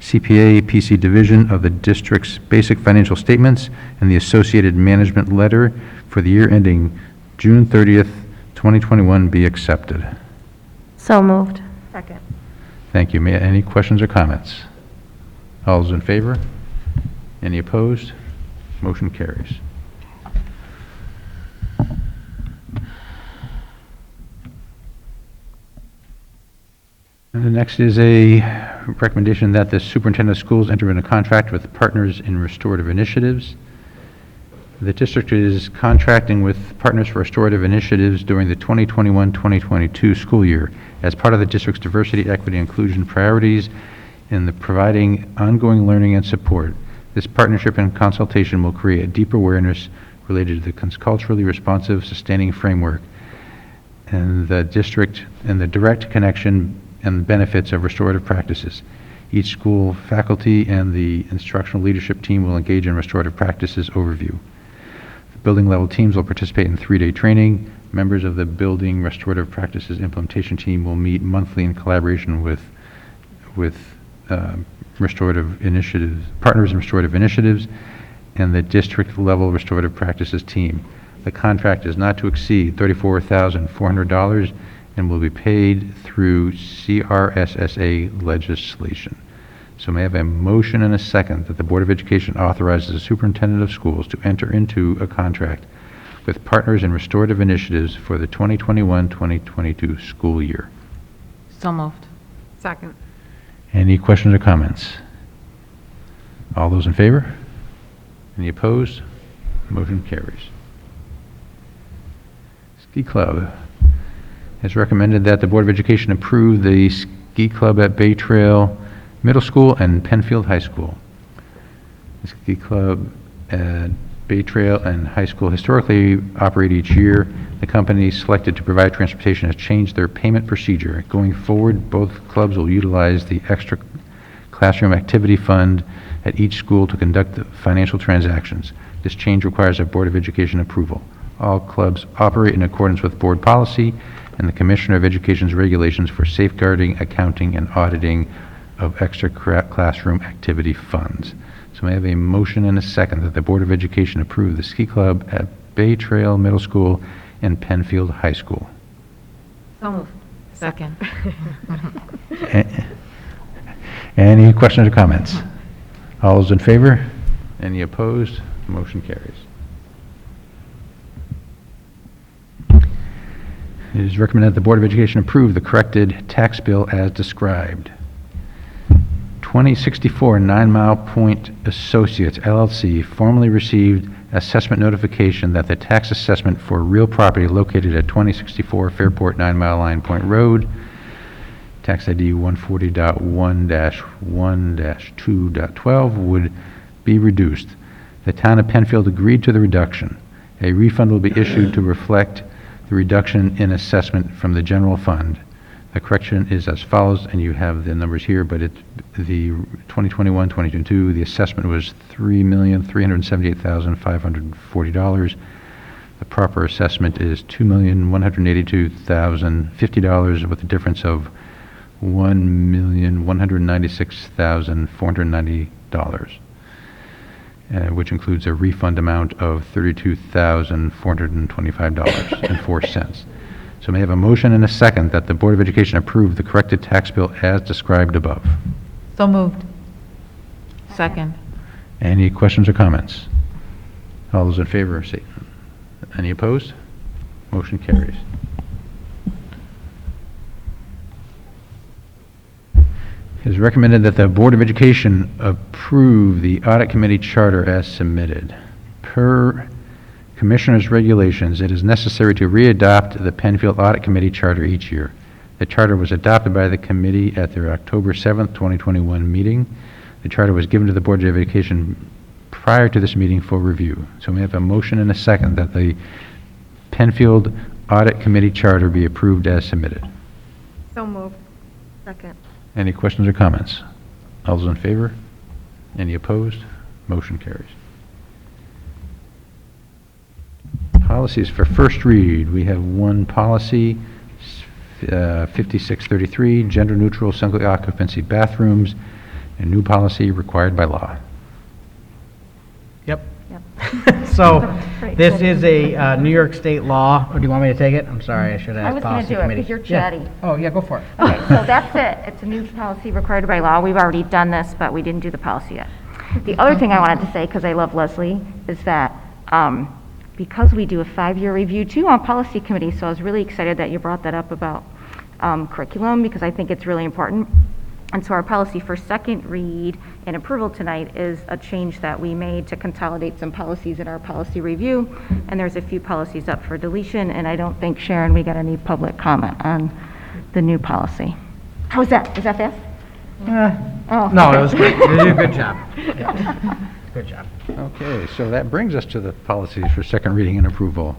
[SPEAKER 1] CPA, PC Division of the district's basic financial statements and the associated management letter for the year ending June 30th, 2021 be accepted.
[SPEAKER 13] So moved.
[SPEAKER 11] Second.
[SPEAKER 1] Thank you. Any questions or comments? All those in favor? Any opposed? Motion carries. And the next is a recommendation that the superintendent of schools enter into contract with Partners in Restorative Initiatives. The district is contracting with Partners for Restorative Initiatives during the 2021-2022 school year as part of the district's diversity, equity, and inclusion priorities in the providing ongoing learning and support. This partnership and consultation will create a deeper awareness related to the culturally responsive sustaining framework and the district and the direct connection and the benefits of restorative practices. Each school faculty and the instructional leadership team will engage in restorative practices overview. The building level teams will participate in 3-day training. Members of the building restorative practices implementation team will meet monthly in collaboration with restorative initiatives, Partners in Restorative Initiatives, and the district level restorative practices team. The contract is not to exceed $34,400 and will be paid through CRSSA legislation. So may I have a motion and a second that the Board of Education authorizes the superintendent of schools to enter into a contract with Partners in Restorative Initiatives for the 2021-2022 school year.
[SPEAKER 13] So moved.
[SPEAKER 10] Second.
[SPEAKER 1] Any questions or comments? All those in favor? Any opposed? Motion carries. Ski Club has recommended that the Board of Education approve the ski club at Bay Trail Middle School and Penfield High School. The ski club at Bay Trail and High School historically operate each year. The company selected to provide transportation has changed their payment procedure. Going forward, both clubs will utilize the extra classroom activity fund at each school to conduct the financial transactions. This change requires a Board of Education approval. All clubs operate in accordance with board policy and the Commissioner of Education's regulations for safeguarding, accounting, and auditing of extra classroom activity funds. So may I have a motion and a second that the Board of Education approve the ski club at Bay Trail Middle School and Penfield High School?
[SPEAKER 2] So moved. Second.
[SPEAKER 1] Any questions or comments? All those in favor? Any opposed? Motion carries. It is recommended that the Board of Education approve the corrected tax bill as described. 2064 9 Mile Point Associates, LLC, formally received assessment notification that the tax assessment for real property located at 2064 Fairport 9 Mile Line Point Road, tax ID 140.1-1-2.12, would be reduced. The town of Penfield agreed to the reduction. A refund will be issued to reflect the reduction in assessment from the general fund. The correction is as follows, and you have the numbers here, but the 2021-2022, the assessment was $3,378,540. The proper assessment is $2,182,050, with a difference of $1,196,490, which includes a refund amount of $32,425.04. So may I have a motion and a second that the Board of Education approve the corrected tax bill as described above?
[SPEAKER 2] So moved. Second.
[SPEAKER 1] Any questions or comments? All those in favor say. Any opposed? Motion carries. It is recommended that the Board of Education approve the Audit Committee charter as submitted. Per Commissioner's regulations, it is necessary to re-adopt the Penfield Audit Committee charter each year. The charter was adopted by the committee at their October 7th, 2021 meeting. The charter was given to the Board of Education prior to this meeting for review. So may I have a motion and a second that the Penfield Audit Committee charter be approved as submitted?
[SPEAKER 13] So moved. Second.
[SPEAKER 1] Any questions or comments? All those in favor? Any opposed? Motion carries. Policies for first read. We have one policy, 5633, gender neutral single occupancy bathrooms, a new policy required by law.
[SPEAKER 3] Yep. So, this is a New York State law. Or do you want me to take it? I'm sorry, I should have
[SPEAKER 7] I
[SPEAKER 3] asked
[SPEAKER 7] was going
[SPEAKER 3] policy
[SPEAKER 7] to do it
[SPEAKER 3] committee.
[SPEAKER 7] because you're
[SPEAKER 3] Yeah.
[SPEAKER 7] chatty.
[SPEAKER 3] Oh, yeah, go for it.
[SPEAKER 7] Okay, so that's it. It's a new policy required by law. We've already done this, but we didn't do the policy yet. The other thing I wanted to say, because I love Leslie, is that because we do a 5-year review too on policy committee, so I was really excited that you brought that up about curriculum, because I think it's really important. And so our policy for second read and approval tonight is a change that we made to consolidate some policies in our policy review. And there's a few policies up for deletion, and I don't think, Sharon, we got any public comment on the new policy. How was that? Was that fast? Oh,
[SPEAKER 3] No,
[SPEAKER 7] okay.
[SPEAKER 3] it was great. You did a good job. Yeah. Good job.
[SPEAKER 1] Okay, so that brings us to the policies for second reading and approval.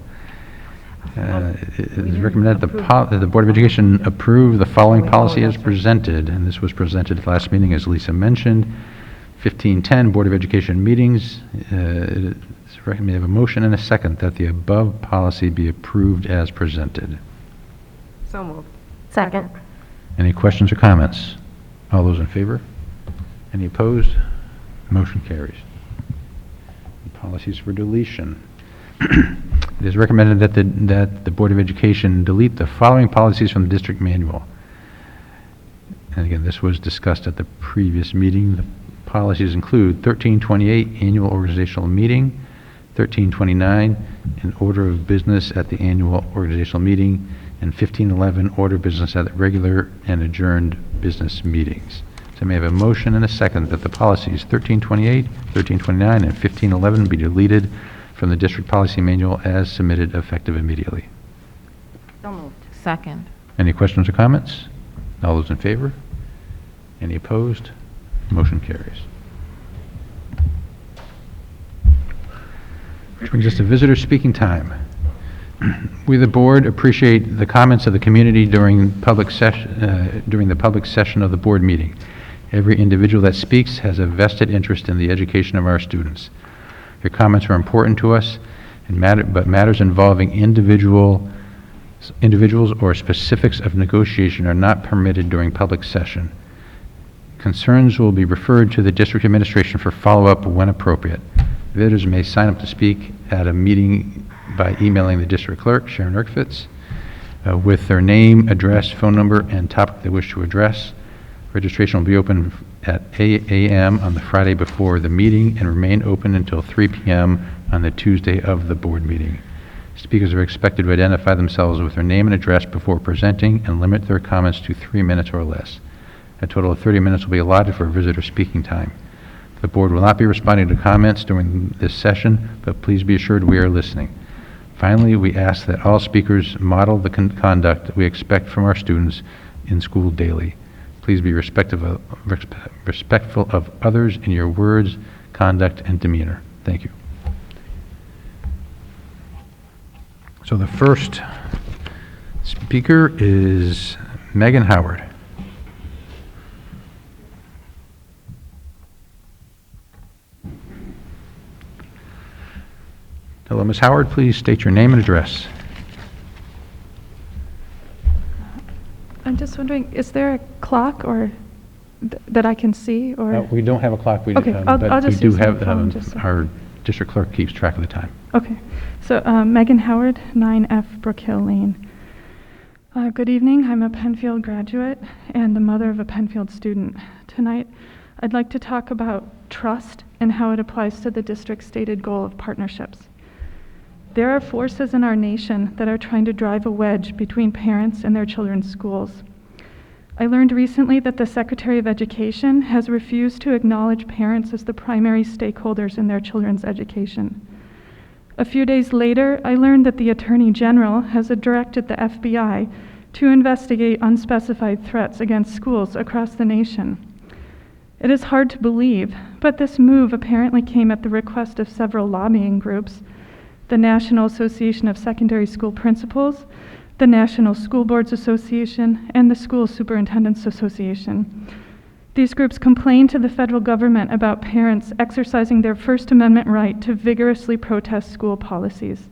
[SPEAKER 1] It is recommended that the Board of Education approve the following policy as presented, and this was presented last meeting, as Lisa mentioned. 1510, Board of Education meetings. It's recommended have a motion and a second that the above policy be approved as presented.
[SPEAKER 13] So moved. Second.
[SPEAKER 1] Any questions or comments? All those in favor? Any opposed? Motion carries. Policies for deletion. It is recommended that the Board of Education delete the following policies from the district manual. And again, this was discussed at the previous meeting. The policies include 1328, annual organizational meeting, 1329, an order of business at the annual organizational meeting, and 1511, order of business at the regular and adjourned business meetings. So I may have a motion and a second that the policies 1328, 1329, and 1511 be deleted from the district policy manual as submitted, effective immediately.
[SPEAKER 7] So moved.
[SPEAKER 2] Second.
[SPEAKER 1] Any questions or comments? All those in favor? Any opposed? Motion carries. Which brings us to visitor speaking time. We, the board, appreciate the comments of the community during the public session of the board meeting. Every individual that speaks has a vested interest in the education of our students. Your comments are important to us, but matters involving individuals or specifics of negotiation are not permitted during public session. Concerns will be referred to the district administration for follow-up when appropriate. Visitors may sign up to speak at a meeting by emailing the district clerk, Sharon Erkfitz, with their name, address, phone number, and topic they wish to address. Registration will be open at 8 a.m. on the Friday before the meeting and remain open until 3 p.m. on the Tuesday of the board meeting. Speakers are expected to identify themselves with their name and address before presenting and limit their comments to 3 minutes or less. A total of 30 minutes will be allotted for visitor speaking time. The board will not be responding to comments during this session, but please be assured we are listening. Finally, we ask that all speakers model the conduct we expect from our students in school daily. Please be respectful of others in your words, conduct, and demeanor. Thank you. So the first speaker is Megan Howard. Hello, Ms. Howard. Please state your name and address.
[SPEAKER 15] I'm just wondering, is there a clock or that I can see? Or
[SPEAKER 1] We don't have a clock,
[SPEAKER 15] Okay,
[SPEAKER 1] but
[SPEAKER 15] I'll
[SPEAKER 1] we
[SPEAKER 15] just
[SPEAKER 1] do
[SPEAKER 15] use my
[SPEAKER 1] have,
[SPEAKER 15] phone just so-
[SPEAKER 1] our district clerk keeps track of the time.
[SPEAKER 15] Okay, so Megan Howard, 9F Brook Hill Lane. Good evening. I'm a Penfield graduate and the mother of a Penfield student. Tonight, I'd like to talk about trust and how it applies to the district's stated goal of partnerships. There are forces in our nation that are trying to drive a wedge between parents and their children's schools. I learned recently that the Secretary of Education has refused to acknowledge parents as the primary stakeholders in their children's education. A few days later, I learned that the Attorney General has directed the FBI to investigate unspecified threats against schools across the nation. It is hard to believe, but this move apparently came at the request of several lobbying groups: the National Association of Secondary School Principals, the National School Boards Association, and the School Superintendents Association. These groups complain to the federal government about parents exercising their First Amendment right to vigorously protest school policies.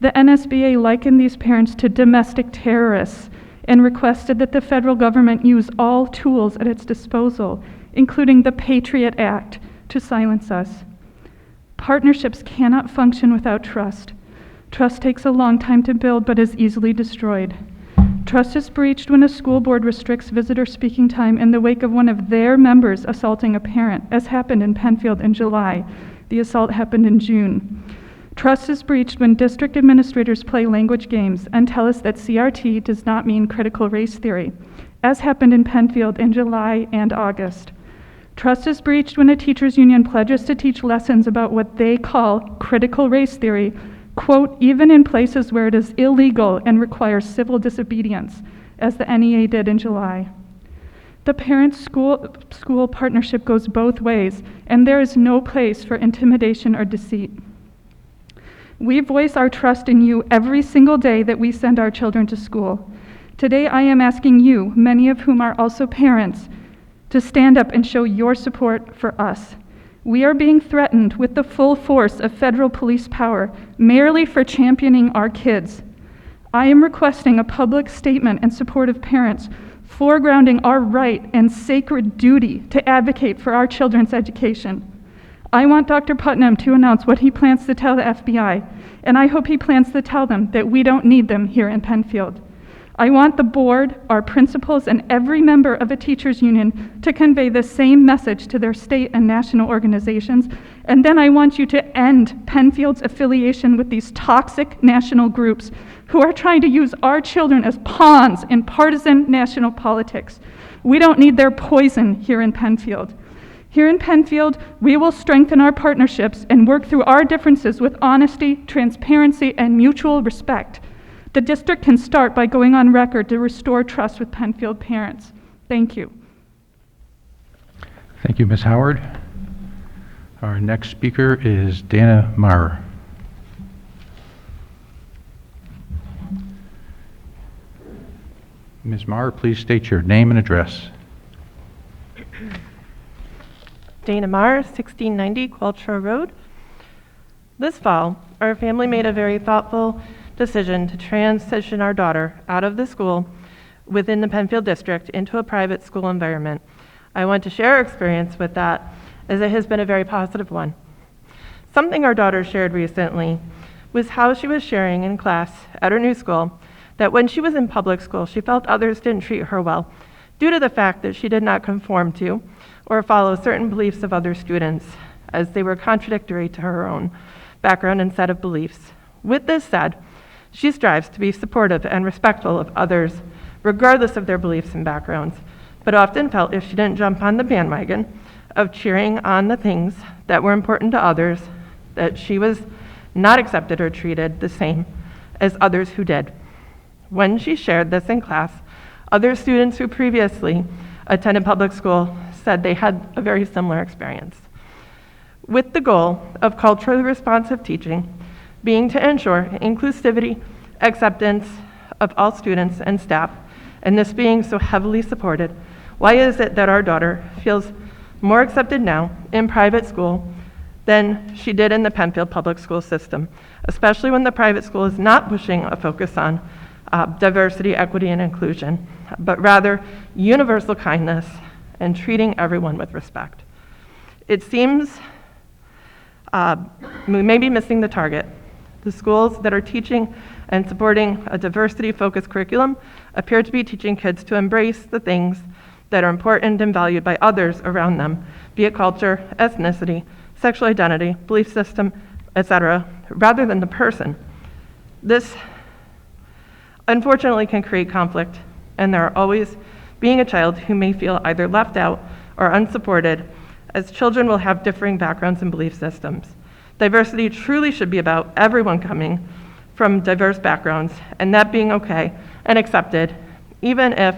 [SPEAKER 15] The NSBA likened these parents to domestic terrorists and requested that the federal government use all tools at its disposal, including the Patriot Act, to silence us. Partnerships cannot function without trust. Trust takes a long time to build, but is easily destroyed. Trust is breached when a school board restricts visitor speaking time in the wake of one of their members assaulting a parent, as happened in Penfield in July. The assault happened in June. Trust is breached when district administrators play language games and tell us that CRT does not mean critical race theory, as happened in Penfield in July and August. Trust is breached when a teachers' union pledges to teach lessons about what they call critical race theory, quote, even in places where it is illegal and requires civil disobedience, as the NEA did in July. The parent-school partnership goes both ways, and there is no place for intimidation or deceit. We voice our trust in you every single day that we send our children to school. Today I am asking you, many of whom are also parents, to stand up and show your support for us. We are being threatened with the full force of federal police power merely for championing our kids. I am requesting a public statement in support of parents, foregrounding our right and sacred duty to advocate for our children's education. I want Dr. Putnam to announce what he plans to tell the FBI, and I hope he plans to tell them that we don't need them here in Penfield. I want the board, our principals, and every member of a teachers' union to convey the same message to their state and national organizations, and then I want you to end Penfield's affiliation with these toxic national groups who are trying to use our children as pawns in partisan national politics. We don't need their poison here in Penfield. Here in Penfield, we will strengthen our partnerships and work through our differences with honesty, transparency, and mutual respect. The district can start by going on record to restore trust with Penfield parents. Thank you.
[SPEAKER 1] Thank you, Ms. Howard. Our next speaker is Dana Maurer. Ms. Maher, please state your name and address.
[SPEAKER 16] Dana Maher, 1690 Qualtrough Road. This fall, our family made a very thoughtful decision to transition our daughter out of the school within the Penfield district into a private school environment. I want to share our experience with that, as it has been a very positive one. Something our daughter shared recently was how she was sharing in class at her new school that when she was in public school, she felt others didn't treat her well due to the fact that she did not conform to or follow certain beliefs of other students, as they were contradictory to her own background and set of beliefs. With this said, she strives to be supportive and respectful of others, regardless of their beliefs and backgrounds, but often felt if she didn't jump on the bandwagon of cheering on the things that were important to others, that she was not accepted or treated the same as others who did. When she shared this in class, other students who previously attended public school said they had a very similar experience. With the goal of culturally responsive teaching being to ensure inclusivity, acceptance of all students and staff, and this being so heavily supported, why is it that our daughter feels more accepted now in private school than she did in the Penfield public school system, especially when the private school is not pushing a focus on diversity, equity, and inclusion, but rather universal kindness and treating everyone with respect? It seems we may be missing the target. The schools that are teaching and supporting a diversity-focused curriculum appear to be teaching kids to embrace the things that are important and valued by others around them, be it culture, ethnicity, sexual identity, belief system, etc., rather than the person. This, unfortunately, can create conflict, and there are always being a child who may feel either left out or unsupported, as children will have differing backgrounds and belief systems. Diversity truly should be about everyone coming from diverse backgrounds, and that being okay and accepted, even if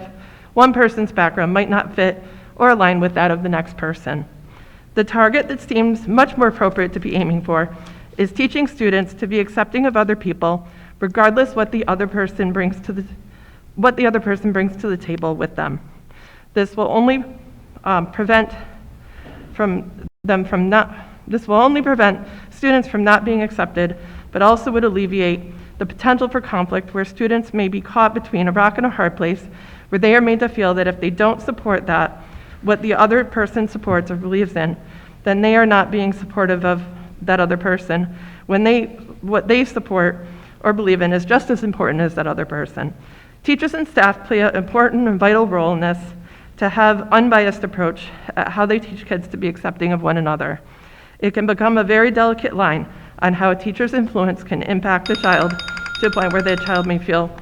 [SPEAKER 16] one person's background might not fit or align with that of the next person. The target that seems much more appropriate to be aiming for is teaching students to be accepting of other people, regardless what the other person brings to the table with them. This will only prevent students from not being accepted, but also would alleviate the potential for conflict where students may be caught between a rock and a hard place, where they are made to feel that if they don't support what the other person supports or believes in, then they are not being supportive of that other person, when what they support or believe in is just as important as that other person. Teachers and staff play an important and vital role in this, to have unbiased approach at how they teach kids to be accepting of one another. It can become a very delicate line on how a teacher's influence can impact a child to a point where the child may feel.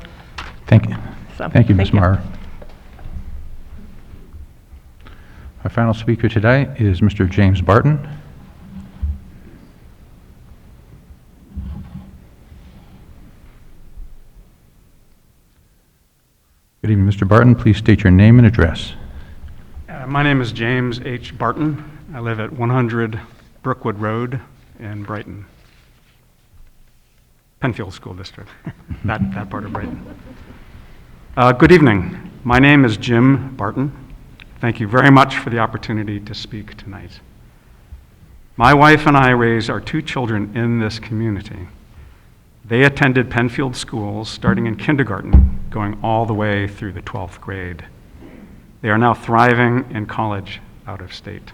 [SPEAKER 1] Thank you. Thank you, Ms. Maher. Our final speaker today is Mr. James Barton. Good evening, Mr. Barton. Please state your name and address.
[SPEAKER 17] My name is James H. Barton. I live at 100 Brookwood Road in Brighton. Penfield School District, that part of Brighton. Good evening. My name is Jim Barton. Thank you very much for the opportunity to speak tonight. My wife and I raised our 2 children in this community. They attended Penfield schools starting in kindergarten, going all the way through the 12th grade. They are now thriving in college out of state.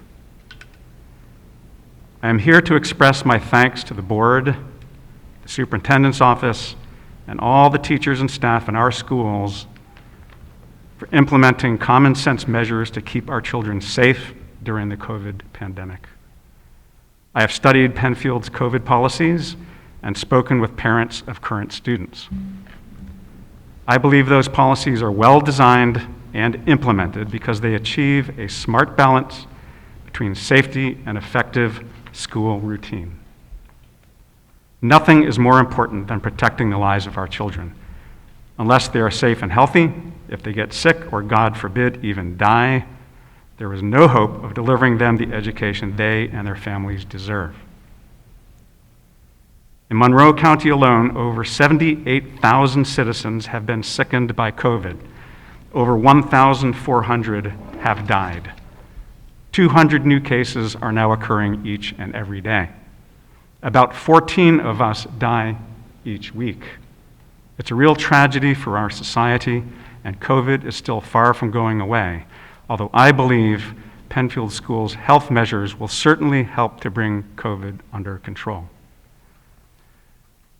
[SPEAKER 17] I am here to express my thanks to the board, the superintendent's office, and all the teachers and staff in our schools for implementing common sense measures to keep our children safe during the COVID pandemic. I have studied Penfield's COVID policies and spoken with parents of current students. I believe those policies are well designed and implemented because they achieve a smart balance between safety and effective school routine. Nothing is more important than protecting the lives of our children. Unless they are safe and healthy, if they get sick or, God forbid, even die, there is no hope of delivering them the education they and their families deserve. In Monroe County alone, over 78,000 citizens have been sickened by COVID. over 1,400 have died. 200 new cases are now occurring each and every day. About 14 of us die each week. It's a real tragedy for our society, and COVID is still far from going away, although I believe Penfield Schools' health measures will certainly help to bring COVID under control.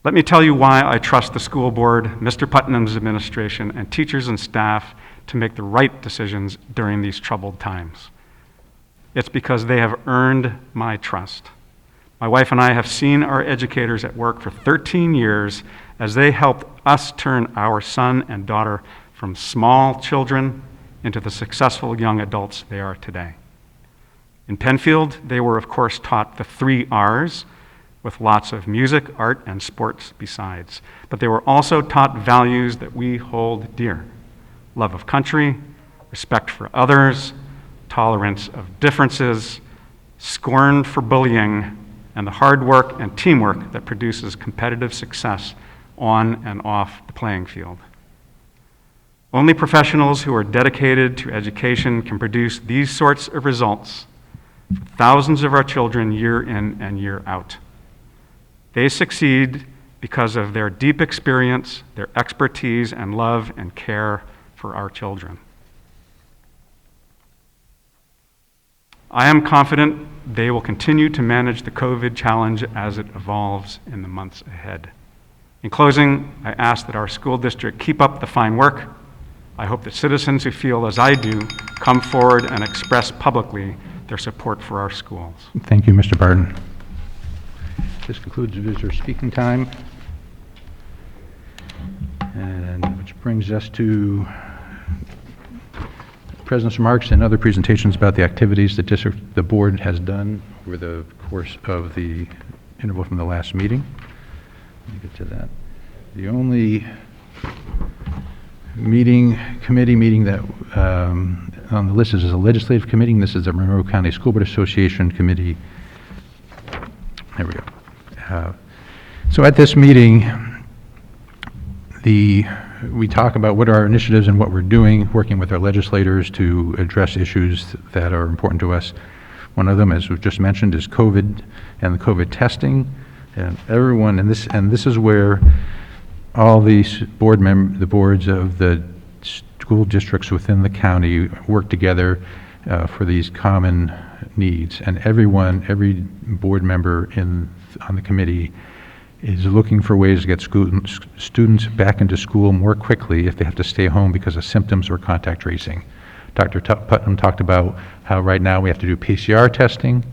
[SPEAKER 17] Let me tell you why I trust the school board, Mr. Putnam's administration, and teachers and staff to make the right decisions during these troubled times. It's because they have earned my trust. My wife and I have seen our educators at work for 13 years as they helped us turn our son and daughter from small children into the successful young adults they are today. In Penfield, they were, of course, taught the 3 R's, with lots of music, art, and sports besides. But they were also taught values that we hold dear: love of country, respect for others, tolerance of differences, scorn for bullying, and the hard work and teamwork that produces competitive success on and off the playing field. Only professionals who are dedicated to education can produce these sorts of results for thousands of our children year in and year out. They succeed because of their deep experience, their expertise, and love and care for our children. I am confident they will continue to manage the COVID challenge as it evolves in the months ahead. In closing, I ask that our school district keep up the fine work. I hope that citizens who feel as I do come forward and express publicly their support for our schools.
[SPEAKER 1] Thank you, Mr. Barton. This concludes visitor speaking time, and which brings us to President's remarks and other presentations about the activities that the board has done over the course of the interval from the last meeting. Let me get to that. The only committee meeting that on the list is a legislative committee. This is the Monroe County School Board Association Committee. There we go. So at this meeting, we talk about what are our initiatives and what we're doing, working with our legislators to address issues that are important to us. One of them, as we've just mentioned, is COVID and the COVID testing. And everyone, and this is where all these the boards of the school districts within the county work together for these common needs. And every board member on the committee is looking for ways to get students back into school more quickly if they have to stay home because of symptoms or contact tracing. Dr. Putnam talked about how right now we have to do PCR testing,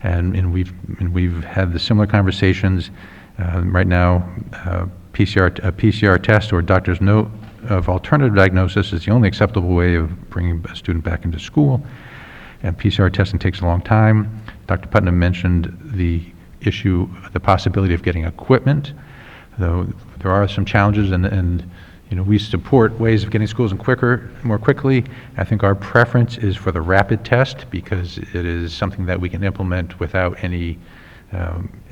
[SPEAKER 1] and we've had the similar conversations. Right now, a PCR test or a doctor's note of alternative diagnosis is the only acceptable way of bringing a student back into school, and PCR testing takes a long time. Dr. Putnam mentioned the possibility of getting equipment, though there are some challenges, and we support ways of getting schools in more quickly. I think our preference is for the rapid test because it is something that we can implement without any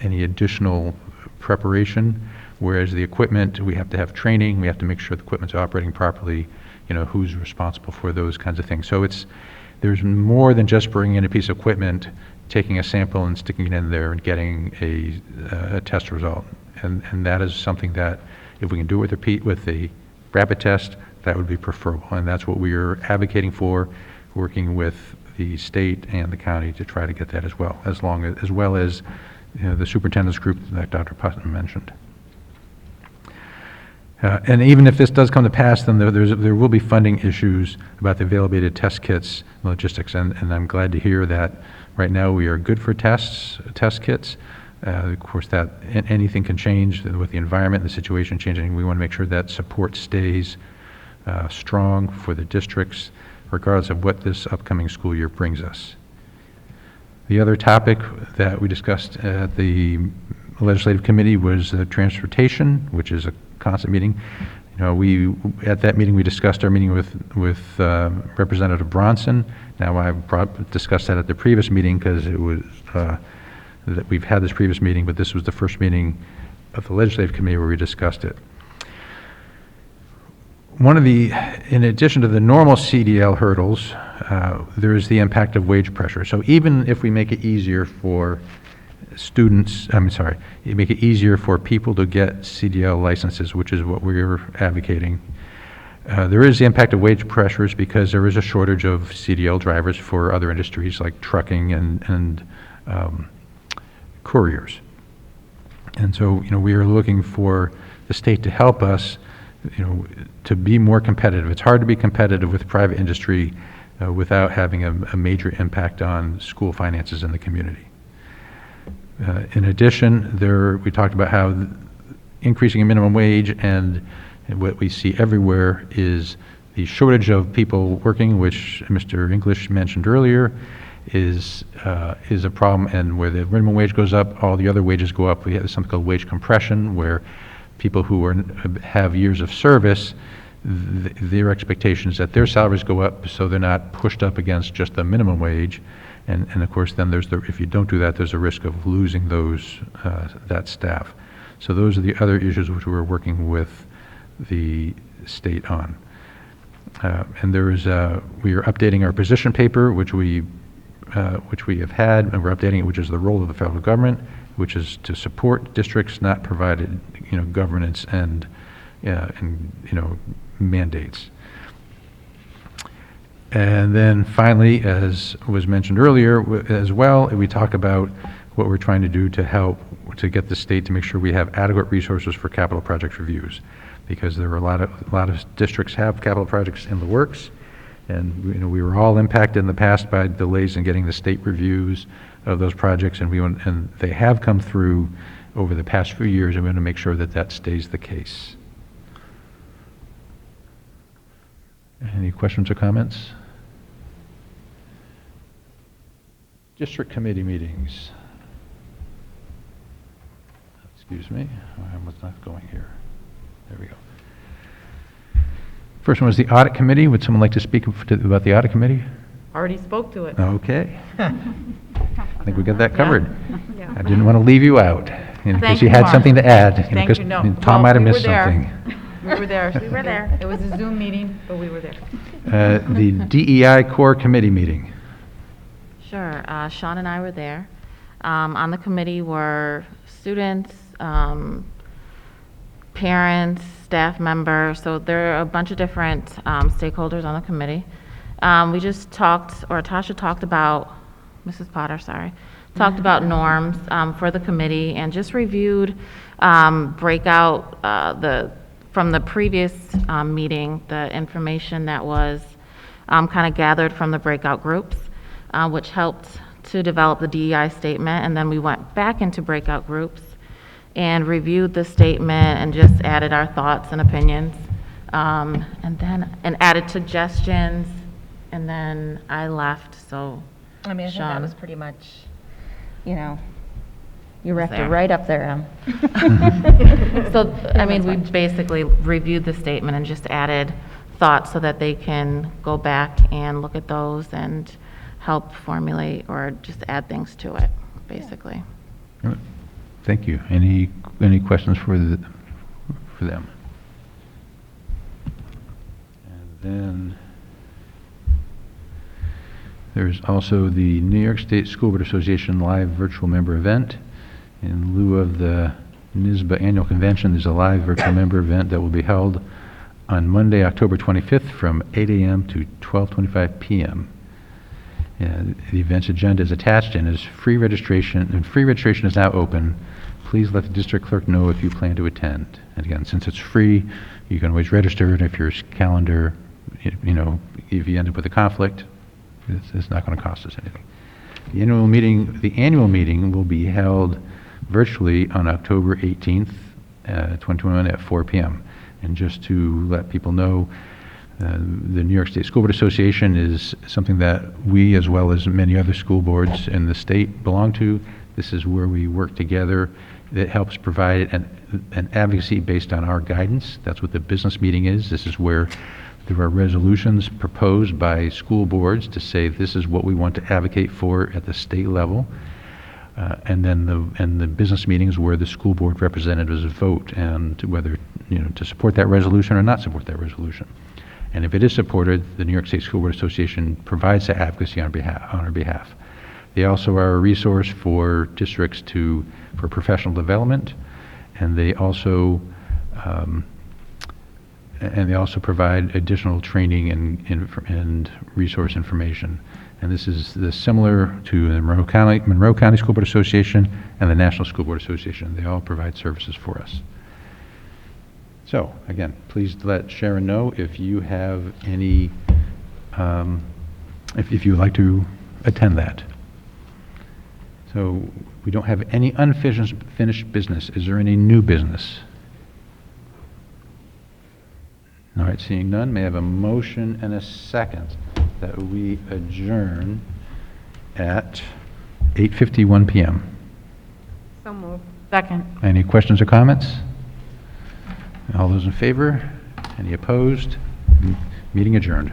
[SPEAKER 1] additional preparation, whereas the equipment, we have to have training, we have to make sure the equipment's operating properly, who's responsible for those kinds of things. So there's more than just bringing in a piece of equipment, taking a sample and sticking it in there and getting a test result. And that is something that if we can do it with the rapid test, that would be preferable. And that's what we are advocating for, working with the state and the county to try to get that as well, as well as the superintendent's group that Dr. Putnam mentioned. And even if this does come to pass, then there will be funding issues about the availability of test kits and logistics. And I'm glad to hear that right now we are good for test kits. Of course, that anything can change with the environment and the situation changing. We want to make sure that support stays strong for the districts, regardless of what this upcoming school year brings us. The other topic that we discussed at the legislative committee was transportation, which is a constant meeting. At that meeting we discussed our meeting with Representative Bronson. Now I've discussed that at the previous meeting because it was that we've had this previous meeting, but this was the first meeting of the legislative committee where we discussed it. in addition to the normal CDL hurdles, there is the impact of wage pressure. So even if we make it easier for you make it easier for people to get CDL licenses, which is what we're advocating, there is the impact of wage pressures because there is a shortage of CDL drivers for other industries like trucking and couriers. And so, we are looking for the state to help us, to be more competitive. It's hard to be competitive with private industry without having a major impact on school finances in the community. In addition, we talked about how increasing a minimum wage and what we see everywhere is the shortage of people working, which Mr. English mentioned earlier, is a problem. And where the minimum wage goes up, all the other wages go up. We have something called wage compression, where people who have years of service, their expectation is that their salaries go up, so they're not pushed up against just the minimum wage. And of course, then if you don't do that, there's a risk of losing that staff. So those are the other issues which we're working with the state on. And we are updating our position paper, which we have had, and we're updating it, which is the role of the federal government, which is to support districts, not provided, governance and mandates. And then finally, as was mentioned earlier as well, we talk about what we're trying to do to help to get the state to make sure we have adequate resources for capital project reviews, because there are a lot of districts have capital projects in the works, and we were all impacted in the past by delays in getting the state reviews of those projects, and they have come through over the past few years, and we want to make sure that stays the case. Any questions or comments? District committee meetings. Excuse me, I was not going here. There we go. First one was the audit committee. Would someone like to speak about the audit committee?
[SPEAKER 2] Already spoke to it.
[SPEAKER 1] Okay. I think we got that covered.
[SPEAKER 2] Yeah.
[SPEAKER 1] I didn't want to leave you out in
[SPEAKER 2] Thank
[SPEAKER 1] case you
[SPEAKER 2] you,
[SPEAKER 1] had
[SPEAKER 2] Mark.
[SPEAKER 1] something to add.
[SPEAKER 2] Thank
[SPEAKER 1] Because
[SPEAKER 2] you. No.
[SPEAKER 1] Tom
[SPEAKER 2] Well,
[SPEAKER 1] might have
[SPEAKER 2] we were
[SPEAKER 1] missed
[SPEAKER 2] there.
[SPEAKER 1] something.
[SPEAKER 2] We were there.
[SPEAKER 13] We were there.
[SPEAKER 2] It was a Zoom meeting, but we were there.
[SPEAKER 1] The DEI core committee meeting.
[SPEAKER 18] Sure. Sean and I were there. On the committee were students, parents, staff members, so there are a bunch of different stakeholders on the committee. We just talked, or Tasha talked about, Mrs. Potter, sorry, talked about norms for the committee and just reviewed breakout from the previous meeting, the information that was kind of gathered from the breakout groups, which helped to develop the DEI statement. And then we went back into breakout groups and reviewed the statement and just added our thoughts and opinions, and added suggestions. And then I left, so
[SPEAKER 7] I mean, I think that
[SPEAKER 18] Sean
[SPEAKER 7] was pretty much, you wrapped it
[SPEAKER 18] there.
[SPEAKER 7] right up there,
[SPEAKER 18] So, I mean, we basically reviewed the statement and just added thoughts so that they can go back and look at those and help formulate or just add things to it, basically.
[SPEAKER 1] All right. Thank you. Any questions for them? And then there's also the New York State School Board Association live virtual member event. In lieu of the NYSBA annual convention, there's a live virtual member event that will be held on Monday, October 25th from 8 a.m. to 12:25 p.m. The event's agenda is attached and is free registration, and free registration is now open. Please let the district clerk know if you plan to attend. And again, since it's free, you can always register, and if your calendar, if you end up with a conflict, it's not going to cost us anything. The annual meeting will be held virtually on October 18th, 2021 at 4 p.m. And just to let people know, the New York State School Board Association is something that we, as well as many other school boards in the state, belong to. This is where we work together. That helps provide an advocacy based on our guidance. That's what the business meeting is. This is where there are resolutions proposed by school boards to say this is what we want to advocate for at the state level. And then the business meetings where the school board representatives vote and whether, to support that resolution or not support that resolution. And if it is supported, the New York State School Board Association provides that advocacy on our behalf. They also are a resource for districts for professional development, and they also provide additional training and resource information. And this is similar to the Monroe County School Board Association and the National School Board Association. They all provide services for us. So, again, please let Sharon know if you have any, if you would like to attend that. So, we don't have any unfinished business. Is there any new business? All right, seeing none, may I have a motion and a second that we adjourn at 8:51 p.m.
[SPEAKER 2] So moved.
[SPEAKER 18] Second.
[SPEAKER 1] Any questions or comments? All those in favor? Any opposed? Meeting adjourned.